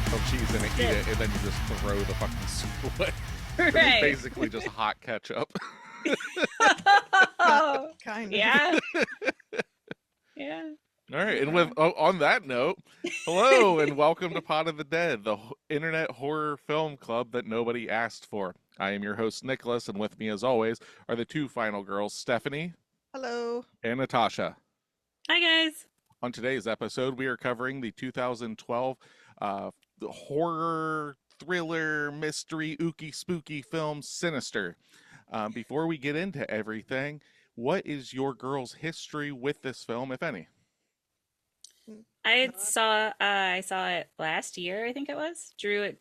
cheese in it, eat it, and then you just throw the fucking soup away. It's Right. basically just hot ketchup. Kind of. Yeah. Yeah. All right, and Yeah. on that note, hello and welcome to Pot of the Dead, the internet horror film club that nobody asked for. I am your host Nicholas, and with me, as always, are the two final girls, Stephanie Hello. and Natasha. Hi, guys. On today's episode, we are covering the 2012 horror thriller mystery ooky spooky film Sinister. Before we get into everything, what is your girls' history with this film, if any? I saw it last year, I think it was. Drew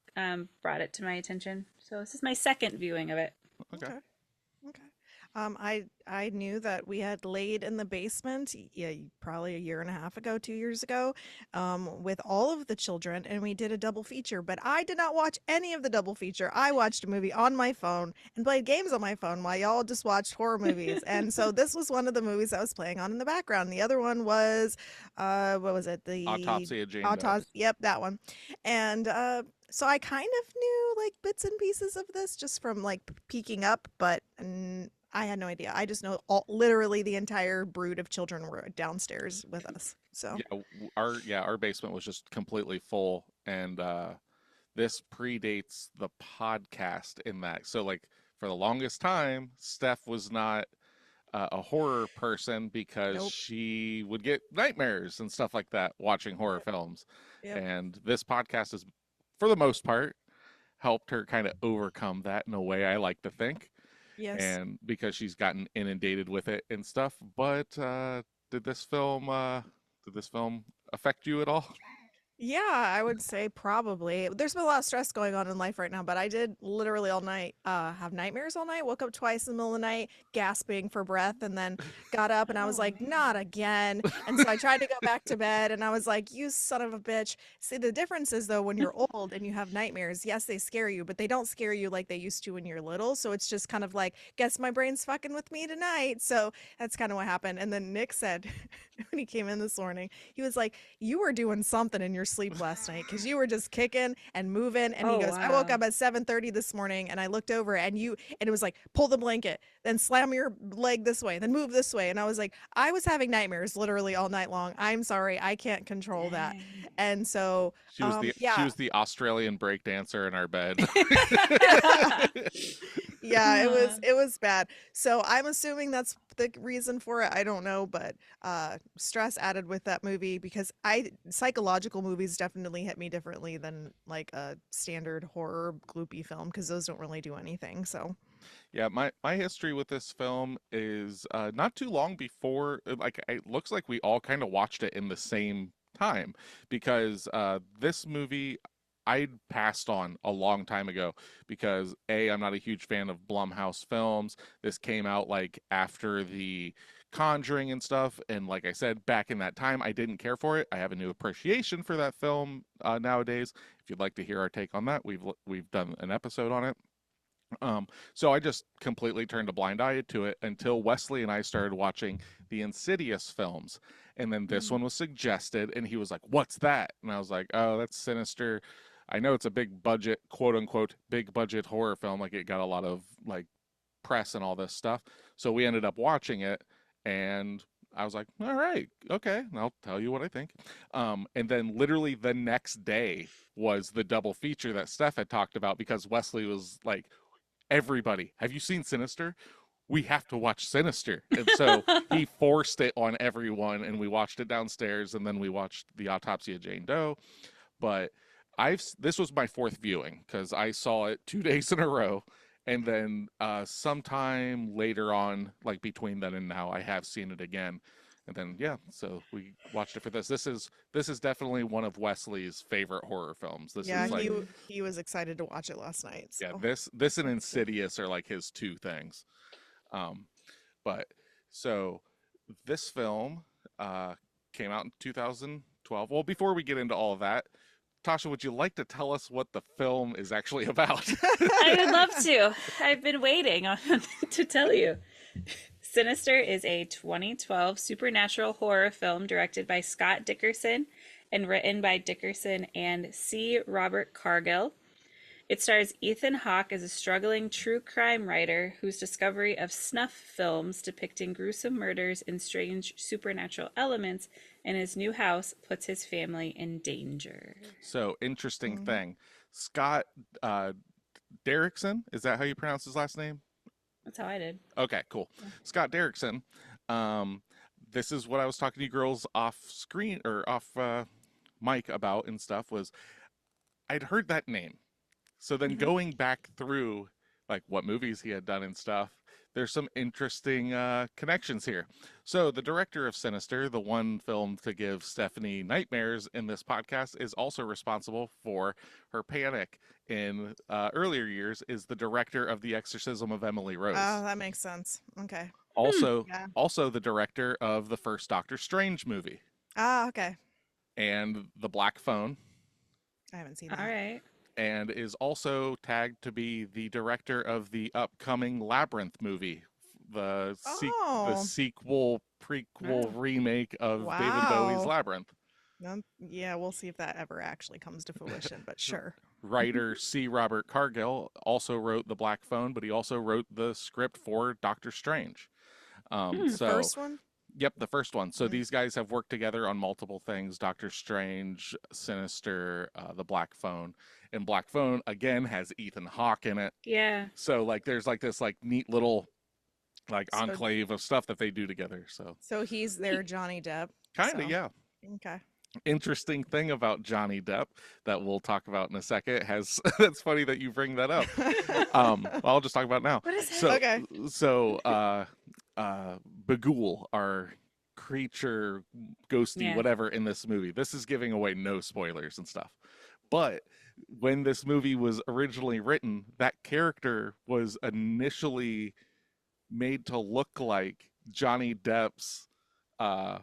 brought it to my attention. So this is my second viewing of it. Okay. Okay. Okay. I knew that we had laid in the basement, yeah, probably a year and a half ago, 2 years ago, with all of the children, and we did a double feature. But I did not watch any of the double feature. I watched a movie on my phone and played games on my phone while y'all just watched horror movies. And so this was one of the movies I was playing on in the background. The other one was, what was it? The Autopsy of Jane Doe. Yep, that one. And so I kind of knew like bits and pieces of this just from like peeking up, but I had no idea. I just know literally the entire brood of children were downstairs with us. So Our basement was just completely full, and this predates the podcast in that. So like for the longest time, Steph was not a horror person because Nope. she would get nightmares and stuff like that watching horror films. Yep. And this podcast is, for the most part, helped her kind of overcome that in a way, I like to think. Yes. And because she's gotten inundated with it and stuff. But did this film affect you at all? Yeah, I would say probably. There's been a lot of stress going on in life right now, but I did literally all night have nightmares all night. Woke up twice in the middle of the night, gasping for breath, and then got up and I was like, not again. And so I tried to go back to bed and I was like, you son of a bitch. See, the difference is though, when you're old and you have nightmares, yes, they scare you, but they don't scare you like they used to when you're little. So it's just kind of like, guess my brain's fucking with me tonight. So that's kind of what happened. And then Nick said, when he came in this morning, he was like, you were doing something in your sleep last night because you were just kicking and moving. And he Oh, goes, I woke wow. up at 7:30 this morning and I looked over and it was like, pull the blanket, then slam your leg this way, then move this way. And I was like, I was having nightmares literally all night long. I'm sorry, I can't control that. Dang. And so She was the yeah. she was the Australian break dancer in our bed. Yeah, it was bad. So I'm assuming that's the reason for it. I don't know, but stress added with that movie because psychological movies definitely hit me differently than like a standard horror gloopy film because those don't really do anything. So Yeah, my history with this film is not too long before. Like, it looks like we all kind of watched it in the same time because this movie I passed on a long time ago because I'm not a huge fan of Blumhouse films. This came out like after the Conjuring and stuff, and like I said, back in that time, I didn't care for it. I have a new appreciation for that film nowadays. If you'd like to hear our take on that, we've done an episode on it. So I just completely turned a blind eye to it until Wesley and I started watching the Insidious films. And then this one was suggested, and he was like, "What's that?" And I was like, "Oh, that's Sinister. I know it's a big budget, quote unquote, big budget horror film. Like, it got a lot of like press and all this stuff." So we ended up watching it, and I was like, "All right, okay, I'll tell you what I think." And then literally the next day was the double feature that Steph had talked about because Wesley was like, everybody, have you seen Sinister? We have to watch Sinister. And so he forced it on everyone, and we watched it downstairs, and then we watched the Autopsy of Jane Doe. But this was my fourth viewing because I saw it 2 days in a row, and then sometime later on, like between then and now, I have seen it again. And then so we watched it for this. This is definitely one of Wesley's favorite horror films. This yeah, is like, he was excited to watch it last night. yeah, So this and Insidious are like his two things. But so this film came out in 2012. Well, before we get into all of that, Tasha, would you like to tell us what the film is actually about? I would love to. I've been waiting to tell you. Sinister is a 2012 supernatural horror film directed by Scott Dickerson and written by Dickerson and C. Robert Cargill. It stars Ethan Hawke as a struggling true crime writer whose discovery of snuff films depicting gruesome murders and strange supernatural elements in his new house puts his family in danger. So interesting Mhm. thing. Scott uh, Derrickson, is that how you pronounce his last name? That's how I did. Okay, cool. Yeah. Scott Derrickson. Um, this is what I was talking to you girls off screen or off mic about and stuff. Was I'd heard that name. So then Mhm. going back through like what movies he had done and stuff, there's some interesting connections here. So the director of Sinister, the one film to give Stephanie nightmares in this podcast, is also responsible for her panic in earlier years. Is the director of The Exorcism of Emily Oh, Rose. that makes sense. Okay. Hmm. Also, Yeah. also the director of the first Doctor Strange movie Ah, okay. and The Black Phone, I haven't seen All that. right. and is also tagged to be the director of the upcoming Labyrinth movie, the Oh, sequel, Oh. prequel, remake of David Bowie's wow. Labyrinth. Yeah, we'll see if that ever actually comes to fruition, but sure. Writer C. Robert Cargill also wrote The Black Phone, but he also wrote the script for Doctor Strange. Hmm. The So first one? Yep, the first one. So Mm. these guys have worked together on multiple things: Doctor Strange, Sinister, The Black Phone, and Black Phone again has Ethan Hawke in it. Yeah. So like, there's like this like neat little like So enclave of stuff that they do together. So so he's their Neat. Johnny Depp. kind of, So, yeah. okay. Interesting thing about Johnny Depp that we'll talk about in a second has that's funny that you bring that up. Well, I'll just talk about it now. What is it? So Okay. so Bagul, our creature, ghosty, Yeah. whatever in this movie. This is giving away no spoilers and stuff. But when this movie was originally written, that character was initially made to look like Johnny Depp's uh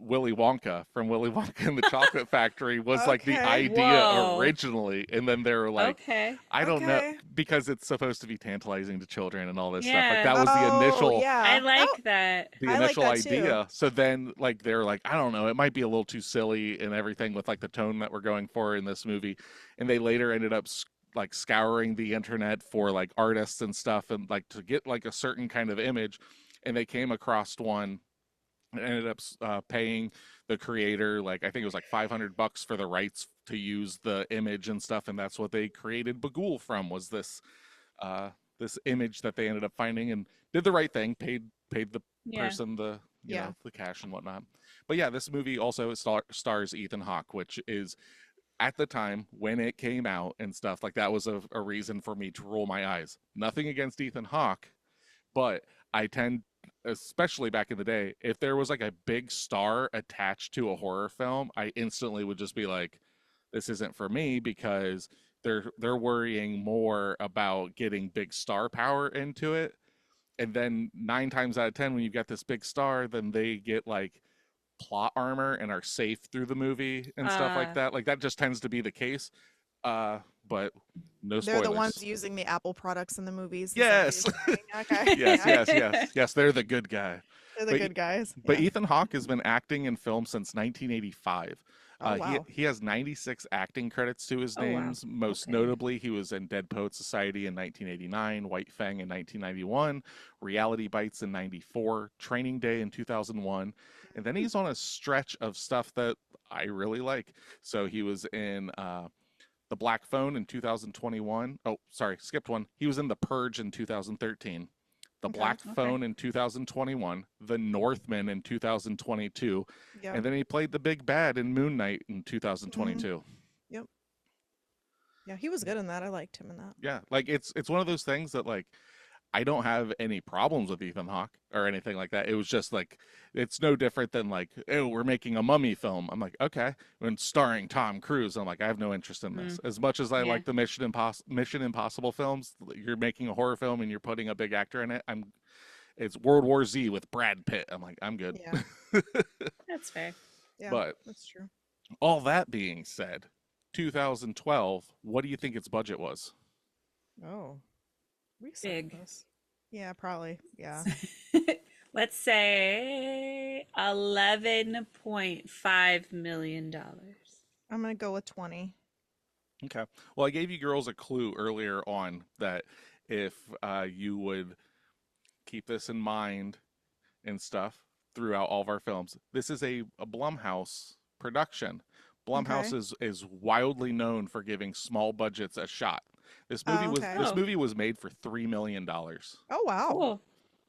Willy Wonka from Willy Wonka and the Chocolate Factory was like the Okay. idea Whoa. originally, and then they were like, Okay. I don't know, Okay. because it's supposed to be tantalizing to children and all this stuff. Like Yeah. that was the Oh, initial I yeah. That like that. the I like initial that too. idea. So then like they're like, I don't know, it might be a little too silly and everything with like the tone that we're going for in this movie. And they later ended up like scouring the internet for like artists and stuff and like to get like a certain kind of image. And they came across one and ended up paying the creator like I think it was like $500 for the rights to use the image and stuff, and that's what they created Bagul from, was uh this image that they ended up finding, and did the right thing, paid the Yeah. person the Yeah. the cash and whatnot. But yeah, this movie also stars Ethan Hawke, which is at the time when it came out and stuff like that was a reason for me to roll my eyes. Nothing against Ethan Hawke, but I tend, especially back in the day, if there was like a big star attached to a horror film, I instantly would just be like, this isn't for me, because they're worrying more about getting big star power into it. And then 9 times out of 10, when you've got this big star, then they get like plot armor and are safe through the movie and stuff like Uh, that. Like that just tends to be the case. But no They're the ones spoilers. using the Apple products in the movies. Is that what Yes. you're saying? Okay. Yes, Yeah. yes, yes, yes. They're the good guy. They're the But good guys. but Yeah. Ethan Hawke has been acting in film since 1985. Oh, He wow. he has 96 acting credits to his oh wow. names. Most Okay. notably, he was in Dead Poet Society in 1989, White Fang in 1991, Reality Bites in 94, Training Day in 2001, and then Hmm. he's on a stretch of stuff that I really like. So he was in The Black Phone in 2021. Oh, sorry, skipped one. He was in The Purge in 2013. The Okay. Black Okay. Phone in 2021, The Northman in 2022, Yep. and then he played the big bad in Moon Knight in Hmm. 2022. Yep. Yeah, he was good in that. I liked him in that. Yeah, like it's one of those things that like I don't have any problems with Ethan Hawke or anything like that. It was just like it's no different than like, oh, we're making a mummy film. I'm like, okay, when starring Tom Cruise, I'm like, I have no interest in this. Mm. As much as I Yeah. like the Mission Impossible films, you're making a horror film and you're putting a big actor in it. It's World War Z with Brad Pitt. I'm like, I'm good. Yeah. That's fair. Yeah. But That's true. all that being said, 2012, what do you think its budget was? Oh, we saw Big. this. Yeah, probably. Yeah. Let's say $11.5 million. I'm gonna go with 20. Okay. Well, I gave you girls a clue earlier on that if you would keep this in mind and stuff throughout all of our films, this is a Blumhouse production. Blumhouse Okay. is wildly known for giving small budgets a shot. Oh, okay. This Oh, movie was made for $3 million. Oh wow. cool.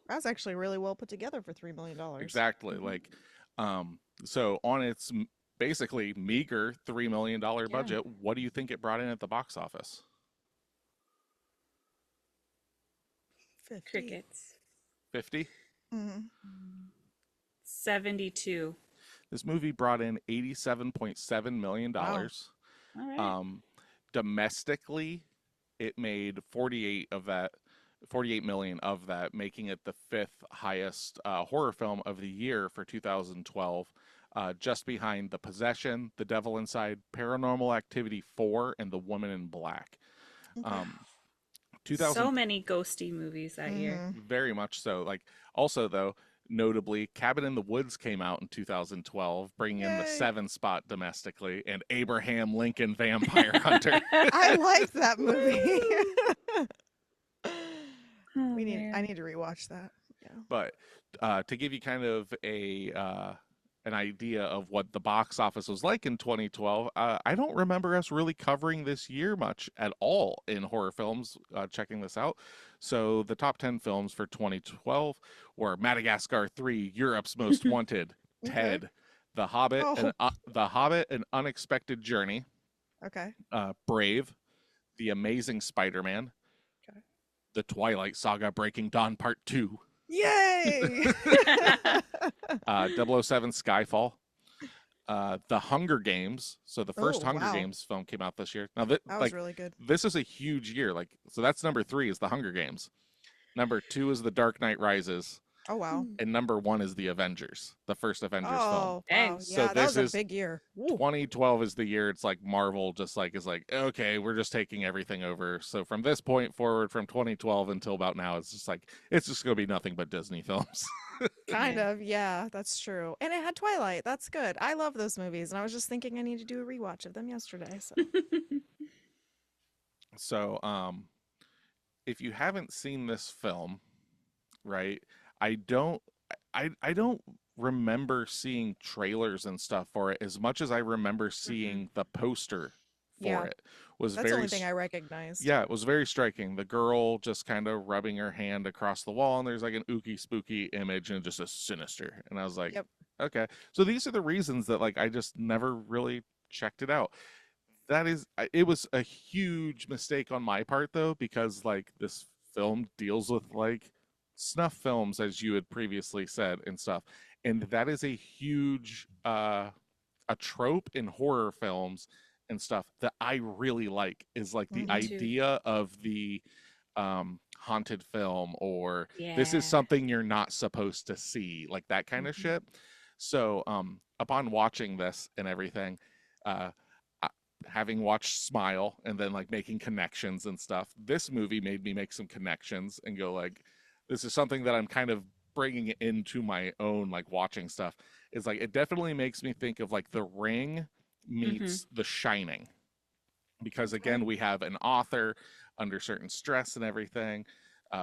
That's actually really well put together for $3 million. Exactly. Mhm. So on its basically meager $3 million Yeah. budget, what do you think it brought in at the box office? 50. Crickets. 50? Mhm. 72. This movie brought in $87.7 million. Wow. All right. Domestically, it made 48 million of that, making it the fifth highest horror film of the year for 2012, just behind The Possession, The Devil Inside, Paranormal Activity 4, and The Woman in Black. Okay. Um, So 2000, many ghosty movies that year. Mhm. very much so. Like, also though, notably, Cabin in the Woods came out in 2012, bringing in the Yay. 7th spot domestically, and Abraham Lincoln Vampire Hunter. I liked that movie. Oh, I man. need to rewatch that. Yeah. But to give you kind of an idea of what the box office was like in 2012, I don't remember us really covering this year much at all in horror films. Checking this out, so the top 10 films for 2012 were Madagascar 3, Europe's Most Wanted, Okay. Ted, The Hobbit, Oh. The Hobbit, An Unexpected Journey, Okay. Brave, The Amazing Spider-Man, Okay. The Twilight Saga: Breaking Dawn Part 2. Yay! 007 Skyfall, The Hunger Games. So the first Oh, Hunger wow. Games film came out this year. Now, That was really good. this is a huge year. Like, so that's number 3 is The Hunger Games. Number 2 is The Dark Knight Rises, Oh wow. and number 1 is The Avengers, the first Avengers film. Oh Dang. wow. So Yeah, that this was a is big year. Ooh. 2012 is the year it's like Marvel just like is like, okay, we're just taking everything over. So from this point forward, from 2012 until about now, it's just like it's just gonna be nothing but Disney films. Kind Yeah. of, yeah, that's true. And it had Twilight. That's good. I love those movies, and I was just thinking I need to do a rewatch of them yesterday. So So if you haven't seen this film, right? I don't I don't remember seeing trailers and stuff for it as much as I remember seeing the poster for Yeah. it. Was that's the very only thing I recognized. yeah, it was very striking. The girl just kind of rubbing her hand across the wall, and there's like an ooky spooky image and just a sinister. And I was like, Yep. okay. So these are the reasons that like I just never really checked it out. It was a huge mistake on my part though, because like this film deals with like snuff films, as you had previously said, and stuff. And that is a huge a trope in horror films and stuff that I really like, is like the Mhm. Me too. idea of the haunted film, or this is Yeah. something you're not supposed to see, like that kind of Mhm. shit. So upon watching this and everything, uh having watched Smile and then like making connections and stuff, this movie made me make some connections and go like, this is something that I'm kind of bringing into my own like watching stuff. Is like it definitely makes me think of like The Ring meets The Shining, because Okay. again we have an author under certain stress and everything.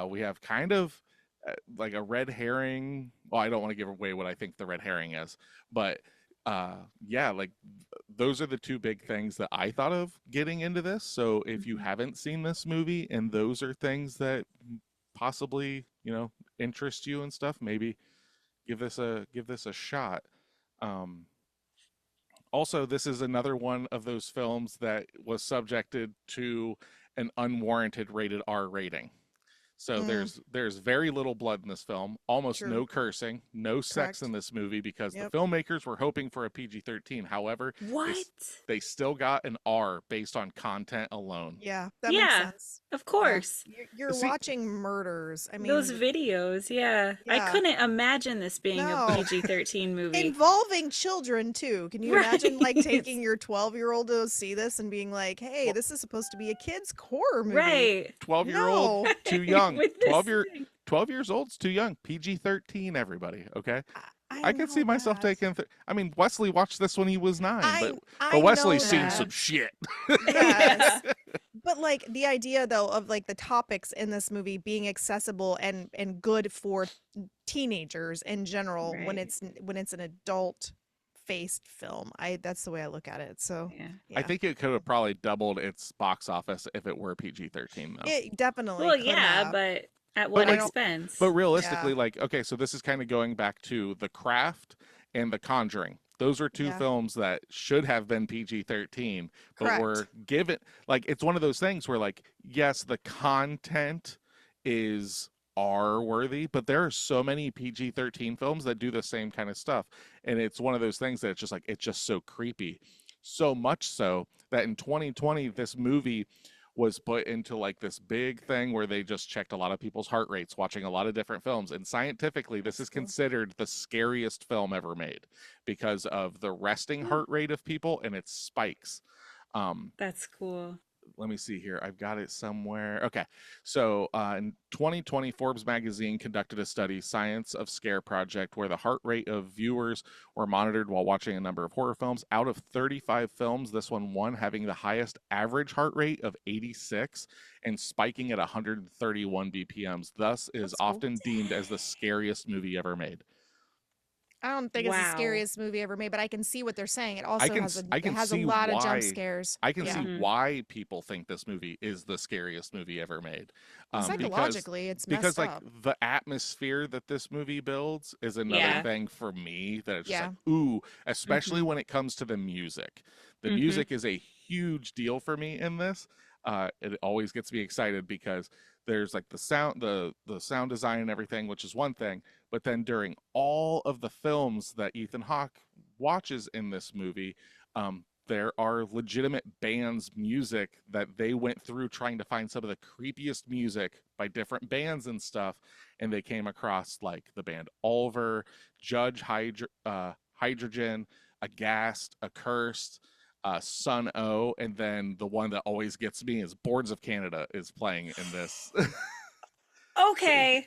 We have kind of like a red herring. Well, I don't want to give away what I think the red herring is, but yeah, like those are the two big things that I thought of getting into this. So if you Mhm. haven't seen this movie and those are things that possibly, you know, interest you and stuff, maybe give this a shot. Um, Also, this is another one of those films that was subjected to an unwarranted rated R rating. So Mm, there's very little blood in this film, almost true. no cursing, no sex Correct. in this movie, because the Yep. filmmakers were hoping for a PG-13. However, What? they still got an R based on content alone. Yeah, that makes Yeah, sense. of Yeah. course. You're See, watching murders. I Those mean, videos, yeah. I yeah. couldn't imagine this being a No. PG-13 movie. Involving children too. Can you imagine like Right. taking your 12-year-old to see this and being like, "Hey, Well, this is supposed to be a kids horror movie." Right. 12-year-old, No. too young. With this 12 year thing. 12 years old's too young. PG-13, everybody. Okay. I I can see know myself that. taking. I mean, Wesley watched this when he was 9, but I Wesley's know seen that. some that. shit. Yes. Yeah. But like the idea though of like the topics in this movie being accessible and good for teenagers in general Right. when it's an adult faced film. I That's the way I look at it. So, Yeah. I yeah. think it could have probably doubled its box office if it were PG-13, though. It definitely Well, could yeah, have. but at But what I like, don't but expense? Yeah. realistically, like, okay, so this is kind of going back to The Craft and The Conjuring. Those are two Yeah. films that should have been PG-13, but Correct. were given, like, it's one of those things where, like, yes, the content is R worthy, but there are so many PG-13 films that do the same kind of stuff. And it's one of those things that it's just like, it's just so creepy. So much so that in 2020, this movie was put into like this big thing where they just checked a lot of people's heart rates watching a lot of different films, and scientifically this That's is cool. considered the scariest film ever made because of the resting Hmm, heart rate of people and its spikes. um that's cool. Let me see here. I've got it somewhere. Okay. So in 2020, Forbes magazine conducted a study, Science of Scare Project, where the heart rate of viewers were monitored while watching a number of horror films. Out of 35 films, this one won, having the highest average heart rate of 86 and spiking at 131 BPMs. Thus, is That's cool. often deemed as the scariest movie ever made. I don't think it's the Wow. scariest movie ever made, but I can see what they're saying. It I also can I it can has a see lot of jump why scares. I can Yeah. see Hmm. why people think this movie is the scariest movie ever made. Because Psychologically, it's messed like up. the atmosphere that this movie builds is another Yeah. Yeah. thing for me that it's just like Yeah. ooh, especially Hmm. when it comes to the music. The Hmm. music is a huge deal for me in this. It always gets me excited because there's like the sound design and everything, which is one thing, but then during all of the films that Ethan Hawke watches in this movie, there are legitimate bands' music that they went through trying to find some of the creepiest music by different bands and stuff, and they came across like the band Ulver, Hydrogen, Aghast, Accursed, Sun O, and then the one that always gets me is Boards of Canada is playing in this. Okay.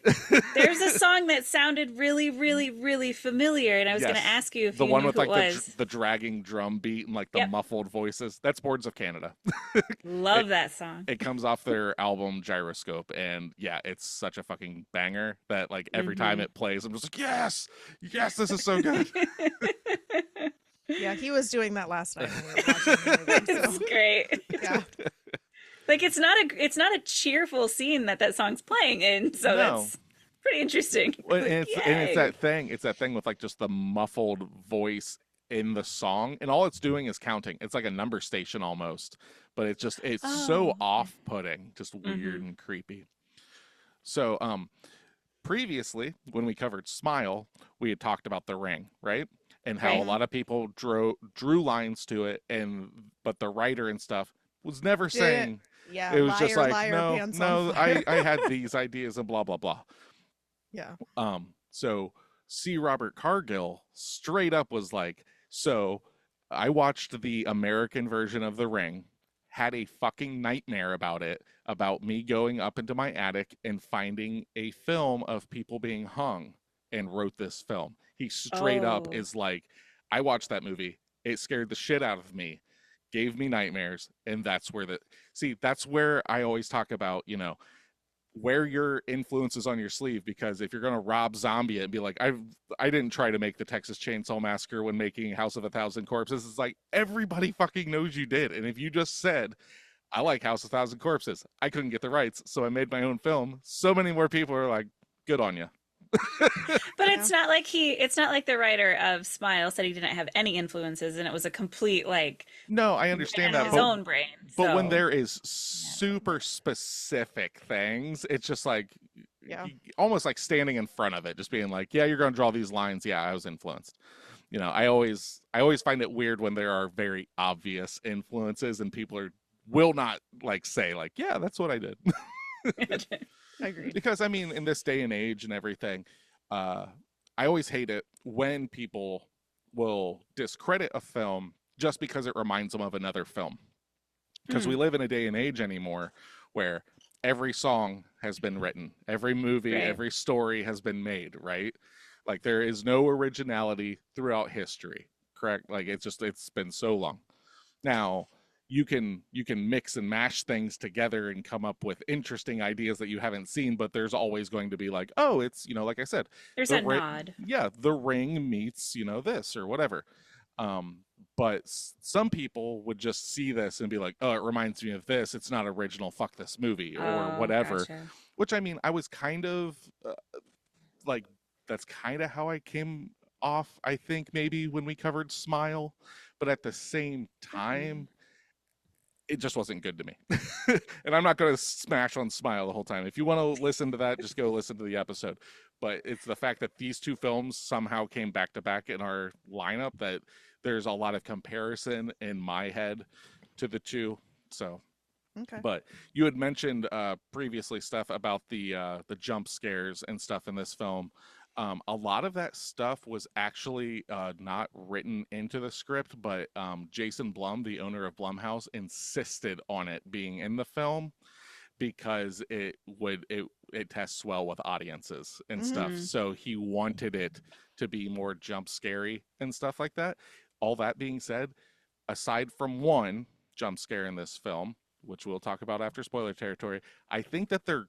There's a song that sounded really, really, really familiar, and I was going to Yes. ask you if The you one knew with who it like was. the dragging drum beat and like the Yep. muffled voices. That's Boards of Canada. it Love that song. it comes off their album Gyroscope, and yeah, it's such a fucking banger that like every time Hmm. it plays, I'm just like, yes, yes, this is so good. Yeah, he was doing that last night when we were watching the movie. It's So, great. yeah. Like it's not a cheerful scene that song's playing in, so No. that's pretty interesting. Well, Like, and it's yay. that thing. It's that thing with like just the muffled voice in the song, and all it's doing is counting. It's like a number station almost, but it's so Oh, okay. off-putting, just weird Hmm. and creepy. So, previously when we covered Smile, we had talked about The Ring, right? And how a Right. Mhm. lot of people drew lines to it, and but the writer and stuff was never Didn't. saying. Yeah, It was just liar, like, liar, no, pants on no, fire. I had these ideas and blah blah blah. Yeah. So C. Robert Cargill straight up was like, so I watched the American version of The Ring, had a fucking nightmare about it, about me going up into my attic and finding a film of people being hung, and wrote this film. He straight up Oh. is like, I watched that movie. It scared the shit out of me, gave me nightmares, and that's where I always talk about, wear your influences on your sleeve, because if you're going to Rob Zombie it and be like, I didn't try to make the Texas Chainsaw Massacre when making House of a Thousand Corpses, it's like everybody fucking knows you did. And if you just said, I like House of a Thousand Corpses, I couldn't get the rights, so I made my own film, so many more people are like, good on you. But Yeah. it's not like the writer of Smile said he didn't have any influences and it was a complete like No, I understand man of that, his No. own brain. but when So there is super specific things, it's just like Yeah. almost like standing in front of it, just being like, yeah, you're going to draw these lines, yeah, I was influenced. I always find it weird when there are very obvious influences and people will not like say like, yeah, that's what I did. Agreed. Because I mean, in this day and age and everything, uh I always hate it when people will discredit a film just because it reminds them of another film, because Hmm. we live in a day and age anymore where every song has been written, every movie, Right. every story has been made, right? Like there is no originality throughout history, correct? Like it's been so long. Now, you can mix and mash things together and come up with interesting ideas that you haven't seen, but there's always going to be like, oh, it's, like I said, There's the a ring, nod. yeah, the ring meets, this or whatever. Um, but some people would just see this and be like, oh, it reminds me of this. It's not original. Fuck this movie or Oh, whatever. gotcha. Which I mean, I was kind of like, that's kind of how I came off, I think, maybe when we covered Smile. But at the same Mm. time, it just wasn't good to me. And I'm not going to smash on Smile the whole time. If you want to listen to that, just go listen to the episode. But it's the fact that these two films somehow came back to back in our lineup that there's a lot of comparison in my head to the two. So, Okay. but you had mentioned previously stuff about the jump scares and stuff in this film. A lot of that stuff was actually not written into the script, but Jason Blum, the owner of Blumhouse, insisted on it being in the film because it tests well with audiences and Hmm. stuff. Mm. So he wanted it to be more jump scary and stuff like that. All that being said, aside from one jump scare in this film, which we'll talk about after spoiler territory, I think that they're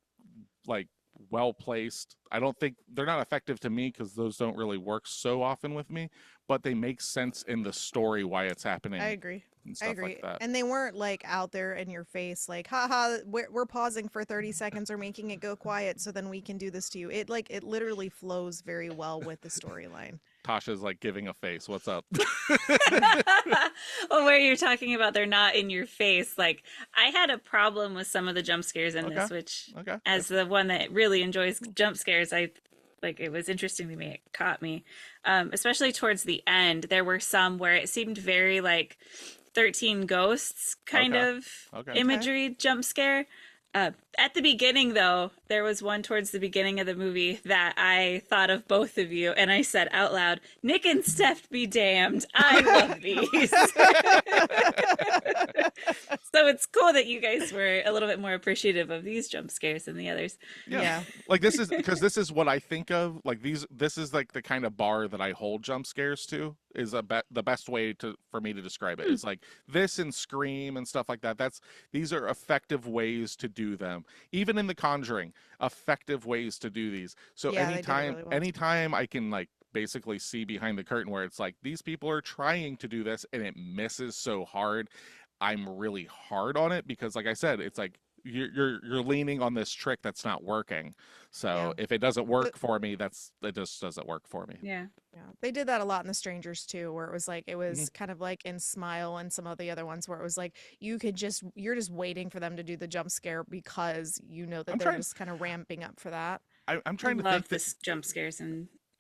like well placed. I don't think they're not effective to me because those don't really work so often with me, but they make sense in the story why it's I happening agree. and I stuff like agree. that. And they weren't like out there in your face, like, haha, we're pausing for 30 seconds or making it go quiet so then we can do this to you. It literally flows very well with the storyline. Tasha's like giving a face. What's up? Well, where you're talking about they're not in your face, like I had a problem with some of the jump scares in Okay. this, which Okay. as the one that really enjoys jump scares, I like it was interesting to me. It caught me. Especially towards the end. There were some where it seemed very like 13 Ghosts kind Okay. of Okay. Okay. imagery jump scare. At the beginning, though, there was one towards the beginning of the movie that I thought of both of you, and I said out loud, Nick and Steph be damned. I love these. So it's cool that you guys were a little bit more appreciative of these jump scares than the others. Yeah. Yeah. Like this is because this is what I think of. Like this is like the kind of bar that I hold jump scares to is the best way to for me to describe it. Hmm. Is like this and Scream and stuff like that. These are effective ways to do them. Even in The Conjuring, effective ways to do these. So Yeah, they did it really well. anytime I can like basically see behind the curtain where it's like these people are trying to do this and it misses so hard, I'm really hard on it because like I said, it's like you're leaning on this trick that's not working. Yeah. So if it doesn't work for me, it just doesn't work for me. Yeah. Yeah, they did that a lot in The Strangers too, where it Mhm. was kind of like in Smile and some of the other ones where it was like you're just waiting for them to do the jump scare because you know that I'm they're trying. just kind of ramping up for that. I'm I trying to think love that this jump scares I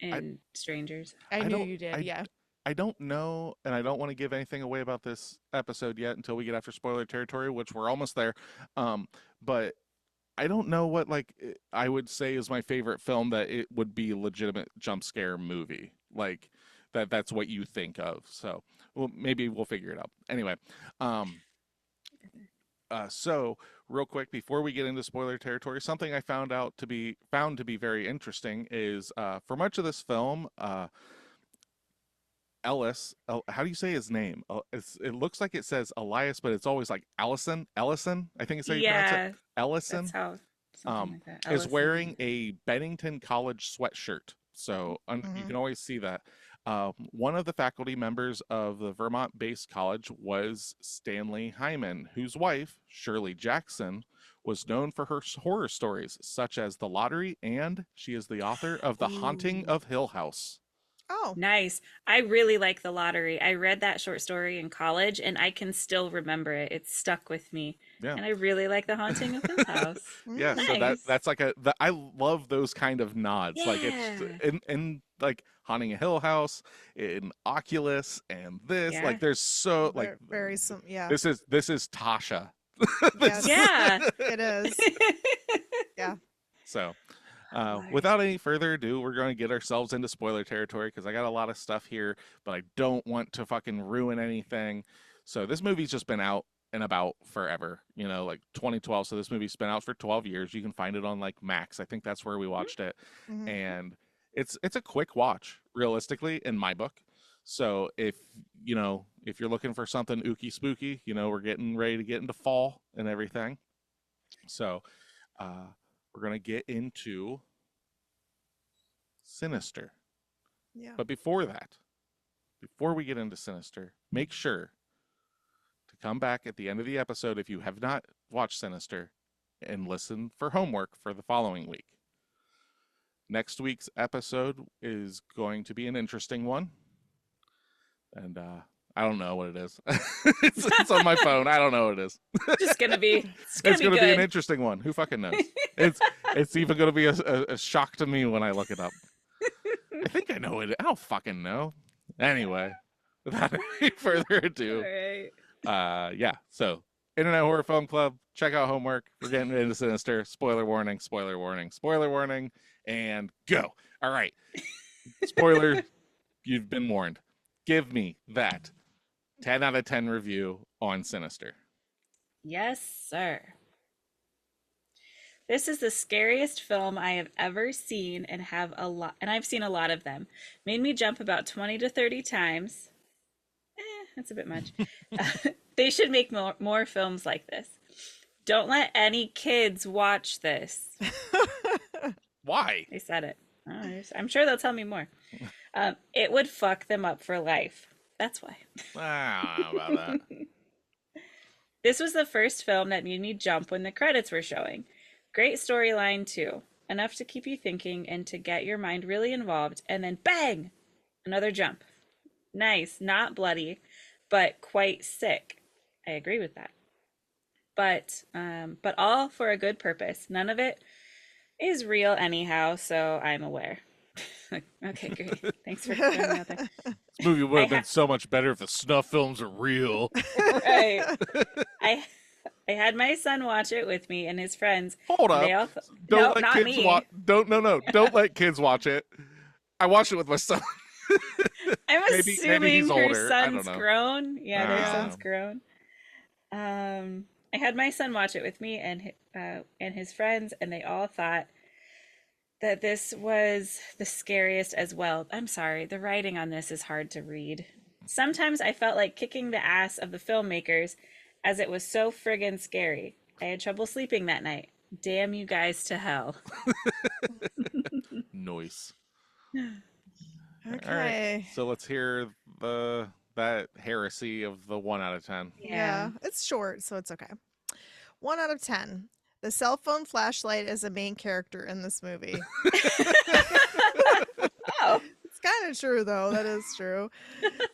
in Strangers. I I knew don't you did, I yeah. I don't know, and I don't want to give anything away about this episode yet until we get after spoiler territory, which we're almost there. But I don't know what I would say is my favorite film that it would be a legitimate jump scare movie. Like that's what you think of. So, well, maybe we'll figure it out. Anyway, um so real quick before we get into spoiler territory, something I found to be very interesting is for much of this film, Ellis, how do you say his name? It looks like it says Elias, but it's always like Ellison. I think it's how you pronounce it. Yeah, that's Ellison how something like that. is Ellison. wearing a Bennington College sweatshirt. So you Hmm. can always see that. One of the faculty members of the Vermont-based college was Stanley Hyman, whose wife, Shirley Jackson, was known for her horror stories, such as The Lottery, and she is the author of The Haunting Ooh. of Hill House. Oh, Nice. I really like The Lottery. I read that short story in college and I can still remember it. It's stuck with me. Yeah. And I really like The Haunting of Hill House. Yeah, so Nice. that's like I love those kind of nods. Like it's Yeah. in like Haunting a Hill House, in Oculus, and this. Yeah. Like there's so like very, very some, yeah. this is Tasha. This Yes, Yeah. it is. Yeah. so Lottery. without any further ado, we're going to get ourselves into spoiler territory because I got a lot of stuff here, but I don't want to fucking ruin anything. So this movie's just been out and about forever, you know, like 2012. So this movie's been out for 12 years. You can find it on like Max. I think that's where we watched it. Mhm. And it's a quick watch, realistically, in my book. So if you know, if you're looking for something ooky spooky, you know, we're getting ready to get into fall and everything. So uh we're gonna get into Sinister. Yeah. But before that, before we get into Sinister, make sure to come back at the end of the episode if you have not watched Sinister and listen for homework for the following week. Next week's episode is going to be an interesting one. And I don't know what it is. It's on my phone. I don't know what it is. Just gonna be. It's gonna It's be going to be an good. interesting one. Who fucking knows? It's even going to be a shock to me when I look it up. I think I know it. I don't fucking know. Anyway, without any further All ado, right. yeah. So, Internet Horror Film Club. Check out homework. We're getting into Sinister. Spoiler warning. Spoiler warning. Spoiler warning. And go. All right. Spoiler. You've been warned. Give me that 10 out of 10 review on Sinister. Yes, sir. This is the scariest film I have ever seen and I've seen a lot of them. Made me jump about 20 to 30 times. That's a bit much. They should make more films like this. Don't let any kids watch this. Why? They said it. I'm sure they'll tell me more. It would fuck them up for life. That's why. I don't know about that. This was the first film that made me jump when the credits were showing. Great storyline, too. Enough to keep you thinking and to get your mind really involved. And then bang! Another jump. Nice. Not bloody, but quite sick. I agree with that. But all for a good purpose. None of it is real anyhow, so I'm aware. Okay, great. Thanks for throwing me out there. This movie would have I been so much better if the snuff films were real. Right. I I had my son watch it with me and his friends. Hold And up. they all Don't no, let not kids me. watch. Don't let kids watch it. I watched it with my son. I'm maybe assuming he's her older. I don't son's know. grown. Yeah, their Ah. son's grown. I had my son watch it with me and his friends, and they all thought that this was the scariest as well. I'm sorry, the writing on this is hard to read. Sometimes I felt like kicking the ass of the filmmakers as it was so friggin' scary. I had trouble sleeping that night. Damn you guys to hell. Noise. All right. Okay. So let's hear that heresy of the 1 out of 10. Yeah, it's short, so it's okay. 1 out of 10. The cell phone flashlight is a main character in this movie. Oh. It's kind of true, though. That is true.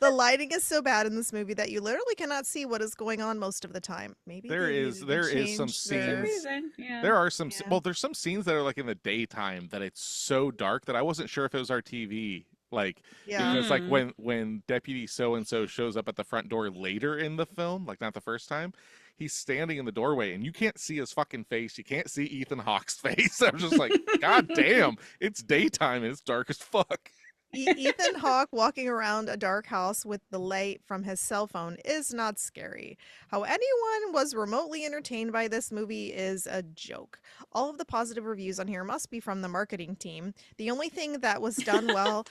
The lighting is so bad in this movie that you literally cannot see what is going on most of the time. Maybe There they is- needed to there is some change their- scenes- Reason. Yeah. There are some Yeah. well, there's some scenes that are like in the daytime that it's so dark that I wasn't sure if it was our TV. Like Yeah. because like Mm. when Deputy so and so shows up at the front door later in the film, like not the first time, he's standing in the doorway and you can't see his fucking face. You can't see Ethan Hawke's face. I'm just like, God damn, it's daytime and it's dark as fuck. Ethan Hawke walking around a dark house with the light from his cell phone is not scary. How anyone was remotely entertained by this movie is a joke. All of the positive reviews on here must be from the marketing team. The only thing that was done well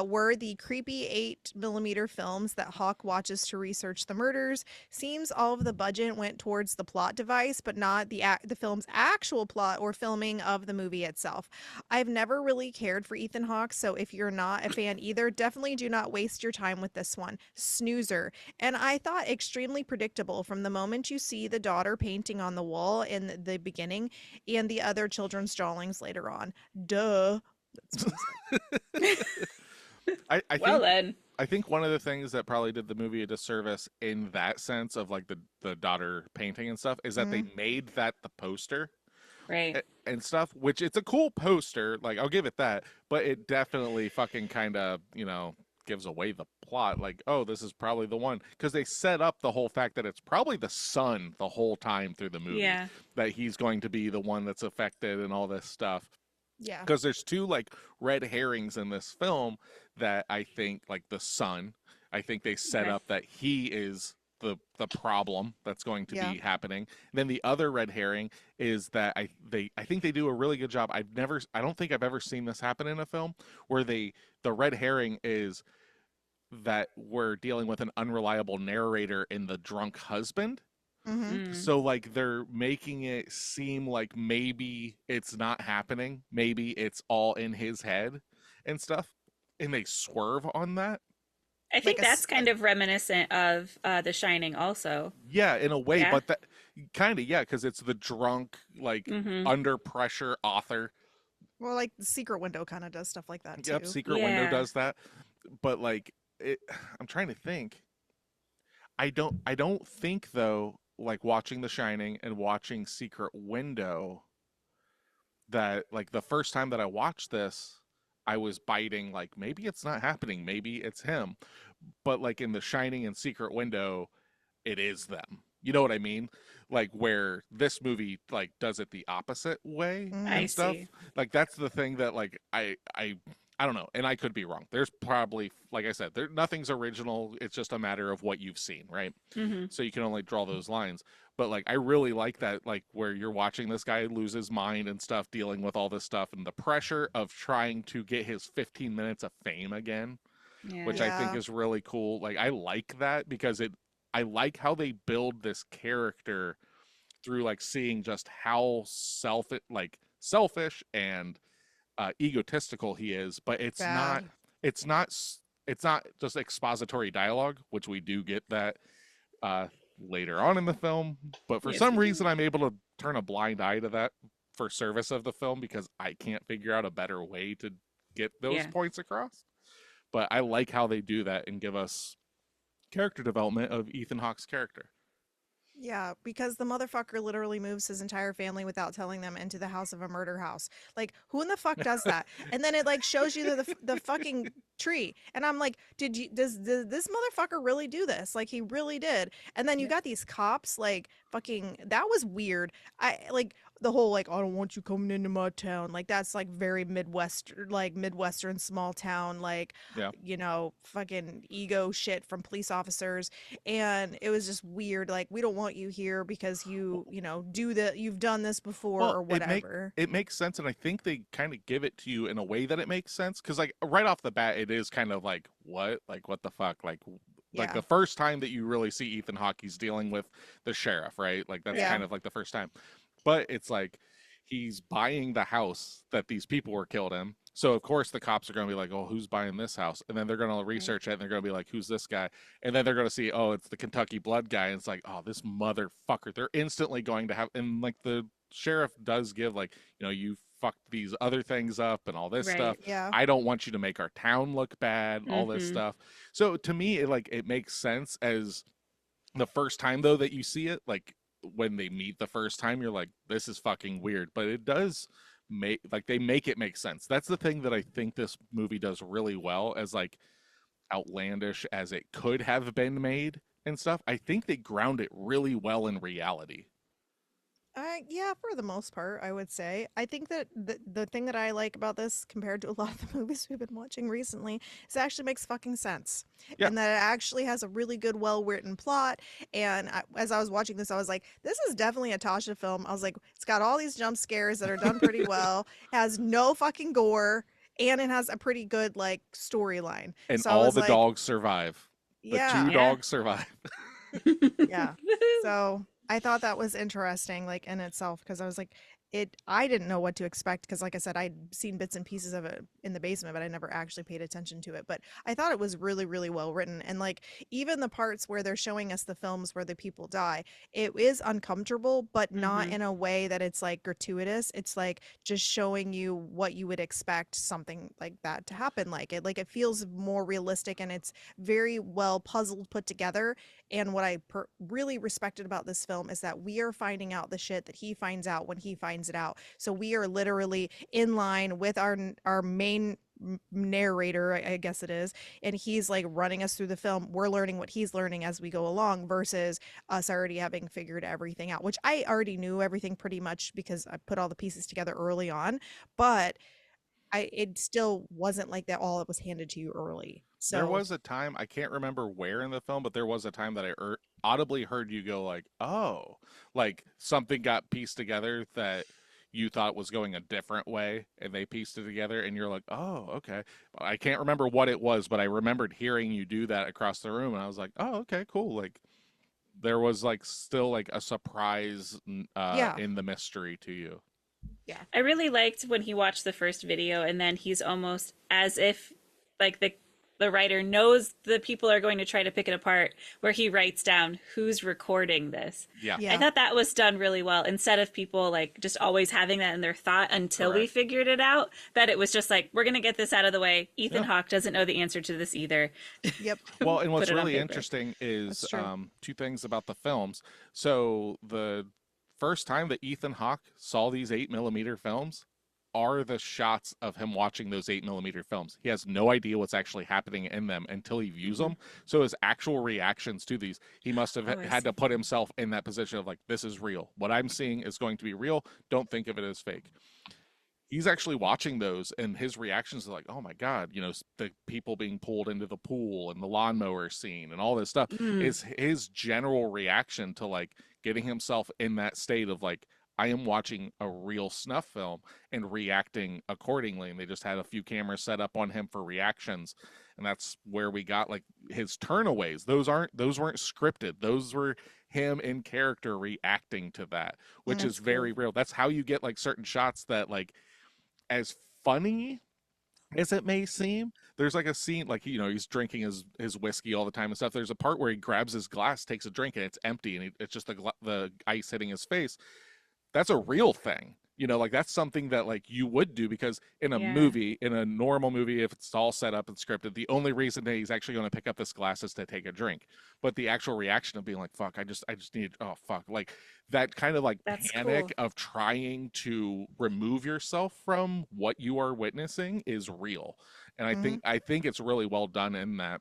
were the creepy 8mm films that Hawke watches to research the murders. Seems all of the budget went towards the plot device, but not the film's actual plot or filming of the movie itself. I've never really cared for Ethan Hawke, so if you're not a fan either, definitely do not waste your time with this one. Snoozer. And I thought extremely predictable from the moment you see the daughter painting on the wall in the beginning and the other children's drawings later on. Duh. That's what I said. I Well think then. I think one of the things that probably did the movie a disservice in that sense of like the daughter painting and stuff is that they made that the poster Right. and stuff, which it's a cool poster, like I'll give it that, but it definitely fucking kind of, you know, gives away the plot. Like, oh, this is probably the one, because they set up the whole fact that it's probably the son the whole time through the movie, Yeah. that he's going to be the one that's affected and all this stuff. Yeah. Because there's two like red herrings in this film that I think, like the son, I think they set Okay. up that he is the problem that's going to Yeah. be happening. And then the other red herring is that I think they do a really good job. I don't think I've ever seen this happen in a film where the red herring is that we're dealing with an unreliable narrator in the drunk husband. Mm-hmm. Mm. So like they're making it seem like maybe it's not happening, maybe it's all in his head and stuff, and they swerve on that. I Like think a that's kind of reminiscent of The Shining also. Yeah, in a way, Yeah. but that kind of, yeah, because it's the drunk, like Mm-hmm. under pressure author. well, like the Secret Window kind of does stuff like that Yep, too. Secret Window Yeah. does that, but like it, I'm trying to think. I don't think though, like watching The Shining and watching Secret Window, that like the first time that I watched this, I was biting like maybe it's not happening, maybe it's him. But like in The Shining and Secret Window, it is them. You know what I mean? Like where this movie like does it the opposite way Mm-hmm. I and stuff. see. Like that's the thing that like I don't know, and I could be wrong. There's probably, like I said, there nothing's original. It's just a matter of what you've seen, right? Mm-hmm. So you can only draw those lines. But like I really like that, like where you're watching this guy lose his mind and stuff, dealing with all this stuff and the pressure of trying to get his 15 minutes of fame again, Yeah. which I think Yeah. is really cool. Like I like that because it I like how they build this character through like seeing just how selfish and egotistical he is, but Bad. it's not it's not just expository dialogue, which we do get that uh later on in the film, but for Yes, some we reason do. I'm able to turn a blind eye to that for service of the film because I can't figure out a better way to get those Yeah. points across. But I like how they do that and give us character development of Ethan Hawke's character. Yeah, because the motherfucker literally moves his entire family without telling them into the house of a murder house. Like, who in the fuck does that? And then it like shows you the fucking tree, and I'm like, does this motherfucker really do this? Like, he really did. And then you Yeah. got these cops, like fucking. That was weird. I like the whole like, I don't want you coming into my town. Like that's like very Midwestern small town, like Yeah. fucking ego shit from police officers, and it was just weird, like we don't want you here because you've done this before Well, or whatever. it makes sense, and I think they kind of give it to you in a way that it makes sense because, like, right off the bat, it is kind of like what the fuck, like Yeah. the first time that you really see Ethan Hawke, he's dealing with the sheriff, right? Like that's Yeah. Yeah. kind of like the first time, but it's like he's buying the house that these people were killed in. So of course the cops are going to be like, "Oh, who's buying this house?" And then they're going to Right. research it, and they're going to be like, "Who's this guy?" And then they're going to see, "Oh, it's the Kentucky Blood guy." And it's like, "Oh, this motherfucker!" They're instantly going to have, and like the sheriff does give like, you fucked these other things up and all this stuff. Right. Yeah. I don't want you to make our town look bad. All this Mm-hmm. stuff. So to me, it makes sense as the first time though that you see it, like when they meet the first time, you're like, this is fucking weird. But it does make like they make it make sense. That's the thing that I think this movie does really well, as like outlandish as it could have been made and stuff. I think they ground it really well in reality. Yeah, for the most part, I would say. I think that the thing that I like about this compared to a lot of the movies we've been watching recently is it actually makes fucking sense. Yeah. And that it actually has a really good, well written plot. And as I was watching this, I was like, this is definitely a Tasha film. I was like, it's got all these jump scares that are done pretty well, it has no fucking gore, and it has a pretty good, like, storyline. And So I all was the like, dogs survive. The two yeah. Yeah. dogs survive. Yeah. So I thought that was interesting, like in itself, because I was like, I didn't know what to expect because, like I said, I'd seen bits and pieces of it in the basement, but I never actually paid attention to it. But I thought it was really, really well written. And like even the parts where they're showing us the films where the people die, it is uncomfortable, but not Mm-hmm. in a way that it's like gratuitous. It's like just showing you what you would expect something like that to happen. Like it feels more realistic and it's very well puzzled, put together. And what I really respected about this film is that we are finding out the shit that he finds out when he finds it out. So we are literally in line with our main narrator, I guess it is, and he's like running us through the film. We're learning what he's learning as we go along versus us already having figured everything out, which I already knew everything pretty much because I put all the pieces together early on, but it still wasn't like that all it was handed to you early. There So was a time, I can't remember where in the film, but there was a time that audibly heard you go like, "Oh," like something got pieced together that you thought was going a different way, and they pieced it together, and you're like, "Oh, okay." I can't remember what it was, but I remembered hearing you do that across the room, and I was like, "Oh, okay, cool." Like there was like still like a surprise yeah, in the mystery to you. yeah, I really liked when he watched the first video and then he's almost as if like the writer knows the people are going to try to pick it apart, where he writes down who's recording this. Yeah, I yeah. thought that was done really well instead of people like just always having that in their thought until we correct. figured it out. That it was just like, we're going to get this out of the way. Ethan Yeah. Hawke doesn't know the answer to this either. Yep, Well, and what's Put it on really paper. interesting is that's true. two things about the films. So the first time that Ethan Hawke saw these 8 millimeter films are the shots of him watching those 8 millimeter films. He has no idea what's actually happening in them until he views Mhm. them. So his actual reactions to these, he must have Oh, I had to see. put himself in that position of like, this is real. What I'm seeing is going to be real. Don't think of it as fake. He's actually watching those, and his reactions are like, oh my god, the people being pulled into the pool and the lawnmower scene and all this stuff Mm. is his general reaction to like getting himself in that state of like, I am watching a real snuff film and reacting accordingly. And they just had a few cameras set up on him for reactions, and that's where we got like his turnaways. Those weren't scripted. Those were him in character reacting to that, which is That's very cool. real. That's how you get like certain shots that like, as funny as it may seem, there's like a scene like, he's drinking his whiskey all the time and stuff. There's a part where he grabs his glass, takes a drink, and it's empty, and it's just the ice hitting his face. That's a real thing. Like that's something that like you would do, because in a Yeah. movie, in a normal movie, if it's all set up and scripted, the only reason that he's actually going to pick up this glass is to take a drink. But the actual reaction of being like, fuck, I just need, oh fuck, like that kind of like That's panic cool. of trying to remove yourself from what you are witnessing is real. And I Hmm. think I think it's really well done in that.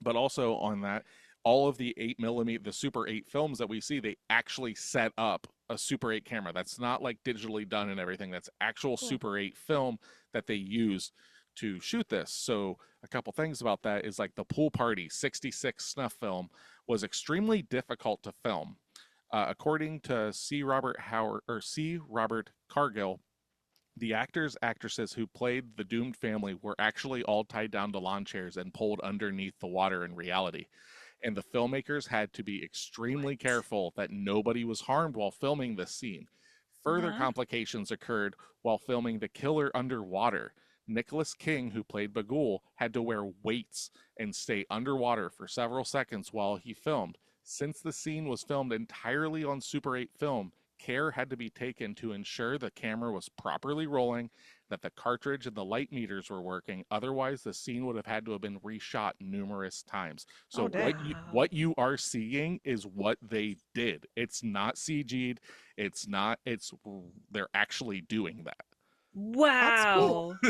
But also on that, all of the 8 millimeter, the Super 8 films that we see, they actually set up a Super 8 camera. That's not like digitally done and everything. That's actual Cool. Super 8 film that they use to shoot this. So a couple things about that is like the Pool Party 66 snuff film was extremely difficult to film. According to C. Robert Cargill, the actors, actresses who played the doomed family were actually all tied down to lawn chairs and pulled underneath the water in reality. And the filmmakers had to be extremely What? careful that nobody was harmed while filming this scene. Further Uh-huh. complications occurred while filming The Killer Underwater. Nicholas King, who played Bagul, had to wear weights and stay underwater for several seconds while he filmed. Since the scene was filmed entirely on Super 8 film, care had to be taken to ensure the camera was properly rolling, that the cartridge and the light meters were working. Otherwise, the scene would have had to have been reshot numerous times. So Oh, what dang. you Wow. what you are seeing is what they did. It's not CG'd. It's not. It's they're actually doing that. That's cool. Wow.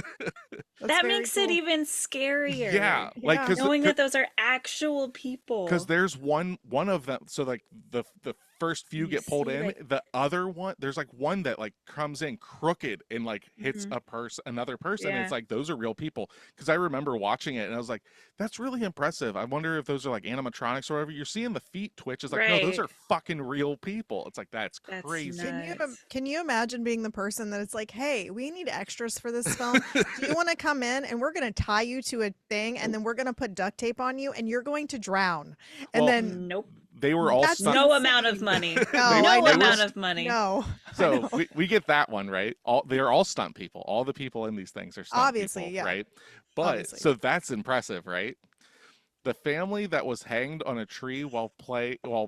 That's That very makes it cool. even scarier. Yeah, like Yeah. because Knowing that those are actual because people. there's one of them. So like the first few And you get pulled see in, like the other one, there's like one that like comes in crooked and like hits mhm. a person, another person, and it's Yeah. like those are real people. Because I remember watching it and I was like, that's really impressive. I wonder if those are like animatronics or whatever. You're seeing the feet twitch. It's like, no, those Right. are fucking real people. It's like, that's That's crazy. nuts. Can you imagine being the person that it's like, hey, we need extras for this film. Do you want to come in and we're going to tie you to a thing and then we're going to put duct tape on you and you're going to drown. And Well, then Nope. they were all that's stunt. No amount of insane. money. No, they I No they know. were amount of money. No, I So know. we get that one right. They're all stunt people. All the people in these things are stunt Obviously, people, yeah. right? But Obviously. so that's impressive, right? The family that was hanged on a tree while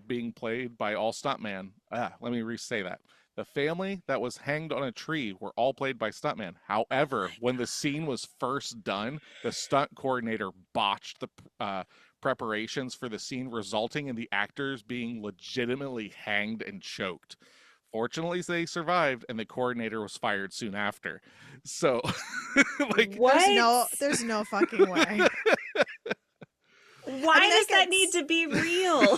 being played by all stuntman. Let me re-say that. The family that was hanged on a tree were all played by stuntman. However, when the scene was first done, the stunt coordinator botched the preparations for the scene, resulting in the actors being legitimately hanged and choked. Fortunately, they survived, and the coordinator was fired soon after. So, like, What? There's no fucking way. Why I mean, I does that could need to be real?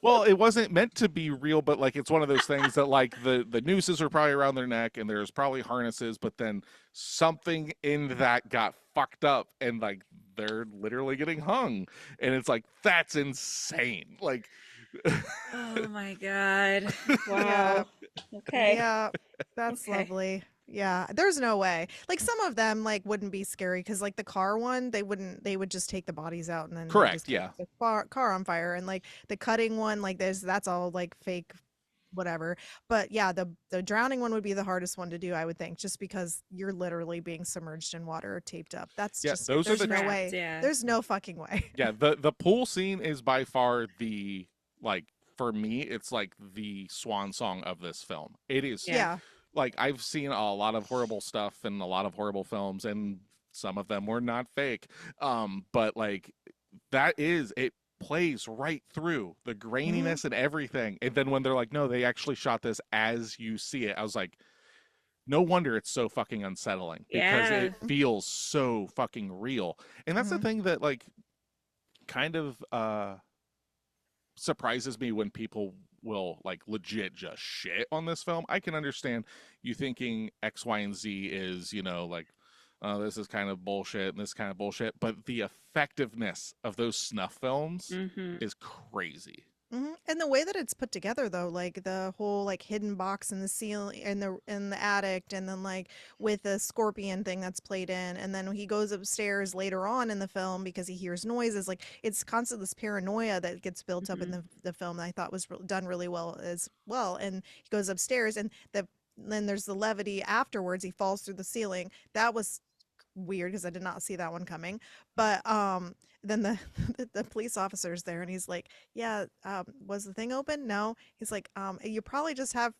Well, it wasn't meant to be real, but like it's one of those things that like the nooses are probably around their neck and there's probably harnesses, but then something in that got fucked up and like they're literally getting hung. And it's like that's insane. Like Oh my God. Yeah. Wow. Okay. Yeah, that's Okay. lovely. Yeah, there's no way. Like some of them like wouldn't be scary because like the car one, they wouldn't. They would just take the bodies out and then they correct, just take yeah. the car on fire. And like the cutting one, like that's all like fake, whatever. But yeah, the drowning one would be the hardest one to do, I would think, just because you're literally being submerged in water or taped up. That's Yeah, just those are there's the no Trapped, way. yeah. There's no fucking way. yeah, the pool scene is by far the like for me it's like the swan song of this film. It is Yeah. Yeah. like I've seen a lot of horrible stuff and a lot of horrible films and some of them were not fake. But like that is it plays right through the Hmm. graininess and everything. And then when they're like, no, they actually shot this as you see it, I was like, no wonder it's so fucking unsettling because Yeah. it feels so fucking real. And that's the Hmm. thing that like kind of surprises me when people will like legit just shit on this film. I can understand you thinking X, Y, and Z is, you know, like, oh, this is kind of bullshit and this kind of bullshit, but the effectiveness of those snuff films Mm-hmm. is crazy. And the way that it's put together though, like the whole like hidden box in the ceiling in the attic, and then like with the scorpion thing that's played in, and then when he goes upstairs later on in the film because he hears noises, like it's constant this paranoia that gets built up in Mm-hmm. the film that I thought was done really well as well. And he goes upstairs, and then there's the levity afterwards. He falls through the ceiling. That was weird because I did not see that one coming. But then the the police officer's there and he's like, "Yeah, was the thing open?" No. He's like, "You probably just have,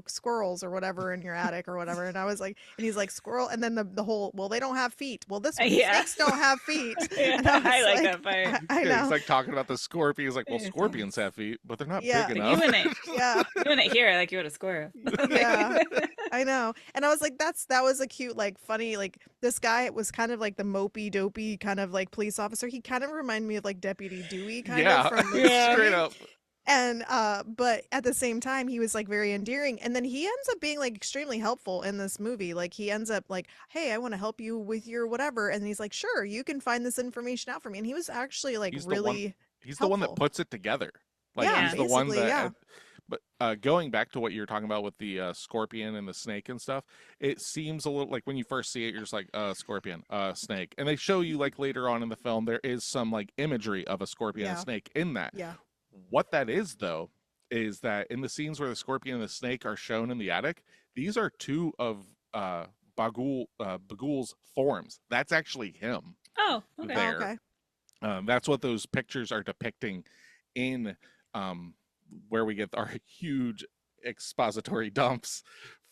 squirrels or whatever in your attic or whatever." And I was like, and he's like, "Squirrel." And then the whole, "Well, they don't have feet." Well, this one, Yeah. snakes don't have feet. Yeah. And I I was like like, that part. I Yeah, he's know. like talking about the scorpion. He's like, well, Yeah. scorpions have feet, but they're not big Yeah. Like, you enough. wouldn't, Yeah. you wouldn't hear it like you would a squirrel. Yeah. I know. And I was like, that was a cute, like funny, like this guy was kind of like the mopey dopey kind of like police officer. He kind of reminded me of like Deputy Dewey kind of Yeah, from the Yeah. straight beginning. up. And but at the same time he was like very endearing. And then he ends up being like extremely helpful in this movie. Like he ends up like, "Hey, I want to help you with your whatever." And he's like, "Sure, you can find this information out for me." And he was actually like He's the one. really He's the one that helpful. puts it together. Like Yeah, Yeah. he's the one basically, that. yeah. But going back to what you were talking about with the scorpion and the snake and stuff, it seems a little like when you first see it, you're just like, scorpion, snake, and they show you like later on in the film there is some like imagery of a scorpion and a Yeah. snake in that. Yeah. What that is though is that in the scenes where the scorpion and the snake are shown in the attic, these are two of Bagul's forms. That's actually him Oh, okay. Oh, there. okay. That's what those pictures are depicting in where we get our huge expository dumps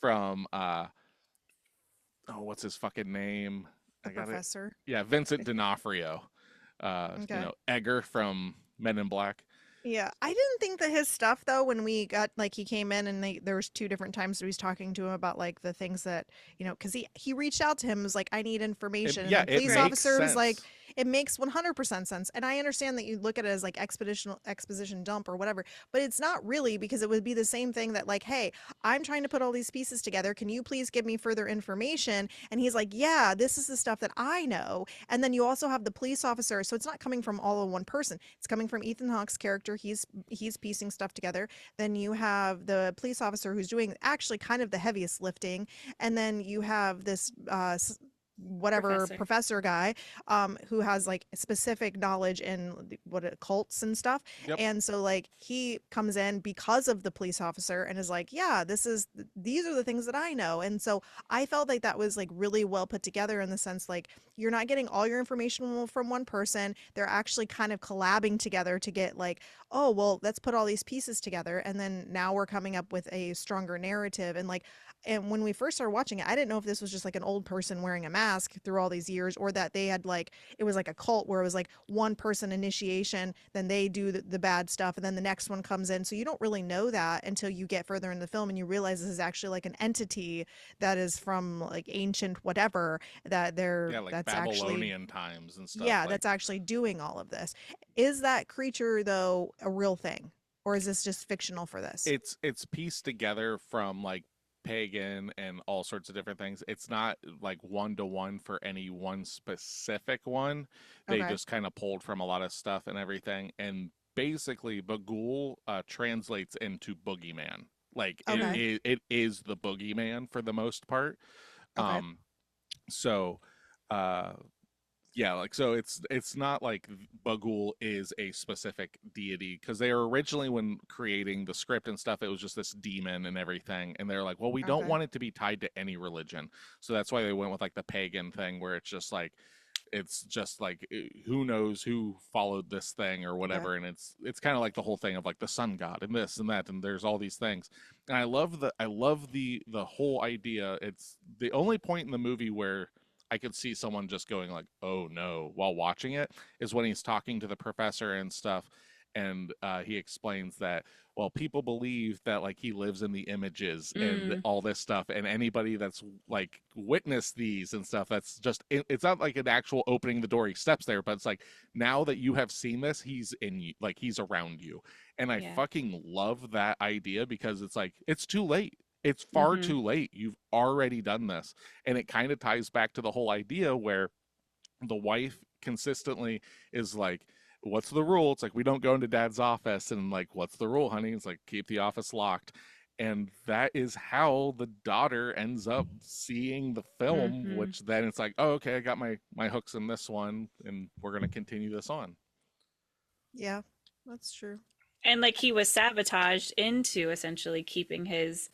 from oh, what's his fucking name? The I got it. professor. Yeah, Vincent D'Onofrio. Okay. Edgar from Men in Black. Yeah, I didn't think that his stuff though, when we got like he came in and there was two different times he was talking to him about like the things that, because he reached out to him, was like, "I need information." And Yeah, the it police Right. makes officer was like, sense. "It makes 100% sense." And I understand that you look at it as like exposition dump or whatever, but it's not really, because it would be the same thing that like, "Hey, I'm trying to put all these pieces together. Can you please give me further information?" And he's like, "Yeah, this is the stuff that I know." And then you also have the police officer, so it's not coming from all in one person. It's coming from Ethan Hawke's character. He's piecing stuff together. Then you have the police officer who's doing actually kind of the heaviest lifting, and then you have this whatever Professor. professor guy, who has like specific knowledge in cults and stuff. Yep. And so like he comes in because of the police officer and is like, "Yeah, these are the things that I know." And so I felt like that was like really well put together, in the sense like you're not getting all your information from one person. They're actually kind of collabing together to get like, "Oh, well, let's put all these pieces together, and then now we're coming up with a stronger narrative." And like, and when we first started watching it, I didn't know if this was just like an old person wearing a mask through all these years, or that they had like, it was like a cult where it was like one person initiation, then they do the bad stuff, and then the next one comes in. So you don't really know that until you get further in the film and you realize this is actually like an entity that is from like ancient whatever, Yeah, like that's actually, Babylonian times and stuff. yeah, Like that's actually doing all of this. Is that creature though a real thing? Or is this just fictional for this? It's pieced together from like pagan and all sorts of different things. It's not like one to one for any one specific one. They Okay. just kind of pulled from a lot of stuff and everything. And basically, Bagul translates into boogeyman. Like Okay. it is the boogeyman for the most part. Okay. Um, so uh yeah, like so it's not like Bagul is a specific deity because they were originally, when creating the script and stuff, it was just this demon and everything, and they're like, well, we don't Okay. want it to be tied to any religion, so that's why they went with like the pagan thing, where it's just like who knows who followed this thing or Yeah. whatever, and it's kind of like the whole thing of like the sun god and this and that, and there's all these things, and I love the whole idea. It's the only point in the movie where I could see someone just going like, "Oh no," while watching it, is when he's talking to the professor and stuff, and he explains that, well, people believe that like he lives in the images and Mm, all this stuff, and anybody that's like witnessed these and stuff, that's just it's not like an actual opening the door, he steps there, but it's like now that you have seen this, he's in you, like he's around you, and I yeah. fucking love that idea because it's like it's too late. It's far Mm-hmm. too late. You've already done this, and it kind of ties back to the whole idea where the wife consistently is like, what's the rule? It's like, we don't go into dad's office, and like, what's the rule, honey? It's like, keep the office locked. And that is how the daughter ends up seeing the film, Mm-hmm. which then it's like, oh, okay, I got my hooks in this one, and we're gonna continue this on. Yeah. That's true. And like he was sabotaged into essentially keeping his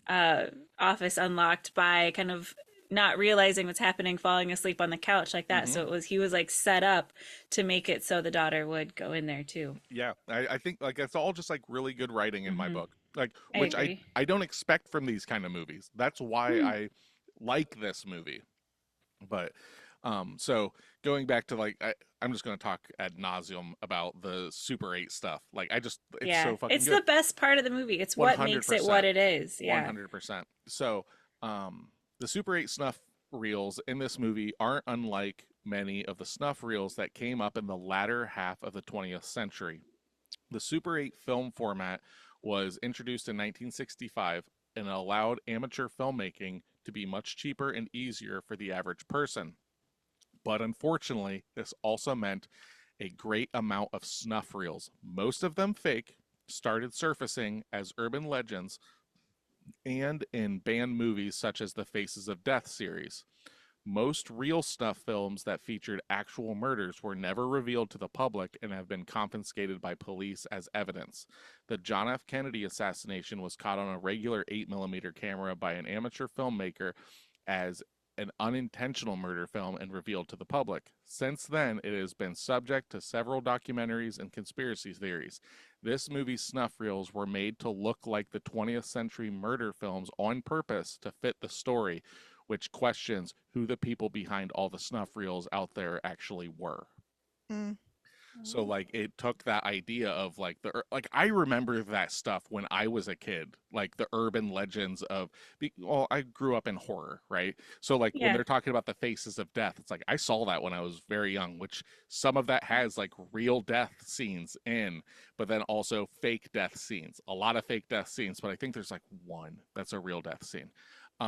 uh office unlocked by kind of not realizing what's happening, falling asleep on the couch like that. Hmm. So it was he was like set up to make it so the daughter would go in there too. Yeah, I think like it's all just like really good writing in my Hmm. book, like I which I agree. I don't expect from these kind of movies. That's why Hmm. I like this movie. But so going back to like I'm just gonna talk ad nauseum about the Super 8 stuff. Like I just it's Yeah. so fucking It's good. the best part of the movie. It's what makes it what 100%. it is. Yeah. 100%. So the Super 8 snuff reels in this movie aren't unlike many of the snuff reels that came up in the latter half of the 20th century. The Super 8 film format was introduced in 1965 and allowed amateur filmmaking to be much cheaper and easier for the average person. But unfortunately, this also meant a great amount of snuff reels, most of them fake, started surfacing as urban legends and in banned movies such as the Faces of Death series. Most real snuff films that featured actual murders were never revealed to the public and have been confiscated by police as evidence. The John F. Kennedy assassination was caught on a regular 8mm camera by an amateur filmmaker as an unintentional murder film and revealed to the public. Since then, it has been subject to several documentaries and conspiracy theories. This movie's snuff reels were made to look like the 20th century murder films on purpose to fit the story, which questions who the people behind all the snuff reels out there actually were. Mm. So Oh. like it took that idea of like like I remember that stuff when I was a kid, like the urban legends of well, I grew up in horror, right? So like when Yeah. they're talking about the faces of death, it's like I saw that when I was very young, which some of that has like real death scenes in, but then also fake death scenes. A lot of fake death scenes, but I think there's like one that's a real death scene.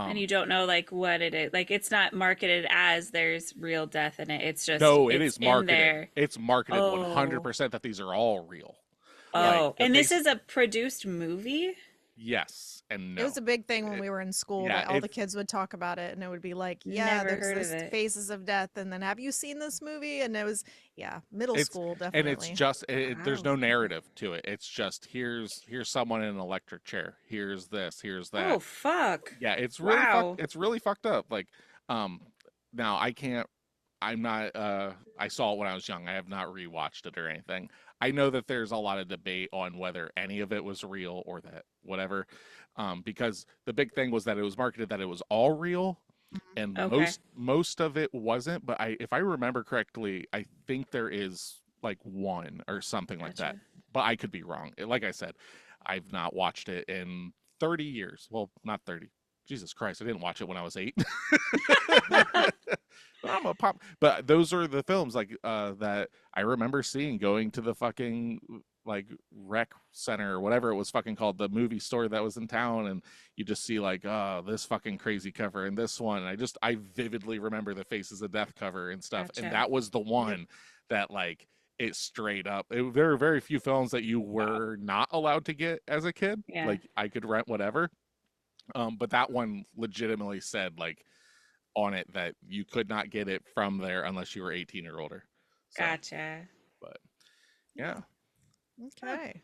And you Um don't know like what it is. Like it's not marketed as there's real death in it. It's just no, it it's is in marketed. there. It's marketed Oh. 100% that these are all real. Yeah. Like Oh. the And this face. is a produced movie? Yes and It was no. a big thing when It, we were in school yeah, that all the kids would talk about it and it would be like, yeah, Never there's heard of this it. Faces of Death. And then have you seen this movie? And it was, yeah, middle it's school, and it's definitely. just there's Wow. no narrative to it. It's just here's someone in an electric chair. Here's this. Here's Oh that. fuck. Yeah, it's really Wow. fucked up. Like um, now I can't. I'm not. I saw it when I was young. I have not rewatched it or anything. I know that there's a lot of debate on whether any of it was real or that whatever, because the big thing was that it was marketed that it was all real, Mhm. and Okay. most of it wasn't. But if I remember correctly, I think there is like one or something like that. Gotcha. But I could be wrong. Like I said, I've not watched it in 30 years. Well, not 30. Jesus Christ, I didn't watch it when I was 8. I'm a pop. But those are the films like that I remember seeing going to the fucking like rec center or whatever it was fucking called, the movie store that was in town, and you just see like, oh, this fucking crazy cover and this one. I vividly remember the Faces of Death cover and stuff, and Gotcha. that was the Yep. one that like it straight up. There are very few films that you were not allowed to get as a kid. Yeah. Like I could rent whatever, but that one legitimately said like on it that you could not get it from there unless you were 18 or older. So, Gotcha. but yeah. Okay.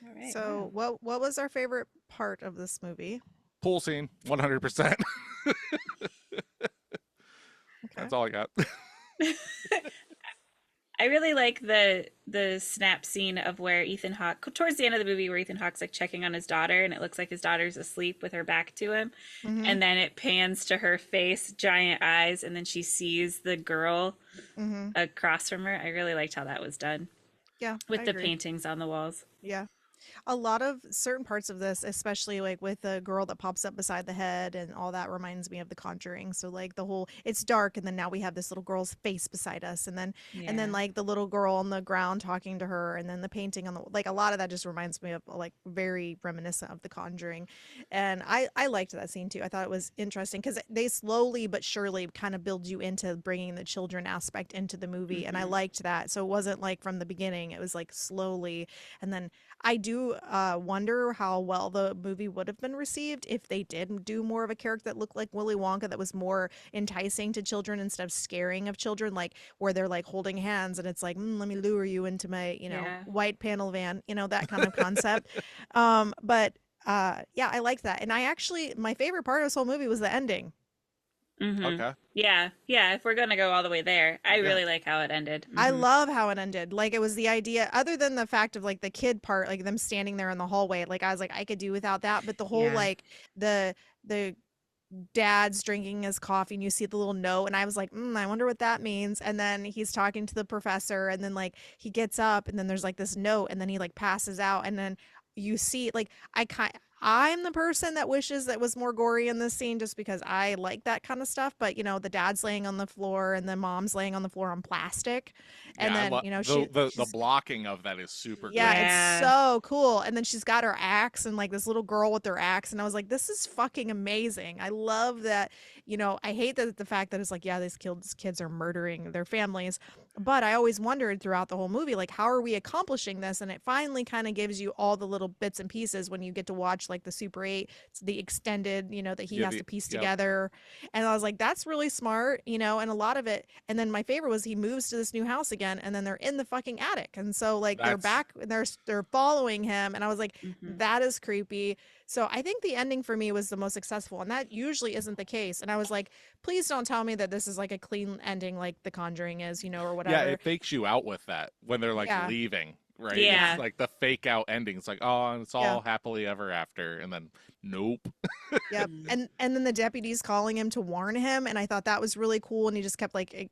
All right. So what was our favorite part of this movie? Pool scene, 100%. Okay. That's all I got. Wow. I really like the snap scene of where Ethan Hawke, towards the end of the movie, where Ethan Hawke's like checking on his daughter, and it looks like his daughter's asleep with her back to him, Mm-hmm. and then it pans to her face, giant eyes, and then she sees the girl Mm-hmm. across from her. I really liked how that was done Yeah, with I the agree. paintings on the walls. Yeah. A lot of certain parts of this, especially like with the girl that pops up beside the head and all that, reminds me of The Conjuring. So like the whole, it's dark and then now we have this little girl's face beside us, and then Yeah. like the little girl on the ground talking to her, and then the painting on the, like a lot of that just reminds me of like very reminiscent of The Conjuring. And I liked that scene too. I thought it was interesting because they slowly but surely kind of build you into bringing the children aspect into the movie, and I Mhm. liked that. So it wasn't like from the beginning, it was like slowly. And then I do wonder how well the movie would have been received if they did do more of a character that looked like Willy Wonka, that was more enticing to children instead of scaring of children, like where they're like holding hands and it's like, let me lure you into my, Yeah. white panel van, that kind of concept. But yeah, I like that. And I actually, my favorite part of this whole movie was the ending. Mhm. Okay. Yeah. Yeah. If we're gonna go all the way there, I Yeah. really like how it ended. I Mhm. love how it ended. Like it was the idea, other than the fact of like the kid part, like them standing there in the hallway. Like I was like, I could do without that. But the whole Yeah. like the dad's drinking his coffee and you see the little note, and I was like, I wonder what that means. And then he's talking to the professor, and then like he gets up, and then there's like this note, and then he like passes out, and then you see like I'm the person that wishes that was more gory in this scene just because I like that kind of stuff. But the dad's laying on the floor and the mom's laying on the floor on plastic. And Yeah, I then, love the she's blocking of that is super yeah, great. it's Yeah. so cool. And then she's got her axe and like this little girl with her axe. And I was like, this is fucking amazing. I love that. I hate that the fact that it's like, yeah, these kids are murdering their families. But I always wondered throughout the whole movie, like, how are we accomplishing this? And it finally kind of gives you all the little bits and pieces when you get to watch like the Super 8, it's the extended, that he Yeah, has to piece yep. together. And I was like, that's really smart, and a lot of it. And then my favorite was he moves to this new house again, and then they're in the fucking attic. And so like they're That's back, and they're following him, and I was like, Mhm. that is creepy. So I think the ending for me was the most successful, and that usually isn't the case. And I was like, please don't tell me that this is like a clean ending like The Conjuring is, or yeah, whatever. it fakes you out with that when they're like Yeah. leaving, right? It's Yeah. Yeah. like the fake out ending. It's like, oh, it's Yeah. all happily ever after, and then nope. Yep. Mm. And then the deputies calling him to warn him, and I thought that was really cool, and he just kept like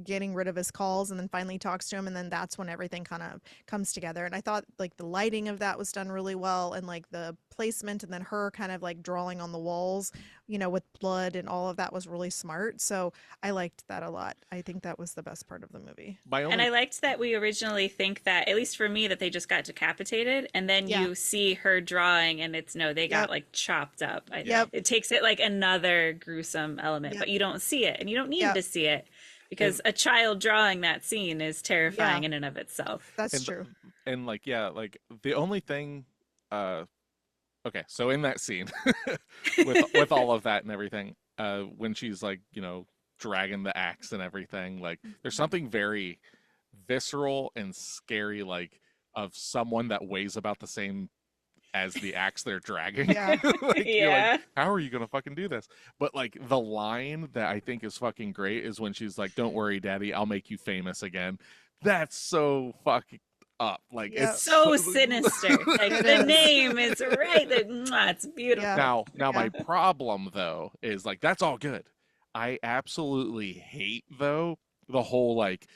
getting rid of his calls, and then finally he talks to him, and then that's when everything kind of comes together. And I thought like the lighting of that was done really well, and like the placement, and then her kind of like drawing on the walls, with blood and all of that was really smart. So I liked that a lot. I think that was the best part of the movie. My And only I liked that we originally think that, at least for me, that they just got decapitated, and then Yeah. you see her drawing, and it's no, they got Yep. like chopped up. yeah, Yep. It takes it like another gruesome element, Yep. but you don't see it, and you don't need Yep. to see it because and a child drawing that scene is Yeah. terrifying in and of itself. That's and true. and like yeah, like the only thing uh okay, so in that scene with all of that and everything, when she's like, dragging the axe and everything, like there's something very visceral and scary like of someone that weighs about the same as the axe they're dragging. Yeah. Like you're like, Yeah. how are you gonna fucking do this? But like the line that I think is fucking great is when she's like, "Don't worry, Daddy, I'll make you famous again." That's so fucking up. Like Yep. it's So sinister. Like It the is. name is right. It's beautiful. Yeah. now Yeah. my problem though is like that's all good. I absolutely hate though the whole like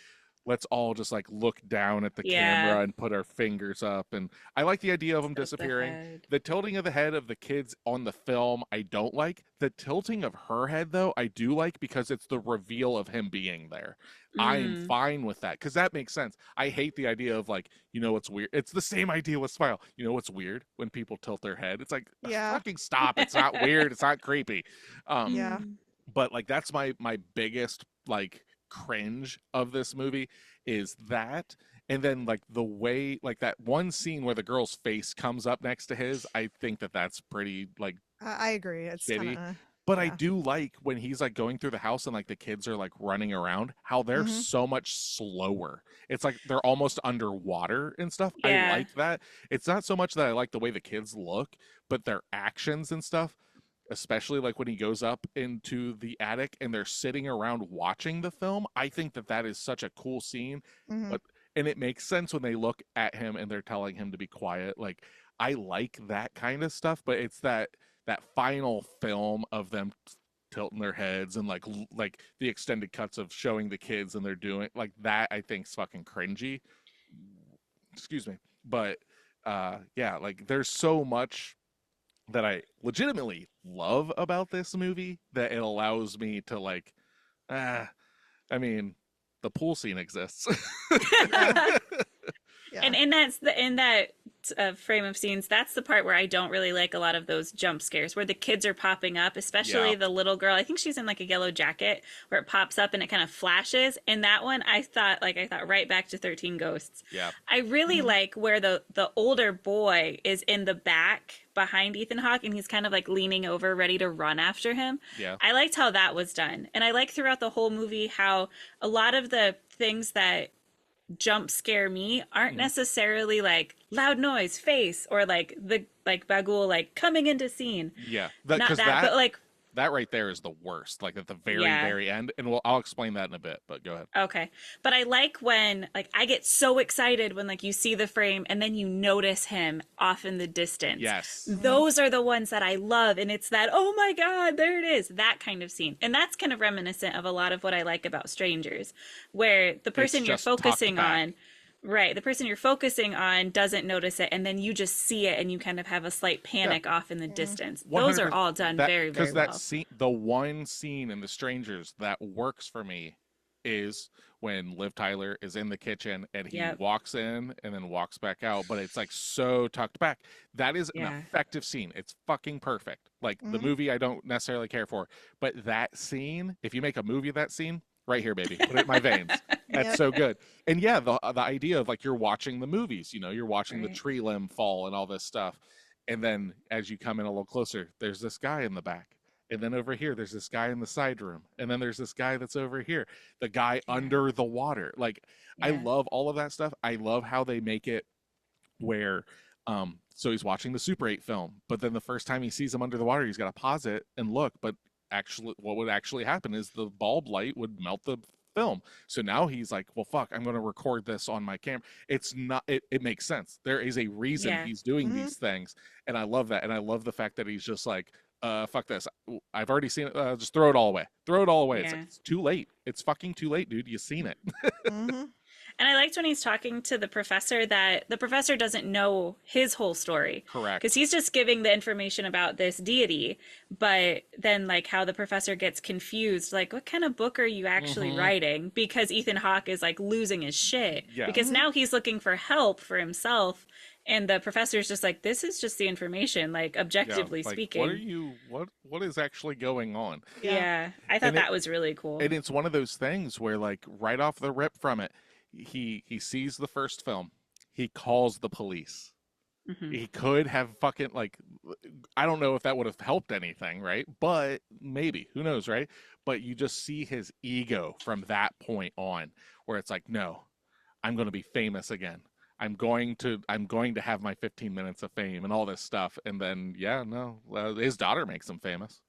let's all just like look down at the Yeah, camera and put our fingers up. And I like the idea of them tilt the disappearing. head. The tilting of the head of the kids on the film, I don't like. The tilting of her head, though, I do like because it's the reveal of him being there. I'm Mm. fine with that because that makes sense. I hate the idea of like, you know what's weird? It's the same idea with Smile. You know what's weird? When people tilt their head, it's like, Yeah. fucking stop. It's not weird. It's not creepy. Um, Yeah. Mm. but like that's my biggest like cringe of this movie is that. And then like the way like that one scene where the girl's face comes up next to his, I think that that's pretty like I agree. It's kind shitty. of, But I yeah. do like when he's like going through the house and like the kids are like running around, how they're Hmm. so much slower. It's like they're almost underwater and stuff. I Yeah. like that. It's not so much that I like the way the kids look, but their actions and stuff, especially like when he goes up into the attic and they're sitting around watching the film. I think that that is such a cool scene. Hmm. But and it makes sense when they look at him and they're telling him to be quiet. Like I like that kind of stuff, but it's that final film of them tilting their heads and like the extended cuts of showing the kids and they're doing like that, I think's fucking cringy. Excuse me. But yeah, like there's so much that I legitimately love about this movie that it allows me to like ah I mean the pool scene exists. Yeah. Yeah. And in that frame of scenes, that's the part where I don't really like a lot of those jump scares where the kids are popping up, Yeah. especially the little girl. I think she's in like a yellow jacket where it pops up and it kind of flashes. And that one, I thought right back to 13 Ghosts. Yeah. I really Hmm. like where the older boy is in the back behind Ethan Hawke and he's kind of like leaning over, ready to run after him. Yeah. I liked how that was done, and I like throughout the whole movie how a lot of the things that jump scare me aren't Mhm. necessarily like loud noise, face, or like the like Bagul like coming into scene. Yeah. Not Because that, but like that right there is the worst, like at the very, yeah. very end. And I'll explain that in a bit, but go ahead. Okay. But I like when like I get so excited when like you see the frame and then you notice him off in the distance. Yes. Hmm. Those are the ones that I love, and it's that oh my god, there it is, that kind of scene. And that's kind of reminiscent of a lot of what I like about Strangers, where the It's person you're just tucked focusing back. on right, the person you're focusing on doesn't notice it and then you just see it and you kind of have a slight Yeah. panic off in the distance. Those are 100%. all done That very, because very that well. scene, the one scene in The Strangers that works for me is when Liv Tyler is in the kitchen and he Yep. walks in and then walks back out, but it's like so tucked back. That is an Yeah. effective scene. It's fucking perfect. Like the Hmm. movie I don't necessarily care for, but that scene, if you make a movie of that scene, right here, baby, put it in my veins. That's Yep. so good. And yeah, the idea of like you're watching the movies, you're watching the Right. tree limb fall and all this stuff. And then as you come in a little closer, there's this guy in the back. And then over here, there's this guy in the side room. And then there's this guy that's over here, the guy Yeah. under the water. Like, I Yeah. love all of that stuff. I love how they make it where, so he's watching the Super 8 film, but then the first time he sees him under the water, he's got to pause it and look. But actually, what would actually happen is the bulb light would melt the film. So now he's like, well, fuck, I'm going to record this on my camera. It's not, it makes sense. There is a reason Yeah. he's doing Hmm. these things. And I love that. And I love the fact that he's just like, fuck this. I've already seen it. Just throw it all away. Throw it all away. It's Yeah. like, it's too late. It's fucking too late, dude. You've seen it. Hmm. And I liked when he's talking to the professor that the professor doesn't know his whole story because Correct. he's just giving the information about this deity. But then, like, how the professor gets confused, like, what kind of book are you actually Hmm. writing? Because Ethan Hawke is like losing his shit Yeah. because Hmm. now he's looking for help for himself. And the professor's just like, this is just the information, like, Yeah. objectively Like, what are speaking. you, what is actually going on? Yeah. Yeah, I thought And it, that was really cool. and it's one of those things where like right off the rip from it, he sees the first film, he calls the police. Hmm. He could have fucking like, I don't know if that would have helped anything, right? But maybe, who knows, right? But you just see his ego from that point on where it's like, no, I'm going to be famous again. I'm going to have my 15 minutes of fame and all this stuff. And then yeah, no, his daughter makes him famous.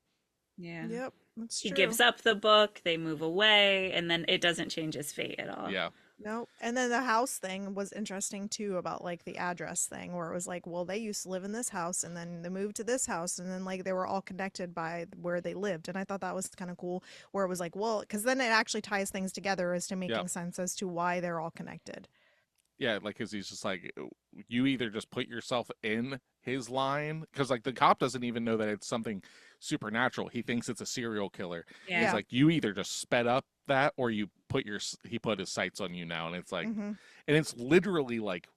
Yeah. Yep. That's He true. gives up the book, they move away, and then it doesn't change his fate at all. Yeah. Nope. And then the house thing was interesting too about like the address thing where it was like, well, they used to live in this house and then they moved to this house and then like they were all connected by where they lived. And I thought that was kind of cool where it was like, well, because then it actually ties things together as to Yeah. making sense as to why they're all connected. Yeah, like, cause he's just like, you either just put yourself in his line, cause like the cop doesn't even know that it's something supernatural. He thinks it's a serial killer. He's Yeah. Yeah. like, you either just sped up that, or you put he put his sights on you now, and it's like, Mm-hmm. and it's literally like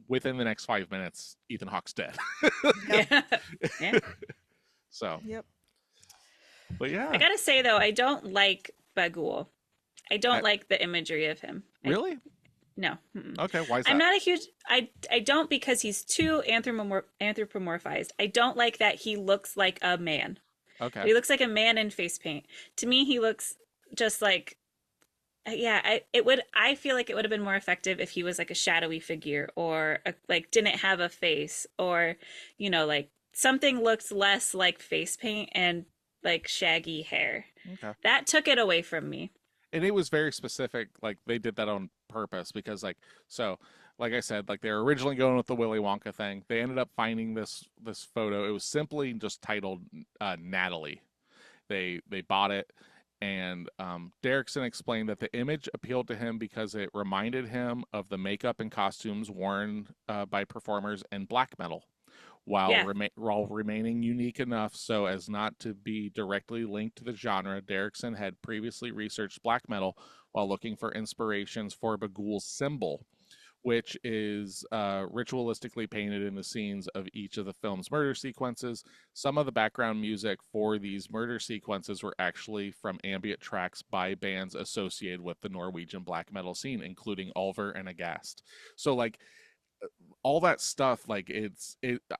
within the next 5 minutes, Ethan Hawke's dead. Yep. Yeah. Yeah. So, Yep. but I yeah, gotta say though, I don't like Bagul. I I, don't like the imagery of him. really? No. Mm-mm. Okay, why is I'm that? not a huge. I don't because he's too anthropomorphized. I don't like that he looks like a man. Okay, He looks like a man in face paint. To me, he looks just like yeah. I feel like it would have been more effective if he was like a shadowy figure or like didn't have a face or like something looks less like face paint and like shaggy hair. okay. That took it away from me. And it was very specific. Like they did that on purpose because, like, so, like I said, like they were originally going with the Willy Wonka thing. They ended up finding this photo. It was simply just titled Natalie. They bought it, and Derrickson explained that the image appealed to him because it reminded him of the makeup and costumes worn by performers in black metal, Yeah. while remaining unique enough so as not to be directly linked to the genre. Derrickson had previously researched black metal while looking for inspirations for Bagul's symbol, which is ritualistically painted in the scenes of each of the film's murder sequences. Some of the background music for these murder sequences were actually from ambient tracks by bands associated with the Norwegian black metal scene, including Ulver and Aghast. So, like, all that stuff, like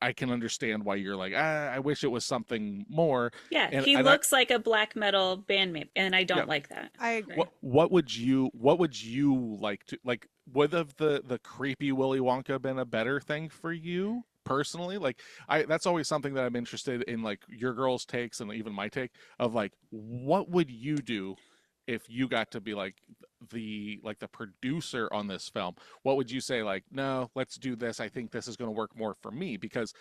I can understand why you're like, I wish it was something more. Yeah, and he and I looks like a black metal bandmate, and I yeah, don't like that. I agree. what would you like to like, would have the creepy Willy Wonka been a better thing for you personally? Like, I that's always something that I'm interested in, like your girls' takes and even my take of like, what would you do if you got to be like the producer on this film? What would you say, like, no, let's do this, I think this is going to work more for me? Because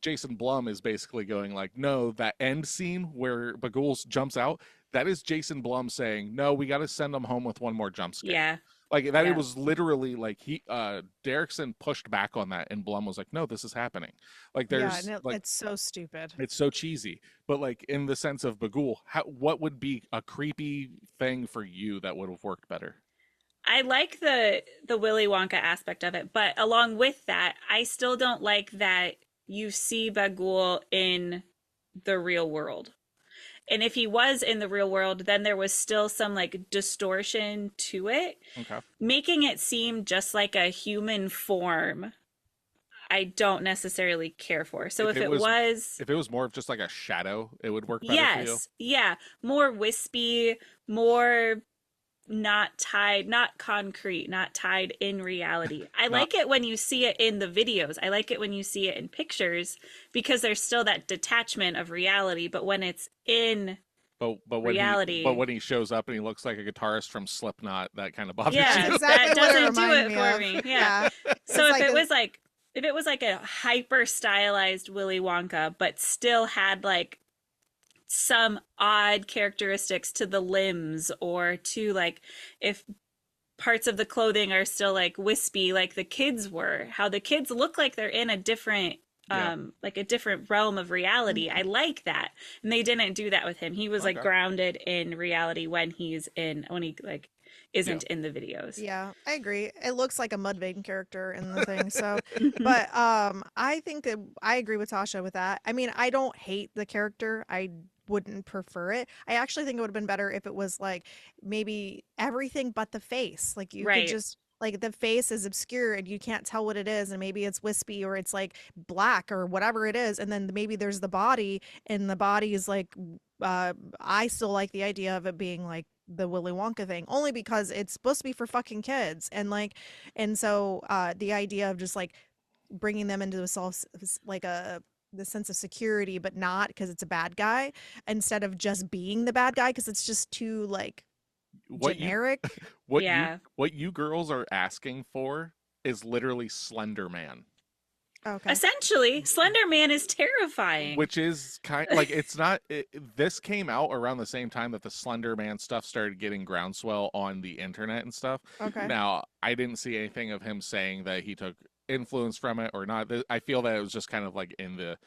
Jason Blum is basically going like, no, that end scene where Bagul jumps out, that is Jason Blum saying, no, we got to send him home with one more jump scare. Yeah, Like that, it yeah, was literally like Derrickson pushed back on that, and Blum was like, no, this is happening. Like Yeah, there's and like, it's so stupid. it's so cheesy, but like in the sense of Bagul, what would be a creepy thing for you that would have worked better? I like the Willy Wonka aspect of it, but along with that, I still don't like that you see Bagul in the real world. And if he was in the real world, then there was still some like distortion to it, Okay. making it seem just like a human form. I don't necessarily care for. So If if it it was was, if it was more of just like a shadow, it would work better for you. yes, yeah, more wispy, more not tied, not concrete, not tied in reality. I Not like it when you see it in the videos. I like it when you see it in pictures because there's still that detachment of reality. But when it's in but reality, when he shows up and he looks like a guitarist from Slipknot, that kind of bothers That's yeah, you. exactly that what it doesn't do reminded it me for of. me. Yeah. Yeah. So It's like a, if it was like a hyper stylized Willy Wonka, but still had like some odd characteristics to the limbs or to like if parts of the clothing are still like wispy like the kids were, how the kids look like they're in a different Yeah. like a different realm of reality. I Mhm. like that. And they didn't do that with him. He was like Okay. grounded in reality when he like Yeah. isn't in the videos. Yeah, I agree. It looks like a Mudvayne character in the thing. So, Mhm. but I think that I agree with Tasha with that. I mean, I don't hate the character. I wouldn't prefer it. I actually think it would have been better if it was like maybe everything but the face. Like you could Right. just like the face is obscure and you can't tell what it is and maybe it's wispy or it's like black or whatever it is and then maybe there's the body and the body is like I still like the idea of it being like the Willy Wonka thing only because it's supposed to be for fucking kids and like and so the idea of just like bringing them into a self like a the sense of security but not because it's a bad guy instead of just being the bad guy because it's just too like what you generic. Yeah. what you girls are asking for is literally Slender Man, Okay. Essentially, Slender Man is terrifying. which is kind like it's not. This came out around the same time that the Slender Man stuff started getting groundswell on the internet and stuff. Okay. Now, I didn't see anything of him saying that he took influence from it or not. I feel that it was just kind of like in the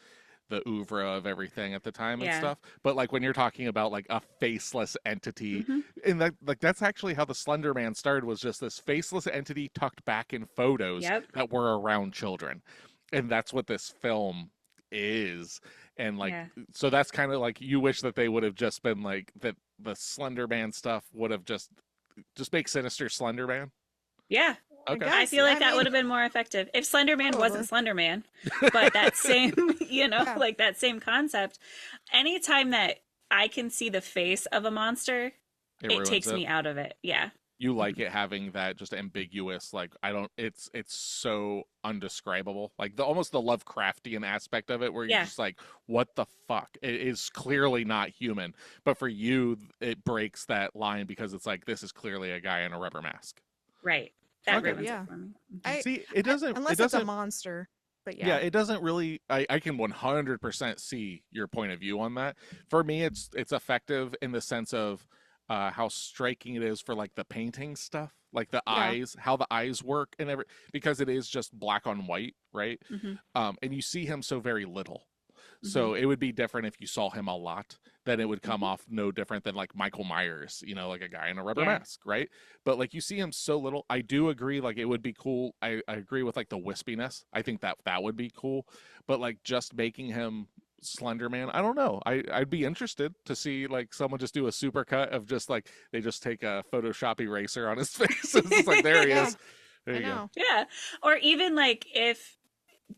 oeuvre of everything at the time and Yeah. stuff. But like when you're talking about like a faceless entity, Hmm. and that like that's actually how the Slender Man started, was just this faceless entity tucked back in photos Yep. that were around children. And that's what this film is. And like Yeah. so that's kind of like you wish that they would have just been like that the Slender Man stuff would have just make Sinister Slender Man. Yeah. I Okay. I guess. feel like I that would mean, have been more effective if Slender Man probably. wasn't Slender Man, but that same, Yeah. like that same concept. Anytime that I can see the face of a monster, It it ruins takes it. me out of it. Yeah. You like it having that just ambiguous, like I don't it's so undescribable, like the almost the Lovecraftian aspect of it where you're Yeah. just like what the fuck, it is clearly not human, but for you it breaks that line because it's like this is clearly a guy in a rubber mask. Right. That Okay. ruins Yeah. it for me. I, See, unless it's a monster. But yeah, yeah. it doesn't really. I can 100% see your point of view on that. For me, it's effective in the sense of how striking it is for like the painting stuff, like the Yeah. eyes, how the eyes work, and every because it is just black on white, right? Hmm. And you see him so very little. Hmm. So it would be different if you saw him a lot. Then it would come Mhm. off no different than like Michael Myers, like a guy in a rubber Yeah. mask, right? But like you see him so little. I do agree, like it would be cool. I agree with like the wispiness. I think that would be cool. But like just making him Slender Man, I don't know. I'd be interested to see like someone just do a super cut of just like they just take a Photoshop eraser on his face. It's just like there he Yeah. is. There I you go. know. Yeah. Or even like if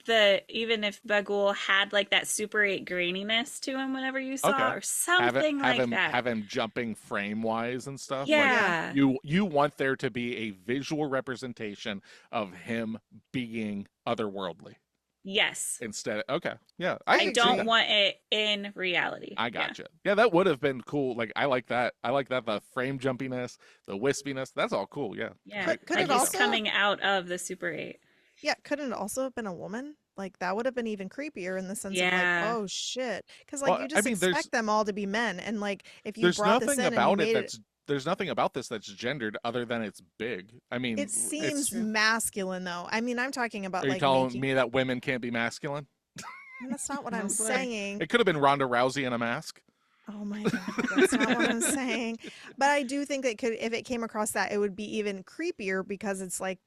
Bagul had like that Super 8 graininess to him whenever you saw Okay. or something like that. Have him jumping frame wise and stuff. Like Yeah. Yeah. you want there to be a visual representation of him being otherworldly Yes. instead. Okay, yeah, I I I can see agree. don't that. want it in reality. I Yeah. gotcha. Yeah, that would have been cool. Like I like that. I like that the frame jumpiness, the wispiness. That's all cool. Yeah. Yeah. Could I it And dig he's also? that. coming out of the Super 8. Yeah. Couldn't it also have been a woman? Like that would have been even creepier in the sense of like, Yeah. oh shit, because like Well, you I just mean, expect them all to be men, and like if you there's brought this nothing in and you about it made it, there's nothing about this that's gendered other than it's big. I mean, it it's. seems True. masculine though. I mean, I'm talking about Are you like telling making. me that women can't be masculine? And that's not what I'm Okay. saying. It could have been Ronda Rousey in a mask. Oh my God, that's not what I'm saying. But I do think that could, if it came across that, it would be even creepier because it's like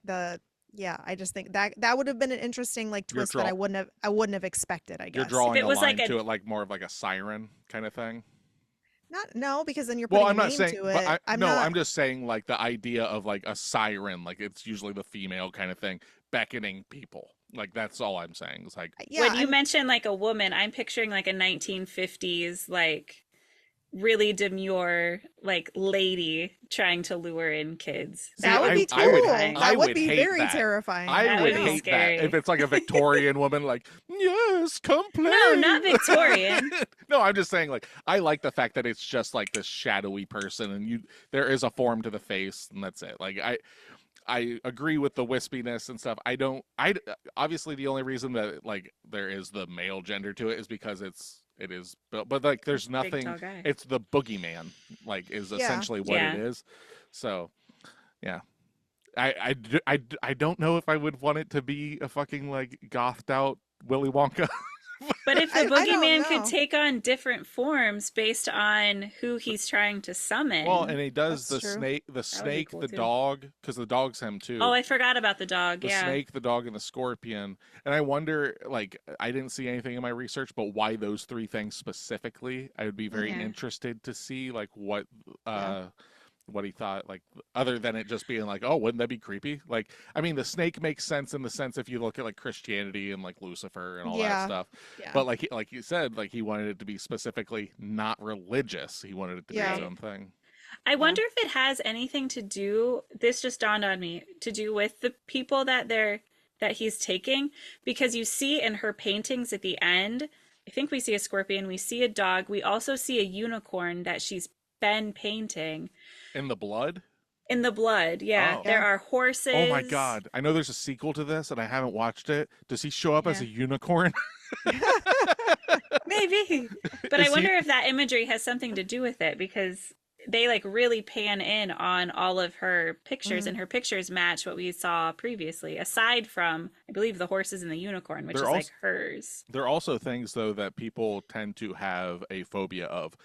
yeah, I just think that that would have been an interesting like You're twist that draw I wouldn't have expected, I you're guess. If drawing it a was like line a to it like more of like a siren kind of thing. Not, no, because then you're Well, putting a I'm not name saying, to but it. I'm no, not, I'm just saying like the idea of like a siren, like it's usually the female kind of thing, beckoning people. Like that's all I'm saying. It's like, yeah, when you mention like a woman, I'm picturing like a 1950s like really demure like lady trying to lure in kids. see, that That would would be be cool. I would, terrifying. I That would would be hate very that. terrifying. I That I would would be know. hate that if scary. it's like a Victorian woman, like, yes, come play. No, not Victorian. No, I'm just saying, like, I like the fact that it's just like this shadowy person, and there is a form to the face, and that's it. Like, I agree with the wispiness and stuff. I don't. Obviously the only reason that like there is the male gender to it is because it is, but like there's Big tall nothing. guy. It's the boogeyman, like is Yeah. essentially what it Yeah. is. So, yeah. I don't know if I would want it to be a fucking like gothed out Willy Wonka. But if the I don't boogeyman could know. take on different forms based on who he's trying to summon. Well, and he does That's the true. snake, cool, the too. dog, because the dog's him too. Oh, I forgot about the dog. The Yeah. snake, the dog, and the scorpion. And I wonder, like, I didn't see anything in my research, but why those three things specifically? I would be very Yeah. interested to see, like, Yeah. what he thought, like, other than it just being like, oh, wouldn't that be creepy? Like, I mean, the snake makes sense in the sense if you look at like Christianity and like Lucifer and all that Yeah. stuff. Yeah. But like you said, like he wanted it to be specifically not religious. He wanted it to be Yeah. his own thing. I wonder if it has anything to do, this just dawned on me, to do with the people that he's taking, because you see in her paintings at the end, I think we see a scorpion, we see a dog, we also see a unicorn that she's been painting. In the blood? In the blood, yeah. Oh. There Yeah. are Oh my horses. God. I know there's a sequel to this and I haven't watched it. Does he show up as Yeah. a unicorn? Maybe. But I Is he? wonder if that imagery has something to do with it because they like really pan in on all of her pictures Mm. and her pictures match what we saw previously, aside from, I believe, the horses and the unicorn, which They're is like also hers. there are also things though that people tend to have a phobia of,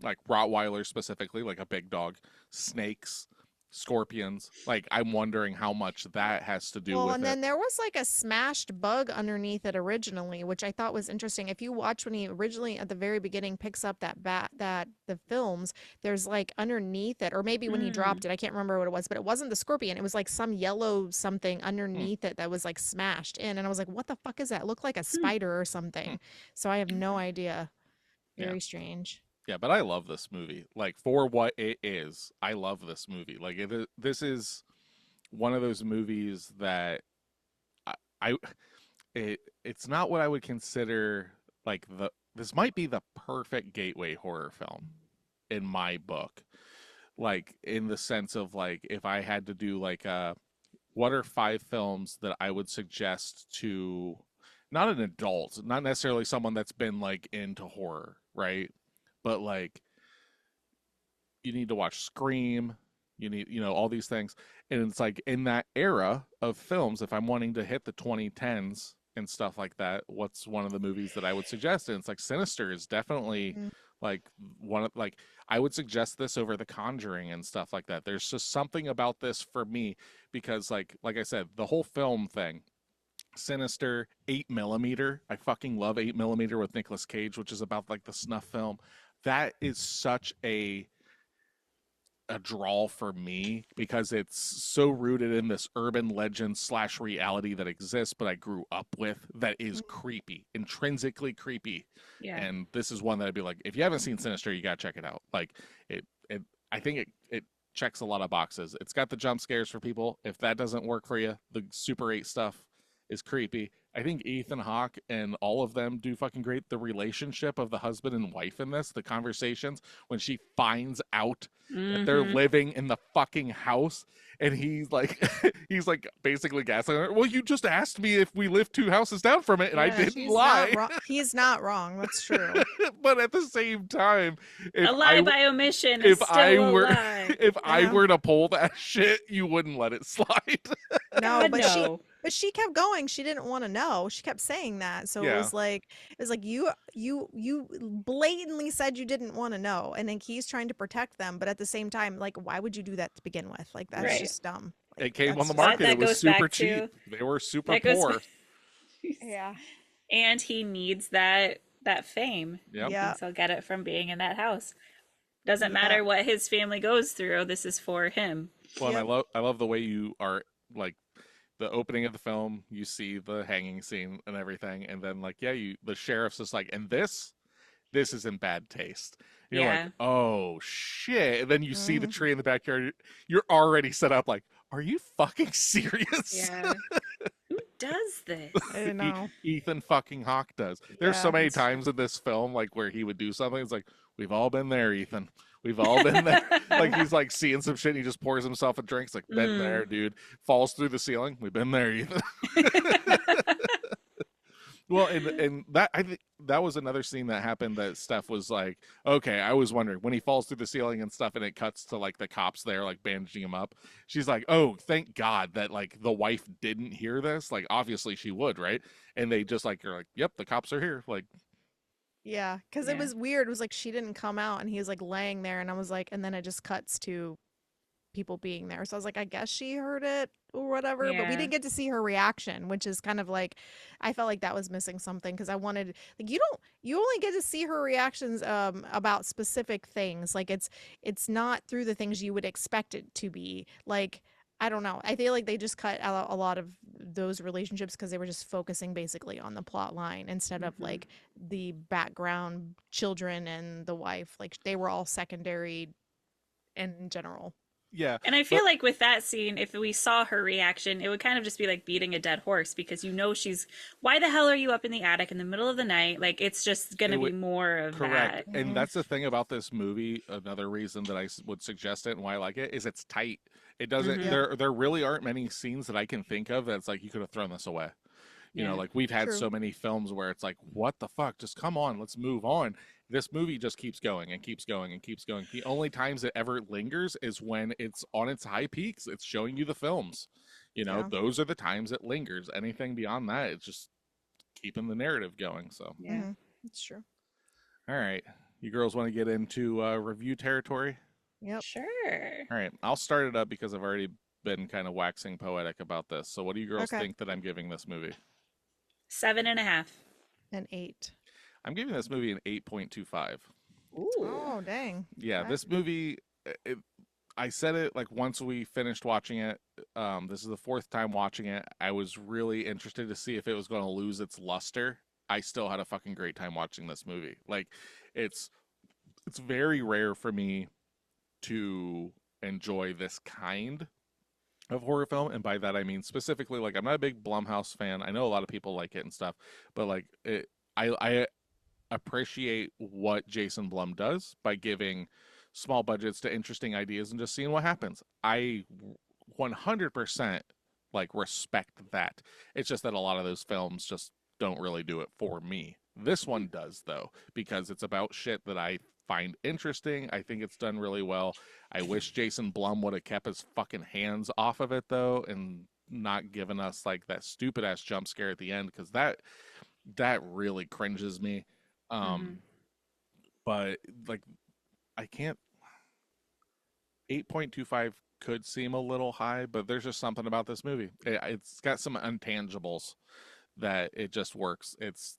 like Rottweilers specifically, like a big dog, snakes, scorpions. Like I'm wondering how much that has to do Well, with and it. then there was like a smashed bug underneath it originally, which I thought was interesting. If you watch when he originally at the very beginning picks up that bat that the films, there's like underneath it, or maybe when he Mm. dropped it, I can't remember what it was, but it wasn't the scorpion. It was like some yellow something Hmm, underneath it that was like smashed in. And I was like, what the fuck is that? It looked like a Hmm. spider or hmm. something. So I have no idea. Yeah. Very strange. Yeah, but I love this movie. Like for what it is, I love this movie. Like this is one of those movies that I, I it's not what I would consider like the this might be the perfect gateway horror film in my book. Like in the sense of like if I had to do like what are 5 films that I would suggest to not an adult, not necessarily someone that's been like into horror, right? But like you need to watch Scream, you need, all these things. And it's like in that era of films, if I'm wanting to hit the 2010s and stuff like that, what's one of the movies that I would suggest? And it's like Sinister is definitely Mm. like one of like I would suggest this over The Conjuring and stuff like that. There's just something about this for me because like I said, the whole film thing, Sinister, 8 millimeter. I fucking love 8 millimeter with Nicolas Cage, which is about like the snuff film. That is such a draw for me because it's so rooted in this urban legend slash reality that exists, but I grew up with that is creepy, intrinsically creepy. Yeah. And this is one that I'd be like, if you haven't seen Sinister, you gotta check it out. Like it I think it checks a lot of boxes. It's got the jump scares for people. If that doesn't work for you, the Super 8 stuff is creepy. I think Ethan Hawke and all of them do fucking great. The relationship of the husband and wife in this, the conversations when she finds out that they're Mm-hmm. living in the fucking house and he's like he's like basically gaslighting her. Well, you just asked me if we live 2 houses down from it and I Yeah, didn't she's not lie. wrong. He's not wrong. That's true. But at the same time, if A lie by omission is if I still a were lie. if I Yeah. were to pull that shit, you wouldn't let it slide. No, God, no. but she kept going. She didn't want to know. She kept saying that. So Yeah. it was like you blatantly said you didn't want to know. And then he's trying to protect them, but at the same time, like why would you do that to begin with? Like that's Right. just dumb. Like It came on that's the just But market. that It was goes super back cheap. to They were super that goes poor. yeah. and he needs that fame. Yep. He Yeah. thinks he'll get it from being in that house. Doesn't Yeah. matter what his family goes through, this is for him. Well, and Yep. I love the way you are like the opening of the film, you see the hanging scene and everything, and then like the sheriff's just like, and this is in bad taste. And you're like, Yeah. oh shit. And then you see the Mhm. tree in the backyard. You're already set up like, are you fucking serious? Yeah. Who does this? I don't know. Ethan fucking Hawke does. There's so Yeah, many that's true. times in this film like where he would do something. It's like, we've all been there, Ethan. We've all been there. Like he's like seeing some shit and he just pours himself a drink. It's like, been there, dude. Falls through the ceiling. We've been there, Ethan. Well, and that I think that was another scene that happened that Steph was like, okay, I was wondering when he falls through the ceiling and stuff, and it cuts to like the cops there, like bandaging him up. She's like, oh, thank God that like the wife didn't hear this. Like, obviously she would, right? And they just like are like, yep, the cops are here. Like, Yeah, because it Yeah. was weird. It was like she didn't come out and he was like laying there and I was like, and then it just cuts to people being there. So I was like, I guess she heard it or whatever, but we Yeah. didn't get to see her reaction, which is kind of like I felt like that was missing something because I wanted like you only get to see her reactions about specific things. Like it's not through the things you would expect it to be. Like I don't know. I feel like they just cut out a lot of those relationships because they were just focusing basically on the plot line instead of Mhm. like the background children and the wife. Like they were all secondary in general. Yeah, And I but feel like with that scene, if we saw her reaction, it would kind of just be like beating a dead horse because you know she's, why the hell are you up in the attic in the middle of the night? Like it's just it gonna be would more of correct. that. And Mhm. that's the thing about this movie. Another reason that would suggest it and why I like it is it's tight. It doesn't Mm-hmm. Yep. there really aren't many scenes that I can think of that's like you could have thrown this away. You know, Yeah. like we've had True. so many films where it's like, what the fuck? Just come on, let's move on. This movie just keeps going and keeps going and keeps going. The only times it ever lingers is when it's on its high peaks. It's showing you the films. You know, Yeah. those are the times it lingers. Anything beyond that, it's just keeping the narrative going. So, Yeah. Hmm. It's true. all right. You girls want to get into review territory? Yep. Sure. All right. I'll start it up because I've already been kind of waxing poetic about this. So, what do you girls Okay. think that I'm giving this movie? 7.5. An 8. I'm giving this movie an 8.25. Ooh. Oh, dang. Yeah, Okay. this movie, I said it like once we finished watching it. This is the fourth time watching it. I was really interested to see if it was going to lose its luster. I still had a fucking great time watching this movie. Like, it's it's very rare for me to enjoy this kind of horror film, and by that I mean specifically like I'm not a big Blumhouse fan. I know a lot of people like it and stuff, but like I appreciate what Jason Blum does by giving small budgets to interesting ideas and just seeing what happens. I 100% like respect that. It's just that a lot of those films just don't really do it for me. This one does though, because it's about shit that I find interesting. I think it's done really well. I wish Jason Blum would have kept his fucking hands off of it though and not given us like that stupid ass jump scare at the end, because that really cringes me. Mm-hmm. um but like I can't 8.25 could seem a little high, but there's just something about this movie. It's got some intangibles that it just works. It's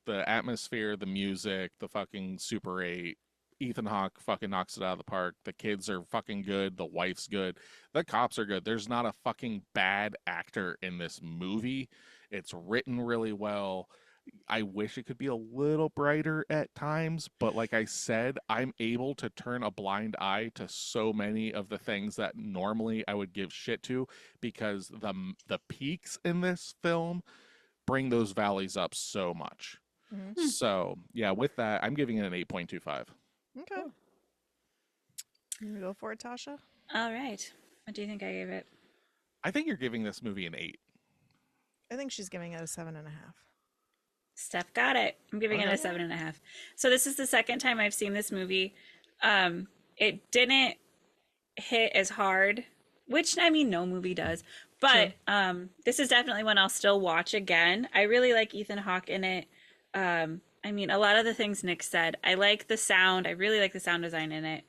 the atmosphere, the music, the fucking Super 8. Ethan Hawke fucking knocks it out of the park. The kids are fucking good. The wife's good. The cops are good. There's not a fucking bad actor in this movie. It's written really well. I wish it could be a little brighter at times, but like I said, I'm able to turn a blind eye to so many of the things that normally I would give shit to, because the peaks in this film bring those valleys up so much. Hmm. So, yeah, with that, I'm giving it an 8.25. Okay. You gonna go for it, Tasha? All right. What do you think I gave it? I think you're giving this movie an 8. I think she's giving it a 7.5. Steph got it. I'm giving it Okay. a 7.5. So this is the second time I've seen this movie. It didn't hit as hard, which I mean no movie does. True. But this is definitely one I'll still watch again. I really like Ethan Hawke in it. I mean, a lot of the things Nick said. I like the sound. I really like the sound design in it.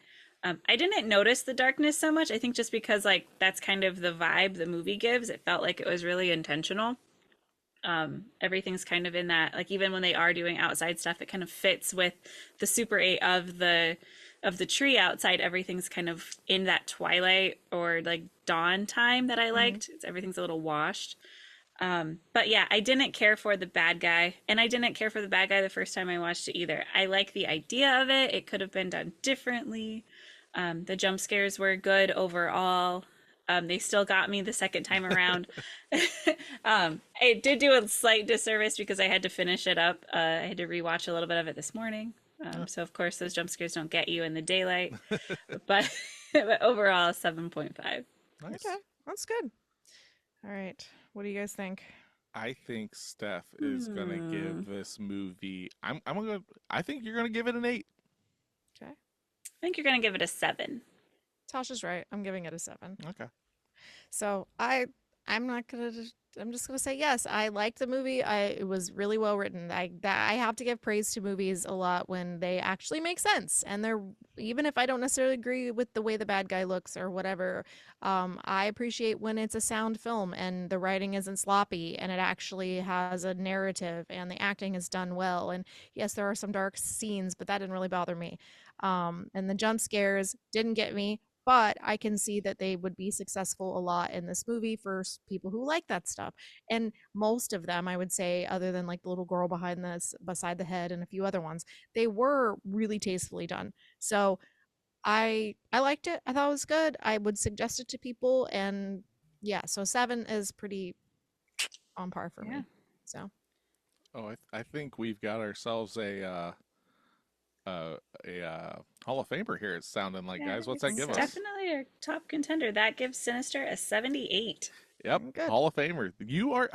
I didn't notice the darkness so much. I think just because like that's kind of the vibe the movie gives. It felt like it was really intentional. Everything's kind of in that, like even when they are doing outside stuff, it kind of fits with the Super 8 of the tree outside. Everything's kind of in that twilight or like dawn time that I Hmm. liked. Everything's a little washed. But yeah, I didn't care for the bad guy, and I didn't care for the bad guy the first time I watched it either. I like the idea of it. It could have been done differently. The jump scares were good overall. They still got me the second time around. It did do a slight disservice because I had to finish it up. I had to rewatch a little bit of it this morning. So of course those jump scares don't get you in the daylight, but, but overall 7.5. Okay. Nice. That's good. All right. What do you guys think? I think Steph is gonna Hmm. give this movie. I'm gonna. I think you're gonna give it an 8. Okay. I think you're gonna give it a 7. Tasha's right. I'm giving it a 7. Okay. So I'm not gonna I'm just gonna say yes. I liked the movie. It was really well written. I have to give praise to movies a lot when they actually make sense, and they're, even if I don't necessarily agree with the way the bad guy looks or whatever. I appreciate when it's a sound film and the writing isn't sloppy and it actually has a narrative and the acting is done well. And yes, there are some dark scenes, but that didn't really bother me. And the jump scares didn't get me, but I can see that they would be successful a lot in this movie for people who like that stuff. And most of them, I would say, other than like the little girl beside the head and a few other ones, they were really tastefully done. So I liked it. I thought it was good. I would suggest it to people, and yeah, so 7 is pretty on par for Yeah. me. So Oh, I think we've got ourselves uh, a Hall of Famer here. It's sounding like, Yeah, guys. What's that it's give okay, us? definitely a top contender. That gives Sinister a 78. Yep, good. Hall of Famer. You are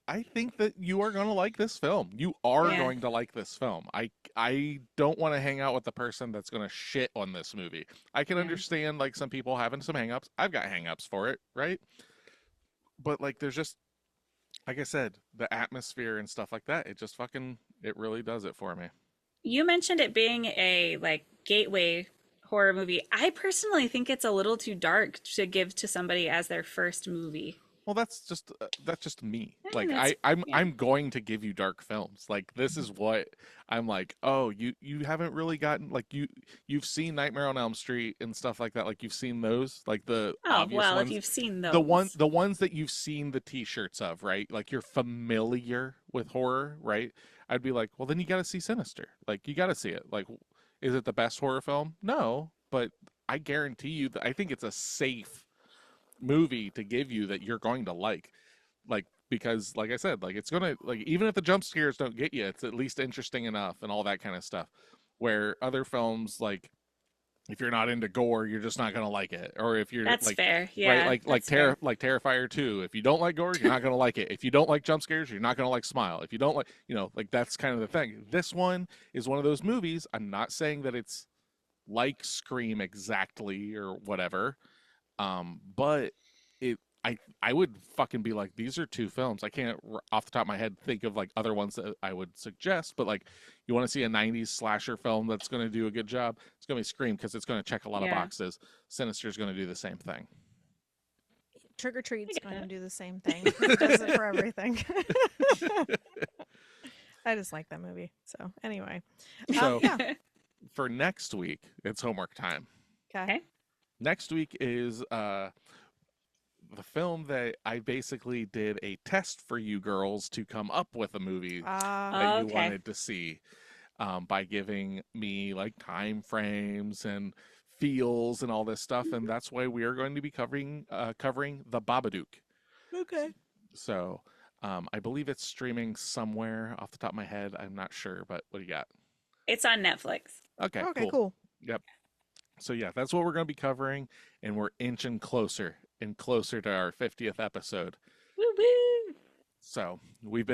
I think that you are going to like this film. You are Yeah. going to like this film. I don't want to hang out with the person that's going to shit on this movie. I can Yeah. understand like some people having some hangups. I've got hangups for it, right? But like there's just like I said, the atmosphere and stuff like that, it just fucking it really does it for me. You mentioned it being a like gateway horror movie. I personally think it's a little too dark to give to somebody as their first movie. Well, that's just me. I mean, Like that's yeah. I'm going to give you dark films. Like this is what I'm like. Oh, you haven't really gotten like you've seen Nightmare on Elm Street and stuff like that. Like you've seen those, like the Oh, obvious well, if ones, you've seen those. the ones that you've seen the T-shirts of, right? Like you're familiar with horror, right? I'd be like, well, then you got to see Sinister. Like you got to see it. Like, is it the best horror film? No, but I guarantee you that I think it's a safe movie to give you that you're going to like because like I said, like it's gonna like even if the jump scares don't get you, it's at least interesting enough and all that kind of stuff, where other films like if you're not into gore you're just not gonna like it, or if you're That's like fair. right Yeah, that's fair. like Terrifier 2, if you don't like gore you're not gonna like it, if you don't like jump scares you're not gonna like Smile, if you don't like, you know, like that's kind of the thing. This one is one of those movies. I'm not saying that it's like Scream exactly or whatever, but it I would fucking be like, these are two films. I can't off the top of my head think of like other ones that I would suggest, but like you want to see a 90s slasher film that's going to do a good job, it's going to be Scream because it's going to check a lot of Yeah, boxes. Sinister's going to do the same thing. Trick or I Treat's get going to that. do the same thing. It does it for everything. I just like that movie. So anyway, So yeah, for next week, it's homework time. okay. Okay. Next week is the film that I basically did a test for you girls to come up with a movie that you Okay. wanted to see, by giving me like time frames and feels and all this stuff, and that's why we are going to be covering the Babadook. Okay. So I believe it's streaming somewhere off the top of my head. I'm not sure, but what do you got? It's on Netflix. Okay, Okay, cool. cool. Yep. So yeah, that's what we're going to be covering, and we're inching closer and closer to our 50th episode. Woo woo. So you've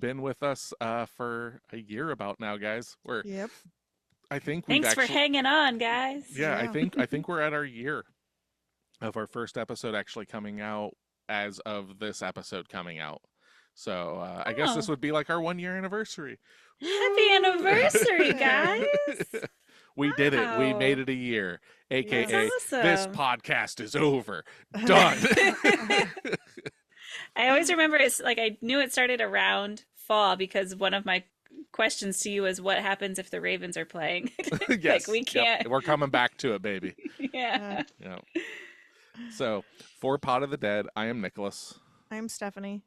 been with us for a year about now, guys. Yep. I think we've Thanks for actually, hanging on, guys. yeah, Yeah. I think we're at our year of our first episode actually coming out as of this episode coming out. So I guess this Oh, would be like our 1 year anniversary. happy Woo! anniversary, guys. We did it. We made Wow. it a year. That's AKA, this awesome. podcast is over. Done. I always remember it's like I knew it started around fall because one of my questions to you was what happens if the Ravens are playing? Like Yes. we Yep. can't. We're coming back to it, baby. Yeah. Yeah. So, for Pot of the Dead, I am Nicholas. I'm Stephanie.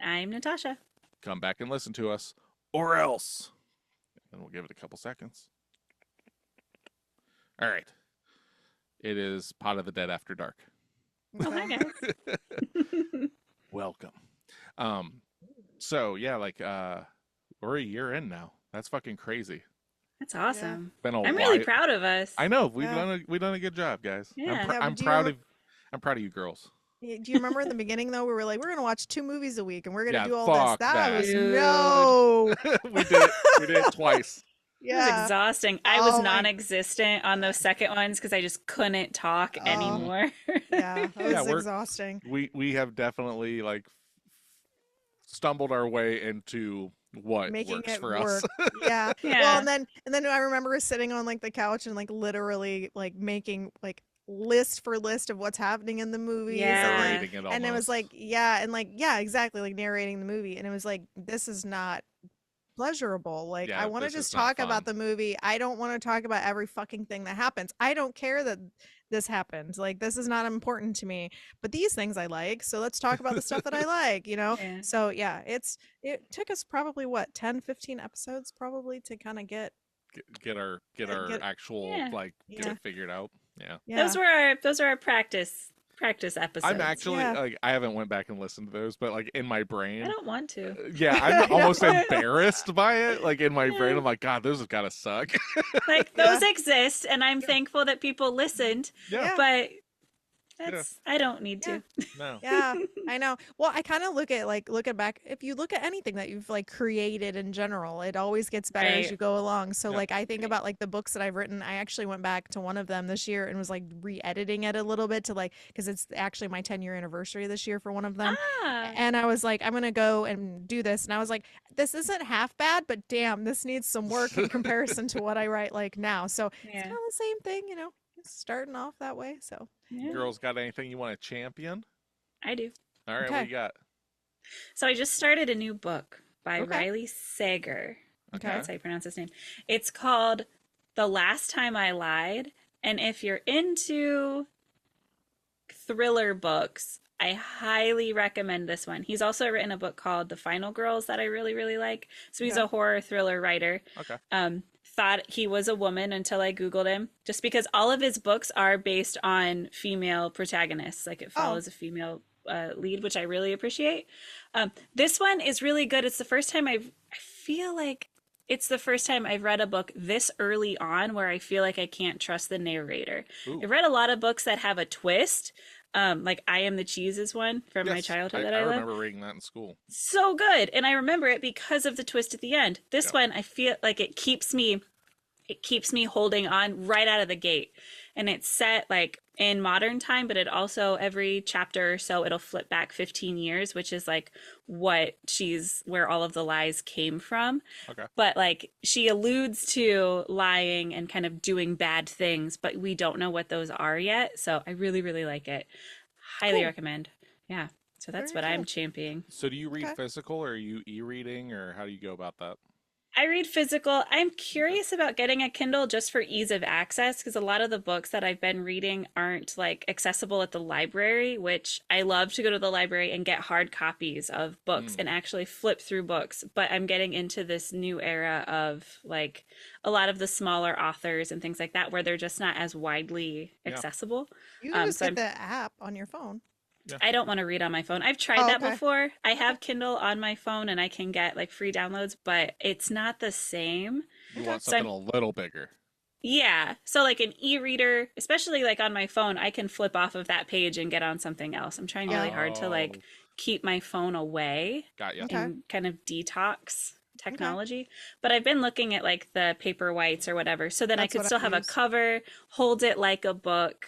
I'm Natasha. Come back and listen to us, or else. And we'll give it a couple seconds. All right. It is Pot of the Dead After Dark. Oh, hi Okay. guys. Welcome. Um, so yeah, like we're a year in now. That's fucking crazy. That's awesome. Been a I'm while. really proud of us. I know Yeah. we've done a good job, guys. Yeah. Yeah, I'm but proud of you girls. do you remember in the beginning though we were like we're gonna watch 2 movies a week and we're gonna Yeah, do all this? fuck That that. was Dude. no. We did it twice. It was Yeah. exhausting. I was Oh my- non-existent on those second ones because I just couldn't talk Oh. anymore. Yeah, it Yeah, was we're- exhausting. We have definitely like stumbled our way into what Making works it for work. us. Yeah. Well, Yeah. and then I remember sitting on like the couch and like literally like making like list for list of what's happening in the movies. Yeah. And, like, Narrating it and it was almost. like yeah, exactly, like narrating the movie, and it was like this is not pleasurable. Like Yeah, I want to this is just not talk fun. about the movie. I don't want to talk about every fucking thing that happens. I don't care that this happened. Like this is not important to me. But these things I like. So let's talk about the stuff that I like, you know? Yeah. So yeah, it took us probably what 10, 15 episodes probably to kind of get get our Get actual Yeah. like get yeah it figured out. Yeah. yeah Those were our practice I'm episodes. actually yeah. like I haven't went back and listened to those, but like in my I brain, don't want to. yeah, I'm I almost know. embarrassed by it. Like in my brain, Yeah. I'm like, God, those have gotta suck. Like those Yeah. exist and I'm Yeah, thankful that people listened, yeah, Yeah. but yeah. that's I don't need Yeah. to. No. Yeah, I know. Well, I kind of look at like looking back, if you look at anything that you've like created in general, it always gets better as Right. you go along. So Yep. like I think Right. about like the books that I've written. I actually went back to one of them this year and was like re-editing it a little bit to like because it's actually my 10-year anniversary this year for one of them. Ah. And I was like, I'm gonna go and do this. And I was like, this isn't half bad, but damn, this needs some work in comparison to what I write like now. So it's Yeah. kind of the same thing, you know, starting off that way. So Yeah. yeah. Girls, got anything you want to champion? I do. All right, what Okay. you got? So I just started a new book by Okay. Riley Sager. I think Okay. Okay. that's how you pronounce his name. It's called The Last Time I Lied. And if you're into thriller books, I highly recommend this one. He's also written a book called The Final Girls that I really, really like. So he's Okay. a horror thriller writer. Okay. Thought he was a woman until I Googled him, just because all of his books are based on female protagonists. Like it Oh, follows a female lead, which I really appreciate. This one is really good. It's the first time I feel like it's the first time I've read a book this early on where I feel like I can't trust the narrator. Ooh. I've read a lot of books that have a twist. Like I Am the Cheese is one from my Yes, childhood that I I love. remember reading that in school. So good. And I remember it because of the twist at the end. This Yeah. one, I feel like it keeps me holding on right out of the gate. And it's set like in modern time, but it also every chapter or so it'll flip back 15 years, which is like where all of the lies came from. Okay. But like she alludes to lying and kind of doing bad things, but we don't know what those are yet. So I really, really like it. Highly cool. recommend. Yeah. So that's Very what I'm cool. championing. So do you read Okay. physical or are you e-reading or how do you go about that? I read physical. I'm Okay. curious about getting a Kindle just for ease of access because a lot of the books that I've been reading aren't like accessible at the library, which I love to go to the library and get hard copies of books Mm, and actually flip through books. But I'm getting into this new era of like a lot of the smaller authors and things like that where they're just not as widely yeah. accessible. You can just So get the app on your phone. Yeah. I don't want to read on my phone. I've tried Oh, that okay. before. I Okay. have Kindle on my phone and I can get like free downloads, but it's not the same. You Okay. want So something a little bigger. yeah. So like an e-reader, especially like on my phone, I can flip off of that page and get on something else. I'm trying really Yeah. hard to like Oh, keep my phone away got ya. Okay. and kind of detox Okay. technology. But I've been looking at like the paper whites or whatever, so then I That's could what still I have a use. cover, hold it like a book.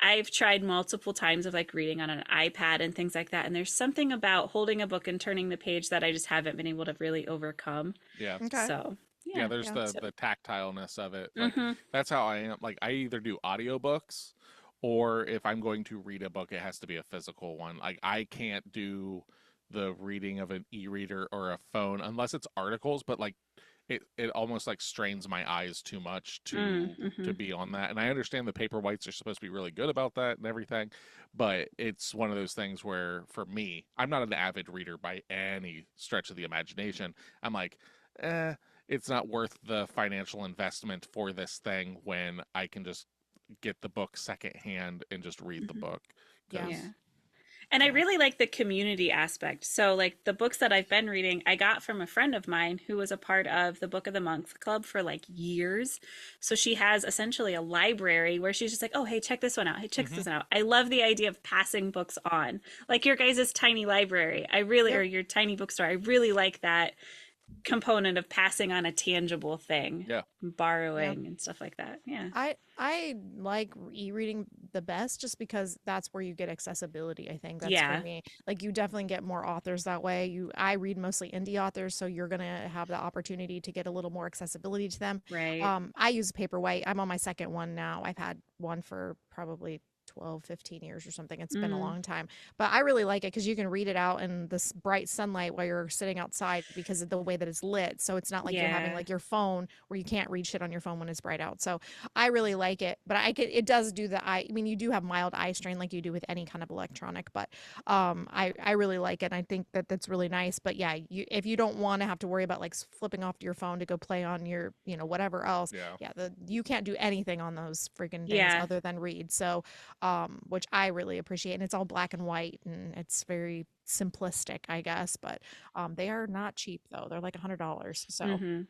I've tried multiple times of like reading on an iPad and things like that. And there's something about holding a book and turning the page that I just haven't been able to really overcome. Yeah. Okay. So, Yeah, yeah. there's Yeah. the So, the tactileness of it. Like hmm that's how I am. Like I either do audiobooks or if I'm going to read a book, it has to be a physical one. Like I can't do the reading of an e-reader or a phone unless it's articles, but like it almost like strains my eyes too much to mm-hmm. be on that. And I understand the paper whites are supposed to be really good about that and everything, but it's one of those things where for me, I'm not an avid reader by any stretch of the imagination. I'm like, eh, it's not worth the financial investment for this thing when I can just get the book secondhand and just read the hmm book. Yeah. Because Yeah. And I yeah, really like the community aspect. So, like the books that I've been reading, I got from a friend of mine who was a part of the Book of the Month Club for like years. So, she has essentially a library where she's just like, oh, hey, check this one out. Hey, check hmm this one out. I love the idea of passing books on, like your guys' tiny library. Or Yep. your tiny bookstore. I really like that component of passing on a tangible thing, yeah, Yeah. borrowing and stuff like that. Yeah. I like e-reading the best just because that's where you get accessibility. I think that's for Yeah. me. Like you definitely get more authors that way. I read mostly indie authors, so you're gonna have the opportunity to get a little more accessibility to them. Right. I use Paperwhite. I'm on my second one now. I've had one for probably 12, 15 years or something. It's been a Mm. long time. But I really like it because you can read it out in this bright sunlight while you're sitting outside because of the way that it's lit. So it's not like you're having Yeah. like your phone where you can't read shit on your phone when it's bright out. So I really like it. But it does do the eye. I mean, you do have mild eye strain like you do with any kind of electronic, but I really like it. And I think that that's really nice. But yeah, if you don't want to have to worry about like flipping off to your phone to go play on your, whatever else, Yeah. yeah, you can't do anything on those freaking things Yeah. other than read. So, which I really appreciate. And it's all black and white and it's very simplistic, I guess. But they are not cheap though. They're like $100. So, Mm-hmm.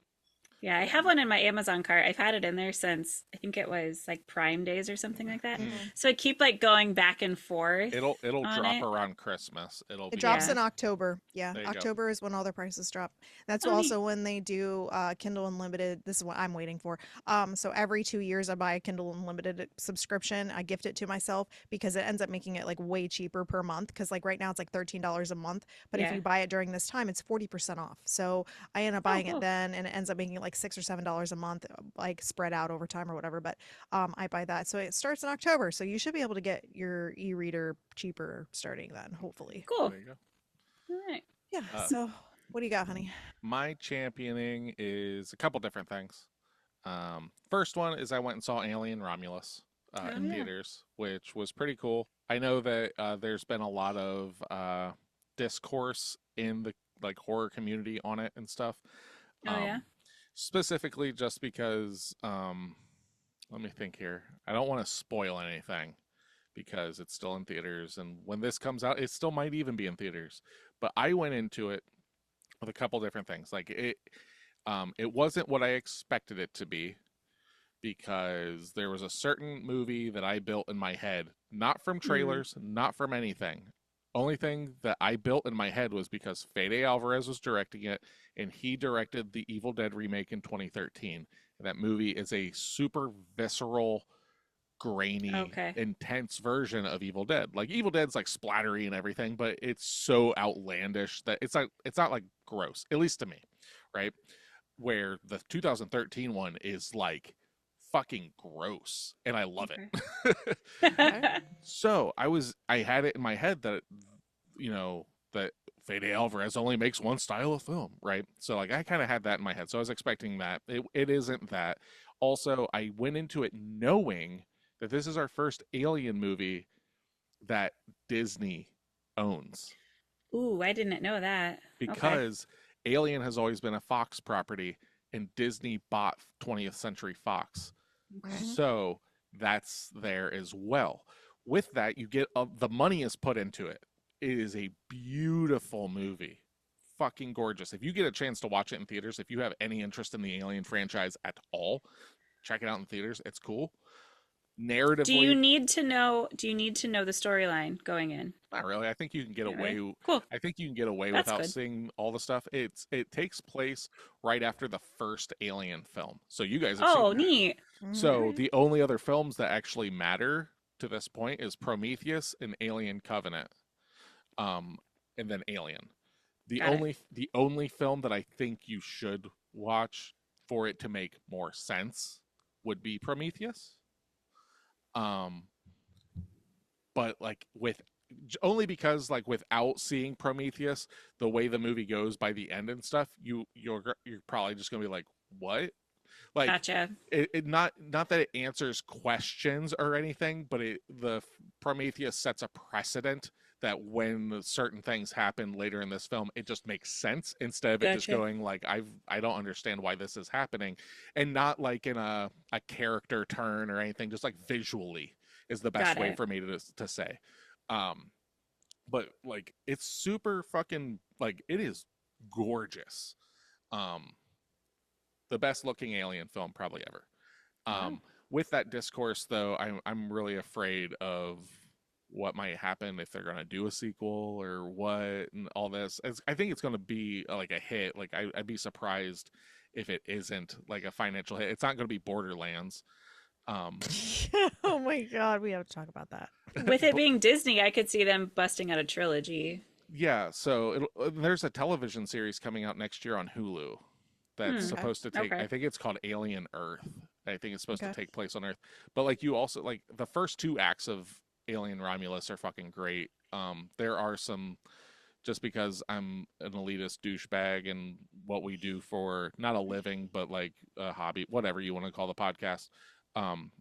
Yeah, I have one in my Amazon cart. I've had it in there since I think it was like Prime Days or something like that. Mm. mhm. So I keep like going back and forth It'll on drop it. around Christmas. It'll It be drops Yeah. in October. Yeah, there you go. October is when all their prices drop. That's Oh, neat. also when they do Kindle Unlimited. This is what I'm waiting for. So every 2 years I buy a Kindle Unlimited subscription. I gift it to myself because it ends up making it like way cheaper per month. Because like right now it's like $13 a month, but if Yeah. you buy it during this time, it's 40% off. So I end up Oh, buying it cool. then, and it ends up making it like $6 or $7 a month, like spread out over time or whatever. But I buy that, so it starts in October. So you should be able to get your e-reader cheaper starting then, hopefully. Cool. There you go. All right. Yeah. Uh, So, what do you got, honey? my championing is a couple different things. First one is I went and saw Alien Romulus Oh in yeah. theaters, which was pretty cool. I know that there's been a lot of discourse in the like horror community on it and stuff. Oh yeah. Um, Specifically, just because let me think here. I don't want to spoil anything because it's still in theaters, and when this comes out, it still might even be in theaters. But I went into it with a couple different things. It wasn't what I expected it to be because there was a certain movie that I built in my head, not from Mm. trailers, not from anything. Only thing that I built in my head was because Fede Alvarez was directing it, and he directed the Evil Dead remake in 2013. And that movie is a super visceral, grainy, Okay. intense version of Evil Dead. Like Evil Dead's like splattery and everything, but it's so outlandish that it's not like gross, at least to me, right? Where the 2013 one is like fucking gross and I love Okay. it. Okay. So I had it in my head that that Fede Alvarez only makes one style of film, right? So like I kind of had that in my head. So I was expecting that. It isn't that. Also, I went into it knowing that this is our first Alien movie that Disney owns Ooh, I didn't know that. Okay. because Alien has always been a Fox property and Disney bought 20th Century Fox. Okay. Mhm. So that's there as well. With that, you get the money is put into it. It is a beautiful movie. Fucking gorgeous. If you get a chance to watch it in theaters, if you have any interest in the Alien franchise at all, check it out in theaters. It's cool. Narratively, Do you need to know the storyline going in? not really. I think you can get Not really. away. Cool. I think you can get away That's without good. seeing all the stuff. It takes place right after the first Alien film, so you guys have seen Oh, that. neat. Mhm. So Alright. the only other films that actually matter to this point is Prometheus and Alien Covenant, um, and then Alien. Got it. The only film that I think you should watch for it to make more sense would be Prometheus. Um, but like with only because like without seeing Prometheus, the way the movie goes by the end and stuff, you're probably just gonna be like, what? Like Gotcha. it not that it answers questions or anything, but the Prometheus sets a precedent that when certain things happen later in this film, it just makes sense instead of it just Gotcha. going like I don't understand why this is happening, and not like in a character turn or anything, just like visually is the best Got way it. for me to say. Um, but like it's super fucking like it is gorgeous. Um, the best looking alien film probably ever. Wow. With that discourse, though, I'm really afraid of what might happen if they're going to do a sequel or what and all this. I think it's going to be like a hit. Like I'd be surprised if it isn't like a financial hit. It's not going to be Borderlands. Um, Oh my God, we have to talk about that. With it but being Disney, I could see them busting out a trilogy. yeah, so there's a television series coming out next year on Hulu that's Hmm. Okay. supposed to take. Okay. I think it's called Alien Earth. I think it's supposed to Okay. take place on Earth. But like you also like the first two acts of Alien Romulus are fucking great. There are some, just because I'm an elitist douchebag and what we do for not a living but like a hobby, whatever you want to call the podcast,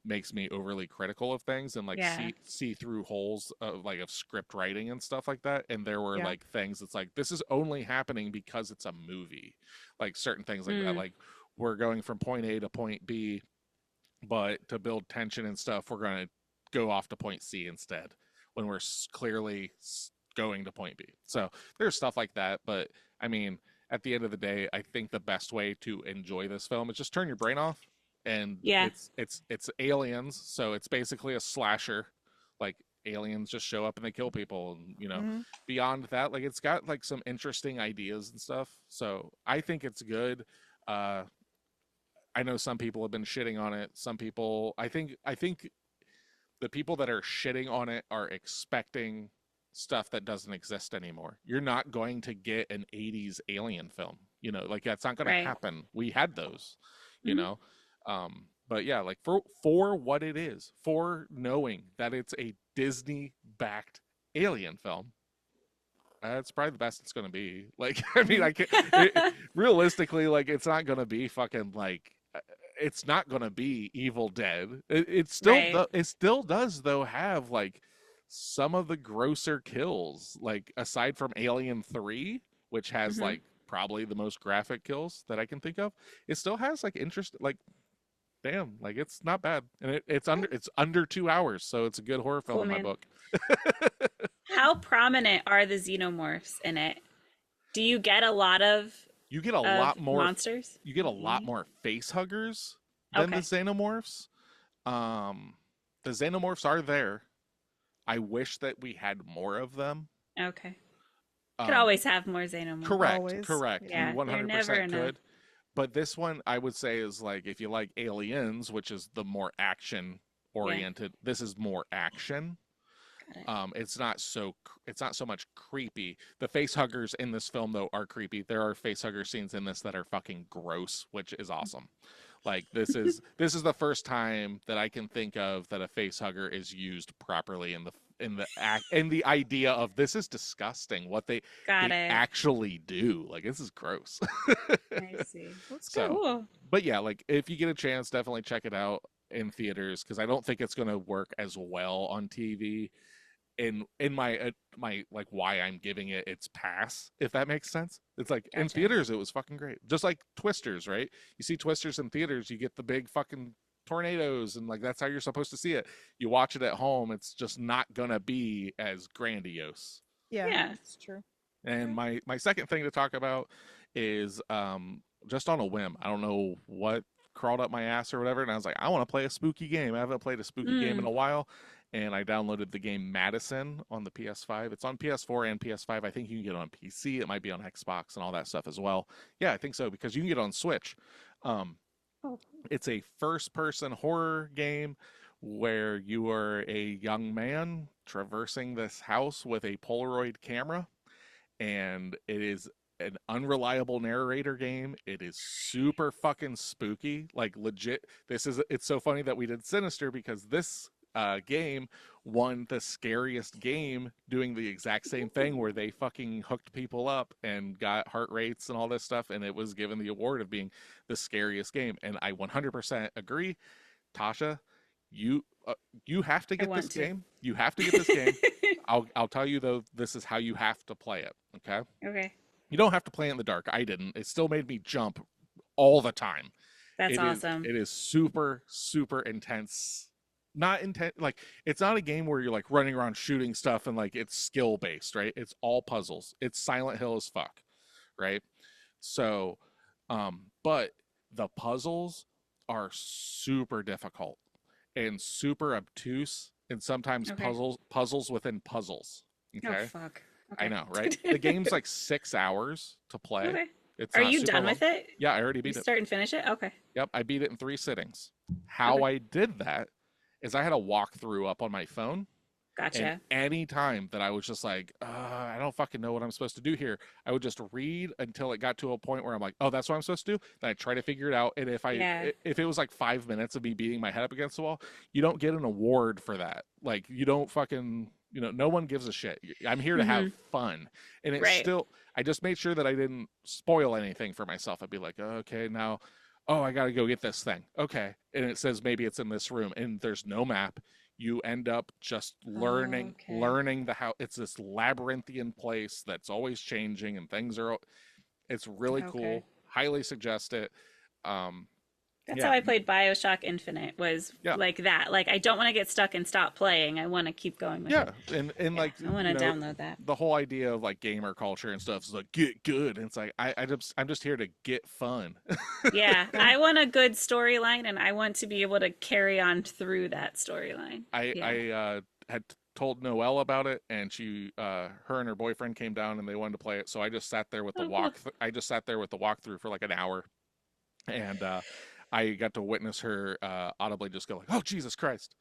makes me overly critical of things and like Yeah. see through holes of like of script writing and stuff like that. And there were Yeah. like things that's like, this is only happening because it's a movie, like certain things like that, Mm. like we're going from point A to point B, but to build tension and stuff, we're going to go off to point C instead when we're clearly going to point B. So there's stuff like that. But I mean, at the end of the day, I think the best way to enjoy this film is just turn your brain off. And Yeah. it's aliens, so it's basically a slasher. Like aliens just show up and they kill people, and Mhm. beyond that, like it's got like some interesting ideas and stuff. So I think it's good. Uh, I know some people have been shitting on it. Some people, I think the people that are shitting on it are expecting stuff that doesn't exist anymore. You're not going to get an 80s alien film. Like that's not going to Right. happen. We had those, you Mhm. know. But yeah, like for what it is, for knowing that it's a Disney backed alien film, that's probably the best it's going to be. Like, I mean, Mhm. I can't realistically, like, it's not going to be fucking like, it's not going to be Evil Dead. It still Right. it still does though have like some of the grosser kills, like aside from Alien 3, which has Mhm. like probably the most graphic kills that I can think of. It still has like interest, like damn, like it's not bad, and it's under 2 hours, so it's a good horror film Cool, in my man. book. How prominent are the xenomorphs in it? Do you get a lot You get a of lot more monsters? you get a lot more face huggers than the Okay. xenomorphs. Um, the xenomorphs are there. I wish that we had more of them. Okay. Could Um, always have more xenomorphs. correct, Always. correct. We Yeah, they're never 100% enough. could. But this one, I would say, is like if you like Aliens, which is the more action Yeah. oriented. This is more action. Got it. It's not so much creepy. The face huggers in this film though are creepy. There are face hugger scenes in this that are fucking gross, which is awesome. Like this is the first time that I can think of that a face hugger is used properly in the idea of this is disgusting what they Got they it. actually do. Like this is gross. I see. That's good. So, Cool. but yeah, like if you get a chance, definitely check it out in theaters because I don't think it's going to work as well on TV in my like why I'm giving it its pass, if that makes sense. It's like in Gotcha. theaters it was fucking great. Just like Twisters, right? You see Twisters in theaters, you get the big fucking tornadoes and like that's how you're supposed to see it. You watch it at home, it's just not gonna be as grandiose. Yeah, Yeah. it's true. And Okay. my second thing to talk about is just on a whim. I don't know what crawled up my ass or whatever, and I was like, I want to play a spooky game. I haven't played a spooky game in Mm. a while, and I downloaded the game Madison on the PS5. It's on PS4 and PS5. I think you can get it on PC. It might be on Xbox and all that stuff as well. Yeah, I think so because you can get it on Switch. Um, Oh. it's a first-person horror game where you are a young man traversing this house with a Polaroid camera and it is an unreliable narrator game. It is super fucking spooky, like legit. It's so funny that we did Sinister because this game won the scariest game doing the exact same thing where they fucking hooked people up and got heart rates and all this stuff and it was given the award of being the scariest game and I 100% agree. Tasha, you you have to I get this want to. game. You have to get this game. I'll tell you though, this is how you have to play it. Okay, Okay. you don't have to play it in the dark. I didn't. It still made me jump all the time. That's It is awesome. it is super super intense. Not intense. Like it's not a game where you're like running around shooting stuff and like it's skill based, right? It's all puzzles. It's Silent Hill as fuck, right? So, but the puzzles are super difficult and super obtuse and sometimes Okay. puzzles within puzzles. Oh, Okay. fuck. I Okay. know, right? The game's like 6 hours to play. Okay. It's Are not you super done long. with it? Yeah, I already You beat it. start and finish it? Okay. Yep, I beat it in 3 sittings. How Okay. I did that is I had a walkthrough up on my phone And Gotcha. any time that I was just like, I don't fucking know what I'm supposed to do here, I would just read until it got to a point where I'm like, oh, that's what I'm supposed to do. Then I try to figure it out. And Yeah. if it was like 5 minutes of me beating my head up against the wall, you don't get an award for that. Like, you don't fucking, no one gives a shit. I'm here to have Mm-hmm. fun. And it's Right. still, I just made sure that I didn't spoil anything for myself. I'd be like, okay, now, oh, I got to go get this thing. Okay. And it says maybe it's in this room and there's no map. You end up just Oh, okay. learning the how. It's this labyrinthian place that's always changing and things are, it's really Okay. cool. Highly suggest it. Um That's how yeah, I played BioShock Infinite, was yeah, like that. Like, I don't want to get stuck and stop playing. I want to keep going with yeah. it. And Yeah, like, I want to download that. the whole idea of like gamer culture and stuff is like get good. And it's like I'm just here to get fun. Yeah, I want a good storyline and I want to be able to carry on through that storyline. Yeah. I had told Noelle about it, and she, her and her boyfriend came down, and they wanted to play it. So I just sat there with the Oh, cool. I just sat there with the walkthrough for like an hour, and I got to witness her audibly just go like, "Oh Jesus Christ,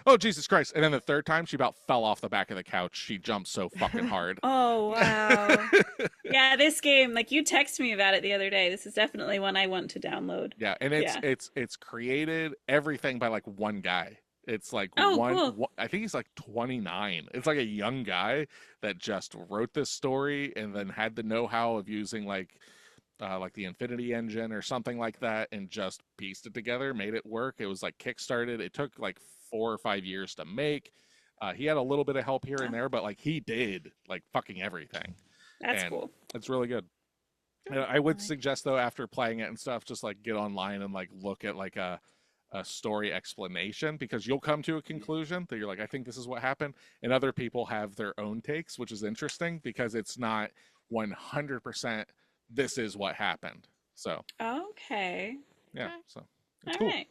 oh Jesus Christ!" And then the third time, she about fell off the back of the couch. She jumped so fucking hard. Oh, wow. Yeah, this game, like you texted me about it the other day. This is definitely one I want to download. Yeah, and Yeah. it's created everything by like one guy. It's like Oh, cool. I think he's like 29. It's like a young guy that just wrote this story and then had the know-how of using like the Infinity engine or something like that and just pieced it together, made it work. It was like kickstarted. It took like 4 or 5 years to make. He had a little bit of help here and Oh, there, but like he did like fucking everything, that's and cool. it's really good. And I would suggest though, after playing it and stuff, just like get online and like look at like a story explanation, because you'll come to a conclusion that you're like, I think this is what happened, and other people have their own takes, which is interesting because it's not 100% this is what happened. So Okay. yeah, Okay. so it's All cool. right.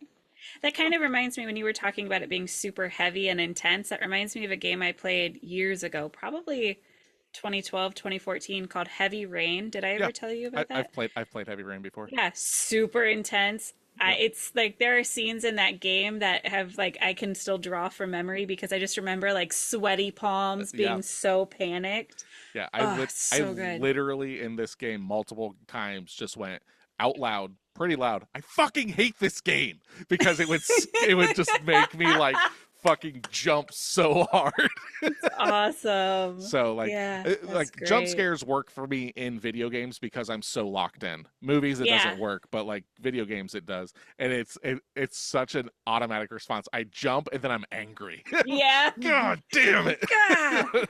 That kind of reminds me when you were talking about it being super heavy and intense. That reminds me of a game I played years ago, probably 2012, 2014, called Heavy Rain. Did I Yeah, ever tell you about that? I've played Heavy Rain before. Yeah, super intense. Yep. It's like there are scenes in that game that have like I can still draw from memory because I just remember like sweaty palms Yeah, being so panicked. yeah. Oh, I so good. literally in this game multiple times just went out loud, pretty loud. I fucking hate this game because it would just make me like fucking jump so hard. Awesome. So Yeah, that's like jump great. scares work for me in video games because I'm so locked in. Movies it Yeah. doesn't work, but like video games it does. And it's such an automatic response. I jump and then I'm angry. Yeah. God damn it. Gah!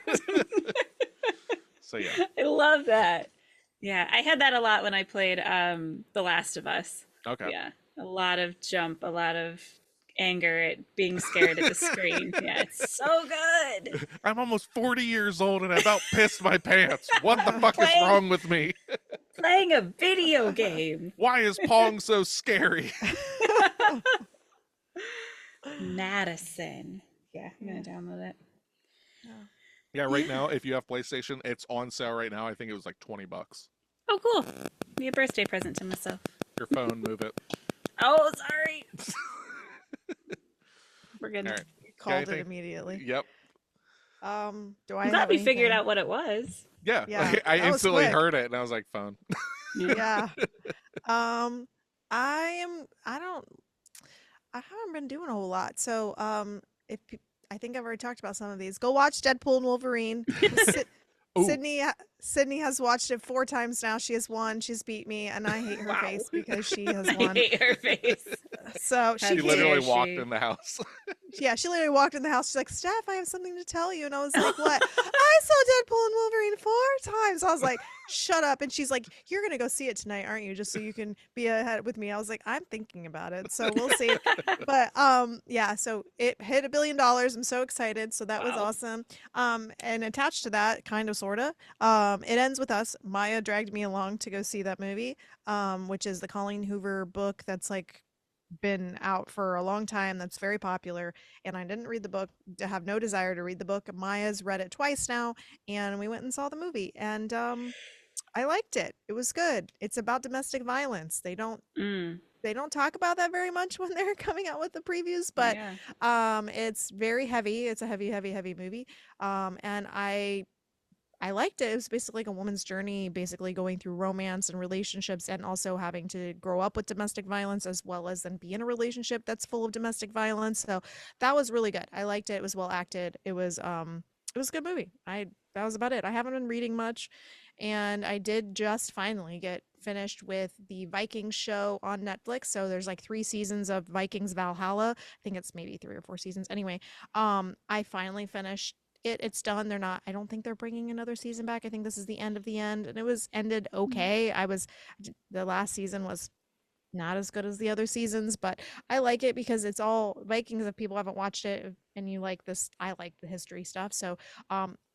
So yeah. I love that. Yeah, I had that a lot when I played The Last of Us. Okay. Yeah, a lot of jump, a lot of anger at being scared at the screen. Yeah, it's so good. I'm almost 40 years old and I about pissed my pants. What the fuck is Playing wrong with me? playing a video game. Why is Pong so scary? Madison. Yeah, I'm gonna download it. Yeah. Yeah, right now, if you have PlayStation, it's on sale right now. I think it was like $20. Oh, cool. Be a birthday present to myself. Your phone, move it. Oh, sorry. We're All gonna. right. Called it anything? immediate. Yep. Do I I'm glad have we figured anything? out what it was. Yeah. Yeah, I that was instantly quick. heard it and I was like, phone. Yeah. Um, I don't, I haven't been doing a whole lot. So, if I think I've already talked about some of these. Go watch Deadpool and Wolverine. Sit, Ooh, Sydney has watched it 4 times now. She has won. She's beat me, and I hate her Wow. face because she has I won. hate her face. So How she she literally dare walked she? in the house. yeah, she literally walked in the house. She's like, Steph, I have something to tell you. And I was like, what? I saw Deadpool and Wolverine 4 times. I was like, shut up. And she's like, you're going to go see it tonight, aren't you? Just so you can be ahead with me. I was like, I'm thinking about it. So we'll see. But yeah, so it hit $1 billion. I'm so excited. So that was Wow. awesome. And attached to that, kind of, sort of, it ends with us. Maya dragged me along to go see that movie, which is the Colleen Hoover book that's like been out for a long time, that's very popular, and I didn't read the book, have no desire to read the book. Maya's read it twice now, and we went and saw the movie, and I liked it. It was good. It's about domestic violence. They don't Mm. they don't talk about that very much when they're coming out with the previews, but Yeah. it's very heavy. It's a heavy, heavy, heavy movie. And I liked it. It was basically like a woman's journey, basically going through romance and relationships and also having to grow up with domestic violence as well as then be in a relationship that's full of domestic violence. So that was really good. I liked it. It was well acted. It was a good movie. I That was about it. I haven't been reading much, and I did just finally get finished with the Vikings show on Netflix. So there's like 3 seasons of Vikings Valhalla. I think it's maybe 3 or 4 seasons. Anyway, I finally finished it. It's done. They're not, I don't think they're bringing another season back. I think this is the end of the end, and it was ended okay. The last season was not as good as the other seasons, but I like it because it's all Vikings. If people haven't watched it and you like this, I like the history stuff. So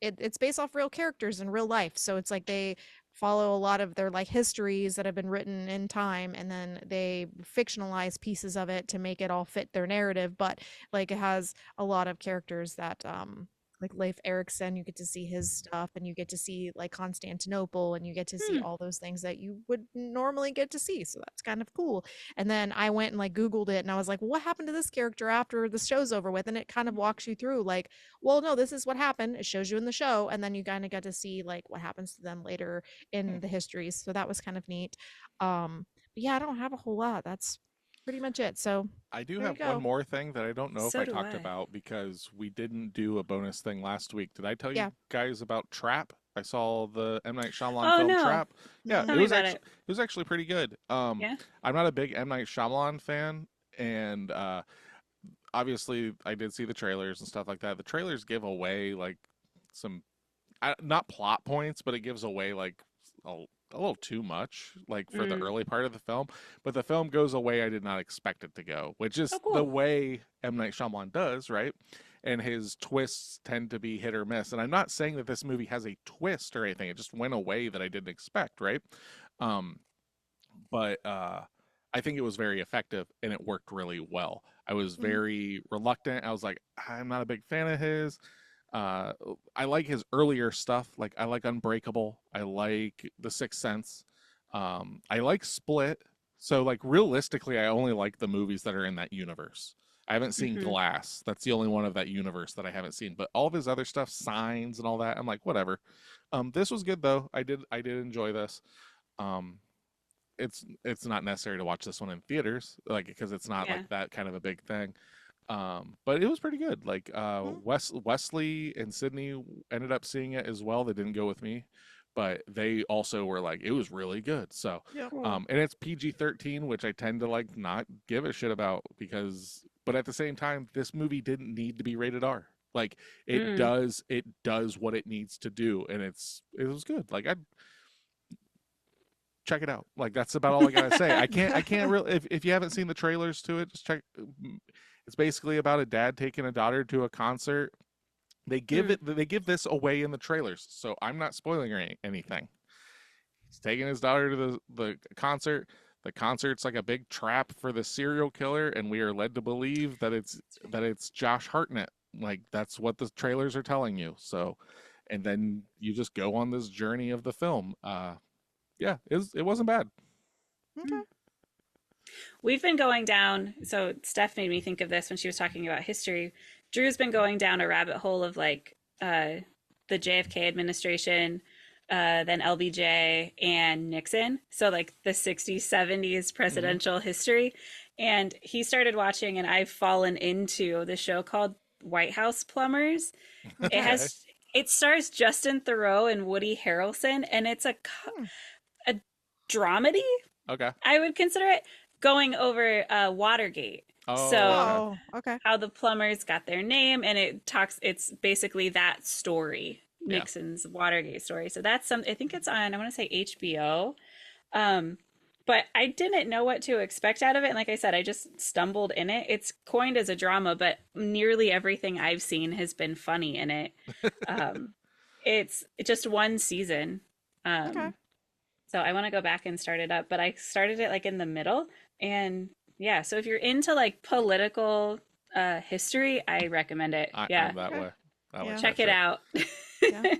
it's based off real characters in real life. So it's like they follow a lot of their like histories that have been written in time, and then they fictionalize pieces of it to make it all fit their narrative. But like it has a lot of characters that like Leif Erikson, you get to see his stuff, and you get to see like Constantinople, and you get to see Hmm. all those things that you would normally get to see. So that's kind of cool. And then I went and like Googled it, and I was like, well, what happened to this character after the show's over with? And it kind of walks you through like, well, no, this is what happened. It shows you in the show, and then you kind of get to see like what happens to them later Hmm. in the histories. So that was kind of neat. But yeah, I don't have a whole lot. That's pretty much it. So I do there you have one go. more thing that I don't know if So I do talked I. about because we didn't do a bonus thing last week. Did I tell you Yeah. guys about Trap? I saw the M Night Shyamalan Oh film no. Trap. Yeah, Mm-mm. Tell me about it. it was actually pretty good. Yeah. I'm not a big M Night Shyamalan fan, and obviously I did see the trailers and stuff like that. The trailers give away like some not plot points, but it gives away like a little too much, like for the Mm. early part of the film. But the film goes a way I did not expect it to go, which Oh, is the cool. way M Night Shyamalan does, right? And his twists tend to be hit or miss. And I'm not saying that this movie has a twist or anything; it just went a way that I didn't expect, right? Um, but I think it was very effective and it worked really well. I was Mhm. very reluctant. I was like, I'm not a big fan of his. Uh, I like his earlier stuff. Like I like Unbreakable. I like The Sixth Sense. I like Split. So like realistically, I only like the movies that are in that universe. I haven't seen Hmm. Glass. That's the only one of that universe that I haven't seen. But all of his other stuff, Signs and all that, I'm like, whatever. This was good though. I did enjoy this. Um, it's not necessary to watch this one in theaters, like because it's not Yeah. like that kind of a big thing. But it was pretty good. Like Mhm. Wesley and Sydney ended up seeing it as well. They didn't go with me, but they also were like it was really good. So Yep. Cool. and it's PG-13, which I tend to like not give a shit about because but at the same time this movie didn't need to be rated R. Like Mm. it does what it needs to do, and it was good. Like I check it out. Like that's about all I gotta say. I can't really. If you haven't seen the trailers to it, just check. It's basically about a dad taking a daughter to a concert. Mm. They give this away in the trailers, so I'm not spoiling anything. He's taking his daughter to the concert. The concert's like a big trap for the serial killer, and we are led to believe that it's Josh Hartnett. Like that's what the trailers are telling you. So, and then you just go on this journey of the film. Yeah, it wasn't bad. Okay. We've been going down, so Steph made me think of this when she was talking about history. Drew's been going down a rabbit hole of like the JFK administration, then LBJ and Nixon. So, like the 60s, 70s Hmm. presidential history. And he started watching, and I've fallen into the show called White House Plumbers. It Okay. Okay. has, it stars Justin Theroux and Woody Harrelson, and it's Hmm. a dramedy, Okay. I would consider it, going over Watergate. Oh, So okay. Oh, okay. how the plumbers got their name, and it's basically that story, Yeah. Nixon's Watergate story. So that's some, I think it's on, I want to say HBO. Um, but I didn't know what to expect out of it. And like I said, I just stumbled in it. It's coined as a drama, but nearly everything I've seen has been funny in it. Um, it's just one season. Okay. Um, so I want to go back and start it up, but I started it like in the middle. And yeah, so if you're into like political history, I recommend it. Yeah, I'm that Okay. way. That way Yeah. type check it shit. out. Yeah.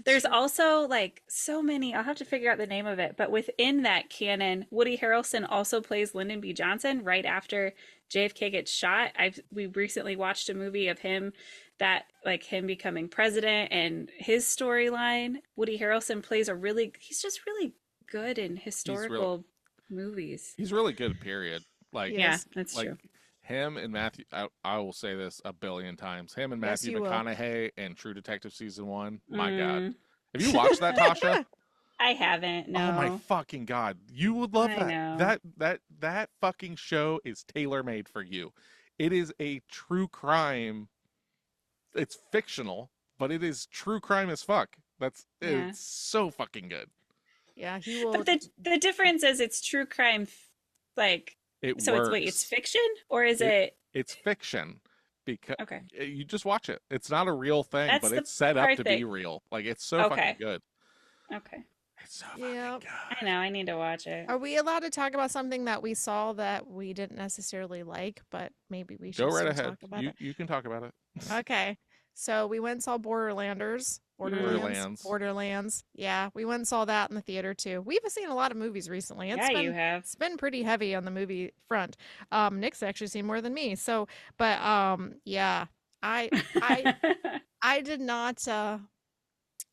There's also like so many. I'll have to figure out the name of it, but within that canon, Woody Harrelson also plays Lyndon B. Johnson right after JFK gets shot. We recently watched a movie of him that like him becoming president and his storyline. Woody Harrelson plays he's just really good in He's real. historical movies. He's really good. Period. He Like, Yeah, is. that's like true. him and Matthew. I will say this a billion times. Him and Yes, Matthew you will. McConaughey and True Detective season 1. My God, Mm, have you watched that, Tasha? I haven't, Oh my no. fucking God, you would love I that. know. That fucking show is tailor made for you. It is a true crime. It's fictional, but it is true crime as fuck. Yeah. It's so fucking good. Yeah, he But will. the difference is it's true crime like It so it's works. fiction or is It it it's fiction because okay. you just watch it. It's not a real thing, That's but the it's set up part to that be real. Like it's so fucking okay. good. Okay. It's so fucking Yeah. I good. know, I need to watch it. Are we allowed to talk about something that we saw that we didn't necessarily like, but maybe we Go should right still ahead. talk about You it? you can talk about it. Okay. So we went and saw Mm. Borderlands. Borderlands. Yeah, we went and saw that in the theater too. We've seen a lot of movies recently. Yeah, you have. It's been pretty heavy on the movie front. Nick's actually seen more than me. So, but yeah, I I I did not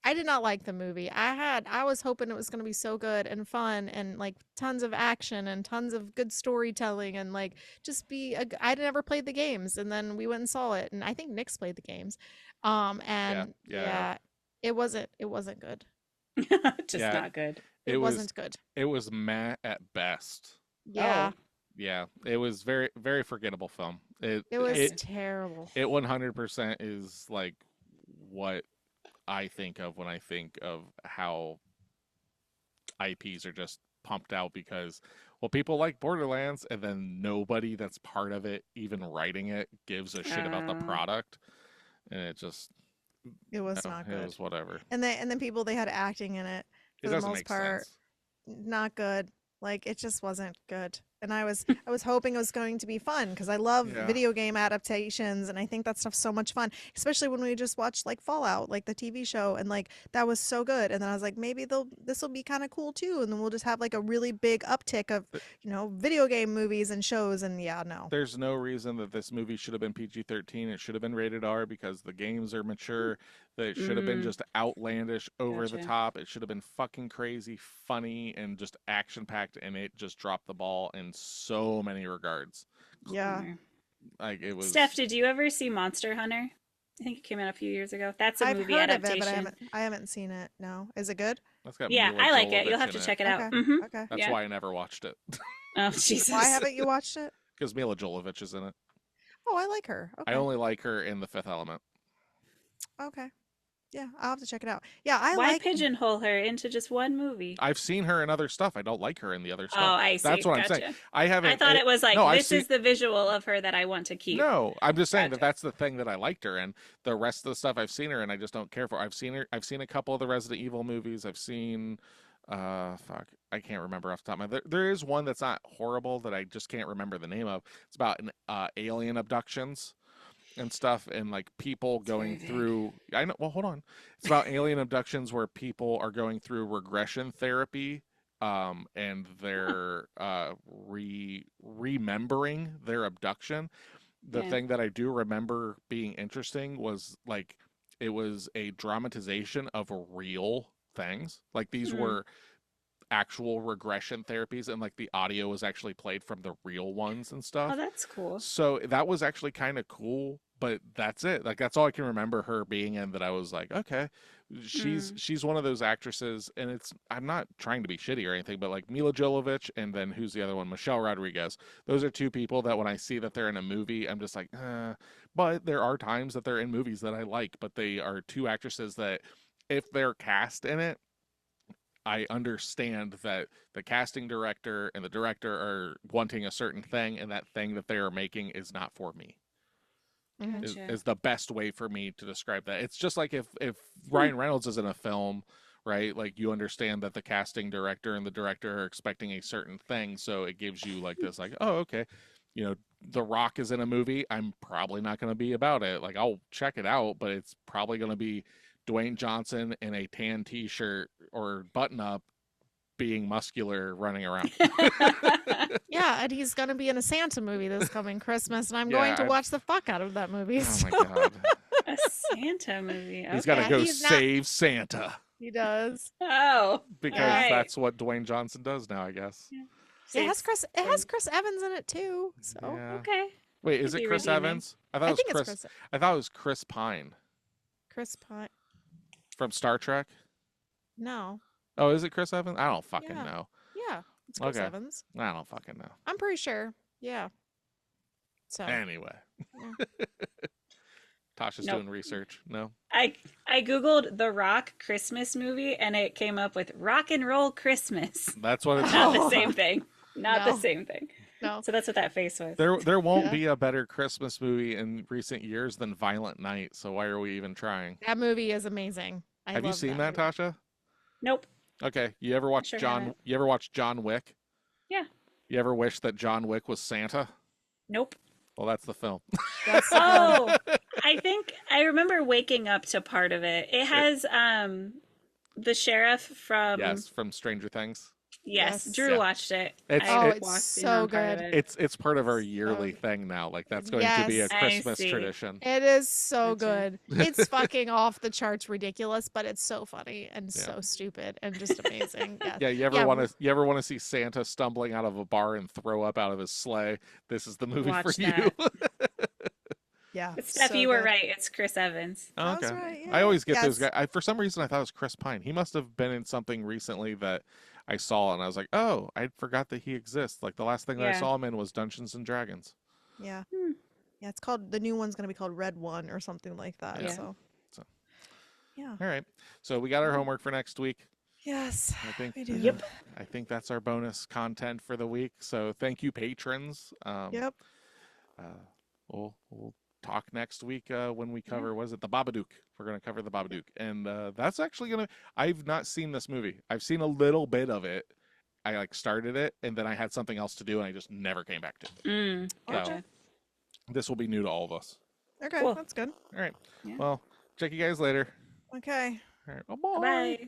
I did not like the movie. I was hoping it was going to be so good and fun and like tons of action and tons of good storytelling and like just I'd never played the games and then we went and saw it and I think Nick's played the games. Yeah, And yeah, I have. yeah, it wasn't good. Just Yeah, not good. it It was wasn't good. it was meh at best. Yeah, Oh. Yeah, it was very forgettable film. It it was it Okay. terrible. it 100% is like what I think of when I think of how IPs are just pumped out because well people like Borderlands and then nobody that's part of it even writing it gives a shit about the Uh, product and it just It was no, not it good. was whatever. And then people they had acting in it It for the doesn't most make part sense. not good. Like it just wasn't good. And I was hoping it was going to be fun because I love Yeah. video game adaptations and I think that stuff's so much fun, especially when we just watched like Fallout, like the TV show, and like that was so good. And then I was like, maybe they'll this will be kind of cool too, and then we'll just have like a really big uptick of, video game movies and shows. And yeah, no. There's no reason that this movie should have been PG-13. It should have been rated R because the games are mature. That it should have been mm, just outlandish, over the gotcha. top. It should have been fucking crazy, funny, and just action packed. And it just dropped the ball in so many regards. Yeah. Bummer. Like it Steph, was. did you ever see Monster Hunter? I think it came out a few years ago. That's a I've movie heard of it, but adaptation. I haven't seen it. No. Is it good? That's got Yeah, Mila I like it. You'll Jovovich have to in it. check it out. Okay. Hmm. Okay. That's Yeah. why I never watched it Oh, Why Jesus. haven't you watched it? because Mila Jovovich is in it. Oh, I like her. I Okay. only like her in The Fifth Element. Okay. Yeah, I'll have to check it out. Yeah, I Why like pigeonhole her into just one movie? I've seen her in other stuff. I don't like her in the other Oh, stuff. I see. That's what I'm saying. Gotcha. I I haven't. thought it was like, No, I've this seen. is the visual of her that I want to keep. No, I'm just saying that Gotcha. that's the thing that I liked her in. The rest of the stuff I've seen her in, I just don't care for. I've seen her. I've seen a couple of the Resident Evil movies. I've seen, fuck, I can't remember off the top of my. There is one that's not horrible that I just can't remember the name of. It's about an alien abductions and stuff, and like people It's very going vague. through. I know. Well, hold on. It's about alien abductions where people are going through regression therapy. And Huh. they're remembering their abduction. The Yeah. thing that I do remember being interesting was like it was a dramatization of real things. Like these Hmm. were actual regression therapies and like the audio was actually played from the real ones and Oh, stuff. that's cool. So that was actually kind of cool, but that's it. Like that's all I can remember her being in that I was like, okay, Mm. she's one of those actresses and it's I'm not trying to be shitty or anything, but like Mila Jovovich and then who's the other one? Michelle Rodriguez. Those are two people that when I see that they're in a movie, I'm just like, but there are times that they're in movies that I like, but they are two actresses that if they're cast in it, I understand that the casting director and the director are wanting a certain thing, and that thing that they are making is not for me. Mhm. Gotcha. Is the best way for me to describe that. It's just like if Hmm. Ryan Reynolds is in a film, right? Like you understand that the casting director and the director are expecting a certain thing, so it gives you like this, like, oh, okay, you know, The Rock is in a movie. I'm probably not going to be about it. Like I'll check it out, but it's probably going to be Dwayne Johnson in a tan T-shirt or button-up, being muscular, running around. Yeah, and he's gonna be in a Santa movie this coming Christmas, and I'm going to Yeah, watch the fuck out of that movie. oh so- my god, A Santa movie. he's got to Yeah, go he's not- save Santa he does. Oh, because alright. that's what Dwayne Johnson does now, I guess. It has Chris. It has Chris Evans in it too. So Yeah. Okay. Wait, is Could it be Chris redeeming. Evans? I thought I it was think Chris. it's Chris. I thought it was Chris Pine Chris Pine. from Star Trek. No. Oh, is it Chris Evans? I don't fucking Yeah. know. Yeah, it's Chris Okay. Evans. I don't fucking know. I'm pretty sure. Yeah. So Anyway, Yeah. Tasha's Nope. doing research. No. I googled the Rock Christmas movie and it came up with Rock and Roll Christmas. That's what it's Not called. the same thing. Not No. the same thing. no. So that's what that face was. There won't Yeah. be a better Christmas movie in recent years than Violent Night, so why are we even trying? That movie is amazing. I Have you love seen that, movie. Tasha? Nope. Okay. You ever watch Sure John haven't. you ever watch John Wick? Yeah. You ever wish that John Wick was Santa? Nope. Well, that's the film. That's Oh, I think I remember waking up to part of it. It has the sheriff from Yes, from Stranger Things. Yes, Yes. Drew Yeah. watched it. It's- Oh, I it's walked in so on part of good. it. It's part of our So yearly good. thing now. Like that's going to be a Yes. I Christmas see. tradition. It is so Gotcha. good. It's fucking off the charts ridiculous, but it's so funny and Yeah. so stupid and just amazing. Yeah. Yeah, Yeah, you ever want to see Santa stumbling out of a bar and throw up out of his sleigh? This is the movie Watch for you. Yeah. But Steph, you were right. It's Chris Evans. Oh, I was okay. right, I yeah. always get Yeah, those it's- guys. For some reason, I thought it was Chris Pine. He must have been in something recently that I saw, and I was like, "Oh, I forgot that he exists." Like the last thing that I Yeah. saw him in was Dungeons and Dragons. Yeah. Hmm. Yeah, it's called the new one's gonna be called Red One or something like that. Yeah. So So. yeah. All right, so we got our homework for next week. Yes. I think. We do. Yep. I think that's our bonus content for the week. So thank you, patrons. Yep. We'll talk next week when we cover was it the Babadook. We're going to cover the Babadook, and that's actually going to. I've not seen this movie. I've seen a little bit of it. I like started it, and then I had something else to do, and I just never came back to it. Gotcha. This will be new to all of us. Okay, Cool. that's good. All right. Yeah. Well, check you guys later. Okay. All right. Bye. Bye.